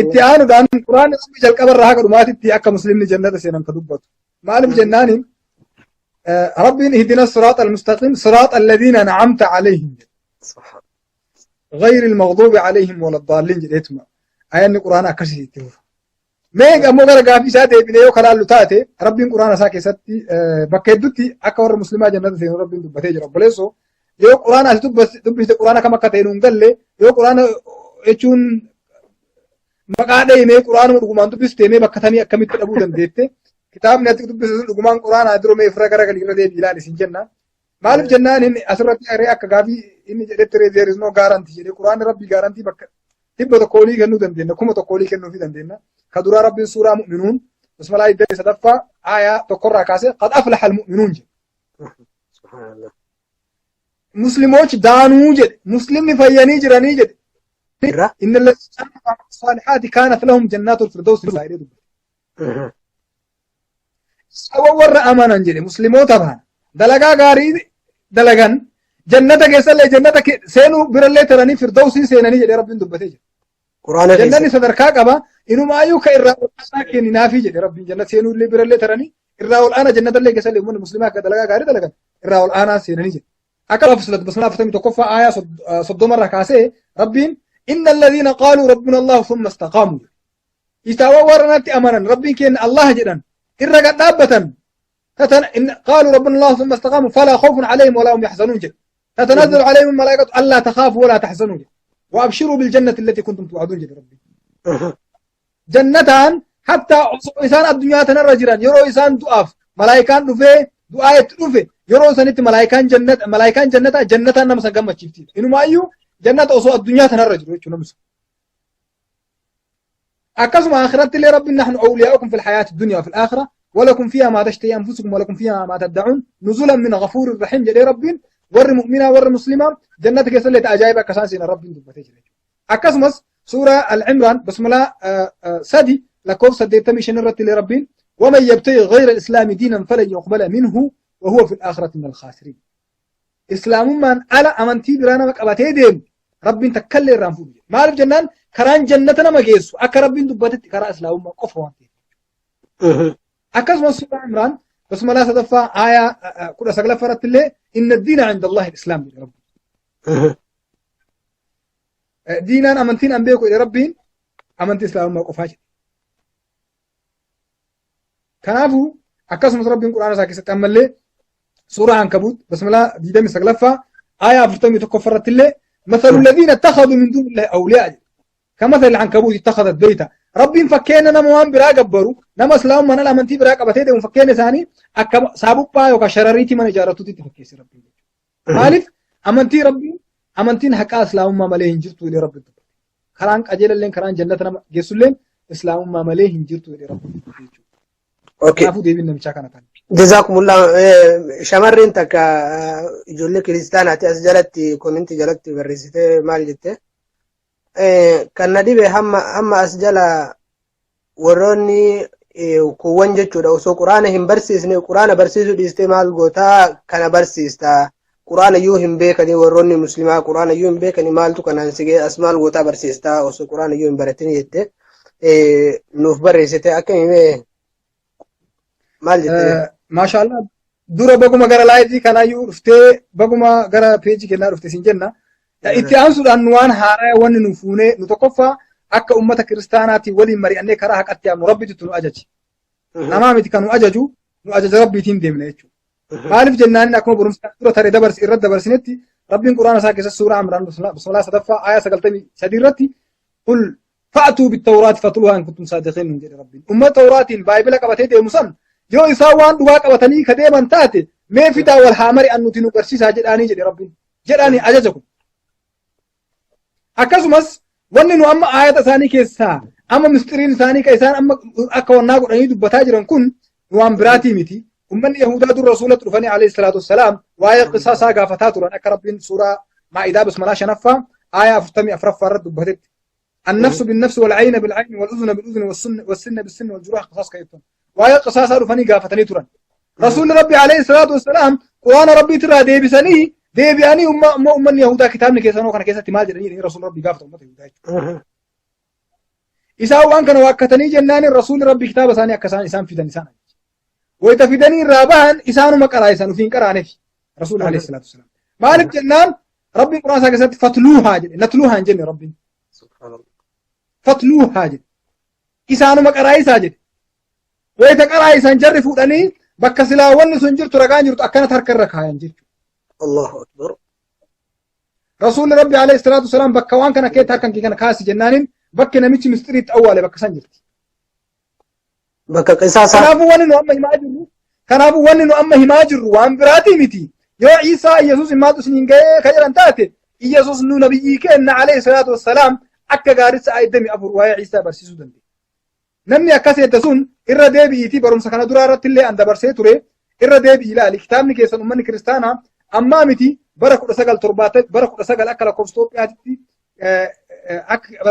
Itti aanuudhaan quraanni rabbi jalqabarraa haga dhumaatitti akka muslimni jannata seenan ka dubbatu. Maaliif jennaani rabbiin ihdina siraata almustaqim siraata alladhiina an'amta alayhim غير المغضوب عليهم ولا الضالين jedheetuma ayanni quraana akkasii itti fufa. Mee ammoo gara gaafii isaa deebinee yoo kalaallu taate rabbiin quraana isaa keessatti bakka hedduutti akka warra muslimaa jannata seenu rabbiin dubbatee jira. Obboleessoo yoo quraana as dubbiste quraana kam akka ta'e nuun galle yoo quraana jechuun maqaa dheemee quraanuma dhugumaan dubbiste mee bakka tamii akkamitti dhabuu dandeette kitaabni ati dubbiste sun dhugumaan quraana diroo mee ifra gara galii irra deebii ilaali isin jenna. Maaliif jennaan inni asirratti aree akka gaafii inni jedhetti there is no guarantee jedhee quraanni rabbii gaarantii bakka dhibba tokko olii kennuu dandeenya 1,000 olii kennuufii dandeenya. كدرا رب سورة مؤمنون بسم الله يدري سدفا آية تقرأ كاسة قد أفلح المؤمنون جد. سبحان الله. مسلموش دانو جد مسلم فياني جراني جد. إن الذين عملوا الصالحات كانت لهم جنات الفردوس سوى ور أمانا جد مسلمو طبعا دلقا غاري دلقان جنتك يسأل جنتك سينو برلي تراني فردوسي سيناني جد رب دبتي جد. قرآن جنة صدركا قبا إنه ما يوكا إرّاء الآن كيني نافي جدي ربي جنة سينو اللي برلي تراني إرّاء الآن جنة اللي كسل يمون المسلمات كدلقا غاري دلقا إرّاء الآن سيناني جدي أكلا فصلت بس ما فتمي تقفى آية صد مرة كاسي ربين إن الذين قالوا ربنا الله ثم استقاموا يستوى ورناتي أمانا ربين كين الله جدا إرّاء دابة إن قالوا ربنا الله ثم استقاموا فلا خوف عليهم ولا هم يحزنون جد تتنزل عليهم الملائكة ألا تخافوا ولا تحزنوا جد وأبشروا بالجنة التي كنتم توعدون جد ربي جنتان hatta isaan addunyaa tanarra jiran yeroo isaan du'aaf malaayikaan dhufee du'aa itti dhufe yeroo sanitti malaayikaan jannataan nama san gammachiifti inumaayyuu jannata osoo addunyaa tanarra jiru jechuudha namni sun. akkasuma akhiratti illee rabbiin nahnu awliyaa'ukum fil hayaati dunya wa fil aakhira ولكم فيها ما تشتهي أنفسكم ولكم فيها ما تدعون نزلا من غفور رحيم جدي ربين ور مؤمنا ور مسلما جنتك يسلت أجايب كسانسين ربين دبتي أكسمس سورة العمران بسم الله سدي لكوف سديتمي شنرت لربين ومن يبتغي غير الإسلام دينا فلن يقبل منه وهو في الآخرة من الخاسرين إسلام من على أمانتي برانا مكابتي ديم ربين تكلل رانفو ما عرف جنان كران جنتنا ما جيسو أكا ربين دبتي كرا إسلام ما قفوا أكسمس سورة عمران بسم الله سدفا آية كل سقلا فرت الله إن الدين عند الله الإسلام يا رب دينا أمانتين أنبيكو يا ربين أمانتي إسلام ما قفاش كنافو أكسمس ربين القرآن ساكي ستعمل سورة عنكبوت بسم الله ديدامي سقلفا آية فرتمي تكفرت الله مثل الذين اتخذوا من دون الله أولياء كمثل العنكبوت اتخذت بيتا ربين فكينا نموان برا قبرو نما اسلام من الامنتي برا قبتي دي فكينا ثاني اك سابو بايو كشرريتي من جارتو تي تفكيس ربي مالف امنتي ربي امنتين حق اسلام ما مليه هنجرتو الى ربي خران اجل لين خران جنتنا جسلين اسلام ما مليه هنجرتو الى ربي اوكي افو دي بن مشاكنا كان جزاكم الله شمرين تك جولي كريستياناتي اسجلت كومنتي جلت بريسته مال جته kan dhibe hamma as jala warroonni kuwwan jechuudha osoo quraana hin barsiisne quraana barsiisuu dhiistee maal gootaa kana barsiista quraana iyyuu hin beekanii warroonni muslimaa quraana iyyuu hin beekanii maaltu kanaan sigee as maal gootaa barsiistaa osoo quraana iyyuu hin baratin jette nuuf barreessite akka himee maal jette maashaallah dura baguma gara laayidii kanaayyuu dhuftee baguma gara peejii kennaa dhufte sin jenna itti aansuudhaan waan haaraa wanni nu fuunee nu tokkoffaa akka ummata kiristaanaati waliin mari'annee karaa haqatti yaamnu rabbitu nu ajaji. Namaa miti kan nu ajaju nu ajaja rabbiitiin deemna jechuudha. Maaliif jennaan akkuma barumsa dura taree irratti dabarsinetti rabbiin quraana isaa keessatti suuraa Imraan bismillah sadaffaa aayaa 93 irratti qul fa'atuu bittawraati fatluhaa in kuntum saadiqiin jedhe rabbiin. Ummata tawraatiin baayibila qabatee deemu san yoo isaan waan dhugaa qabatanii ka deeman taate mee fidaa wal haa mari'an nuti nu barsiisaa jedhaanii jedhe rabbiin. Jedhaanii ajaja kun. akkasumas wanni nu amma ayata isaanii keessaa amma mistiriin isaanii ka isaan amma akka wannaa godhanii dubbataa jiran kun waan biraatii miti ummanni yahudaa dur rasuulatti dhufanii alayhi salaatu wassalaam waa'ee qisaasaa gaafataa turan akka rabbiin suuraa maa'idaa bismillah shanaffaa aayaa 44 irratti dubbatetti النفس بالنفس والعين بالعين والأذن بالأذن والسن بالسن والجروح قصاص كيتون وآية قصاصا رفني قافتني تران رسول ربي عليه الصلاة والسلام قرآن ربي ترى ديبسني deebi'anii ummanni yahudaa kitaabni keessanoo kana keessatti maal jedhanii rasuul rabbii gaafata ummata yahudaa jechuudha. Isaan waan kana waakkatanii jennaan rasuulli rabbii kitaaba isaanii akka isaan fidan isaan ajaje. Wayita fidanii irraa bahan isaanuma qaraa'isan ufiin qaraaneef rasuulli alayhi salaatu wasalaam. Maaliif jennaan rabbiin quraan isaa keessatti fatluuhaa jedhe natluuhaa hin jenne rabbiin. Fatluuhaa jedhe. Isaanuma qaraa'isaa jedhe. Wayita qaraa'isan jarri fuudhanii bakka silaa wanni sun jirtu ragaan jirtu akkanatti harka irra kaayan jechuudha. الله أكبر رسول ربي عليه الصلاة والسلام بكوان كان كيت هركن كان كاسي جنانين بك نمشي مستريت أول بك سنجرت بك قصاصا كان أبو ونن أما هناجر وان براتي متي يا عيسى يسوس ما تسنين جاي كيران تاتي يسوس نو نبي كأن عليه الصلاة والسلام أكا قارس أيدمي أبو رواية عيسى برسيسو دندي نمني أكاسي تسون إرى ديبي إيتي برم سكنا درارة اللي عند برسيتوري إرى ديبي إلى الكتاب نكيسن أمني كريستانا أما متي بركو سجل ترباتك بركو سجل أكل كوبستوب أتي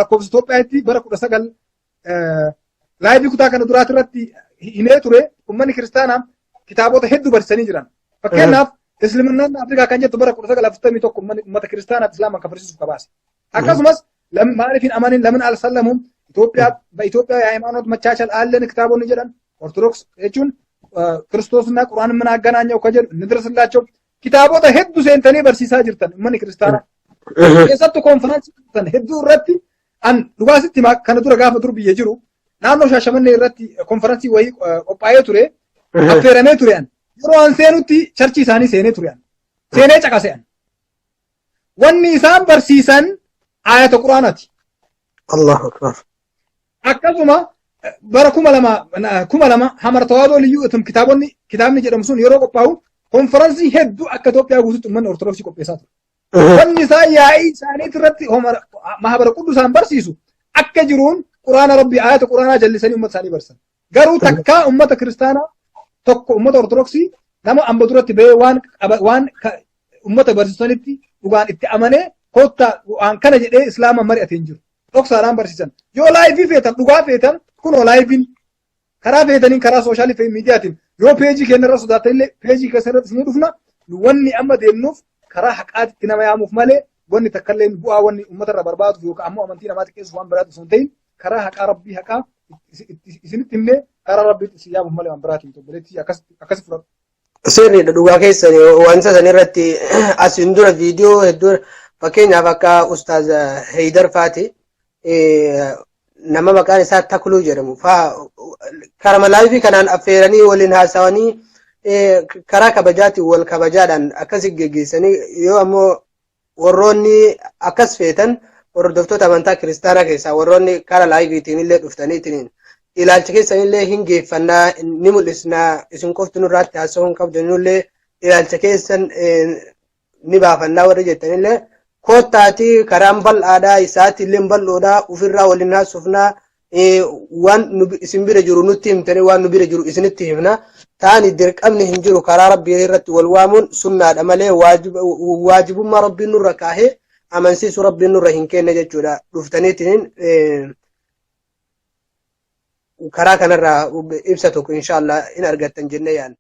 كوبستوب أتي بركو سجل لا يبي كتاع كان درات رتي هنا ترى أمني كريستانا كتابه هدو برسني جران فكنا إسلامنا أفريقيا كان جت بركو سجل أفتمي توك أمة كريستانا إسلام كفرسيس كباس أكاسمس لم معرفين أمان لمن على سلمهم إثيوبيا يا إيمانات متشاشل آلن كتابه نجران أرثوذكس يجون كريستوسنا قرآن من أجنانيا وكجر ندرس الله شوف كتابه هدو سنتني برسيسا جرتن من كريستانا كيساتو كونفرنس تن هدو رتي ان لغاسيتي ما كان دورا غاف دور بيجرو نانو شاشمن رتي كونفرنسي وهي اوبايه توري افيرمي توريان يرو ان سينوتي چرچي ساني سيني توريان سيني چقاسيان وني سان برسيسن آيات القرآنات الله أكبر أكثما bara kuma lama hamar tawaadoo liyyuu itum kitaabni jedhamu sun yeroo qophaa'u konferansii hedduu akka Itoophiyaa guututti uummanni Ortodoksii qopheessaa ture. Wanni isaa yaa'ii isaaniit irratti mahabara quddusaan barsiisu akka jiruun quraana rabbii ayata quraanaa jallisanii uummata isaanii barsan. Garuu takkaa uummata kiristaanaa tokko uummata Ortodoksii nama amba duratti ba'ee waan uummata barsiisanitti dhugaan itti amanee kottaa waan kana jedhee islaama mari'atee hin jiru. Dhoksaadhaan barsiisan. Yoo laayivii feetan dhugaa feetan kunoo laayiviin karaa feetaniin karaa sooshaal miidiyaatiin yoo peejii keenyarra sodaatanillee peejii keessarratti isinii dhufna wanni amma deemnuuf karaa haqaatitti nama yaamuuf malee wanni takkallee bu'aa wanni uummatarra barbaatuuf yookaan ammoo amantii namaa xiqqeessuuf waan biraatu osoo hin ta'in karaa haqaa rabbii haqaa isinitti himnee karaa rabbiitti isin yaamuuf malee waan biraatu hin tobboleetti akkasi fudhatu. Sirriidha dhugaa keessan wanta san irratti asin dura viidiyoo hedduu fakkeenyaaf akka Ustaaz Heydar Faati nama maqaan isaa Takluu jedhamu karama laayivii kanaan affeeranii waliin haasawanii karaa kabajaatiin wal kabajaadhaan akkas geggeessanii yoo ammoo warroonni akkas feetan hordoftoota amantaa kiristaanaa keessaa warroonni karaa laayiviitiin illee dhuftaniitiin ilaalcha keessanillee hin geeffannaa ni mul'isnaa isin qofti nurraatti haasawuu hin qabdanillee ilaalcha keessan ni baafannaa warra jettanillee koottaati karaan bal'aadhaa isaatti illee bal'oodhaa ofirraa waliin haasofnaa waan isin bira jiru nutti himtanii waan nu bira jiru isinitti himna taani dirqamni hin jiru karaa rabbii irratti wal waamuun sunnaadha malee waajibummaa rabbiin nurra kaahee amansiisu rabbiin nurra hin kenne jechuudha dhuftaniitiin karaa kanarraa ibsa tokko inshallah in argattan jennee yaadna.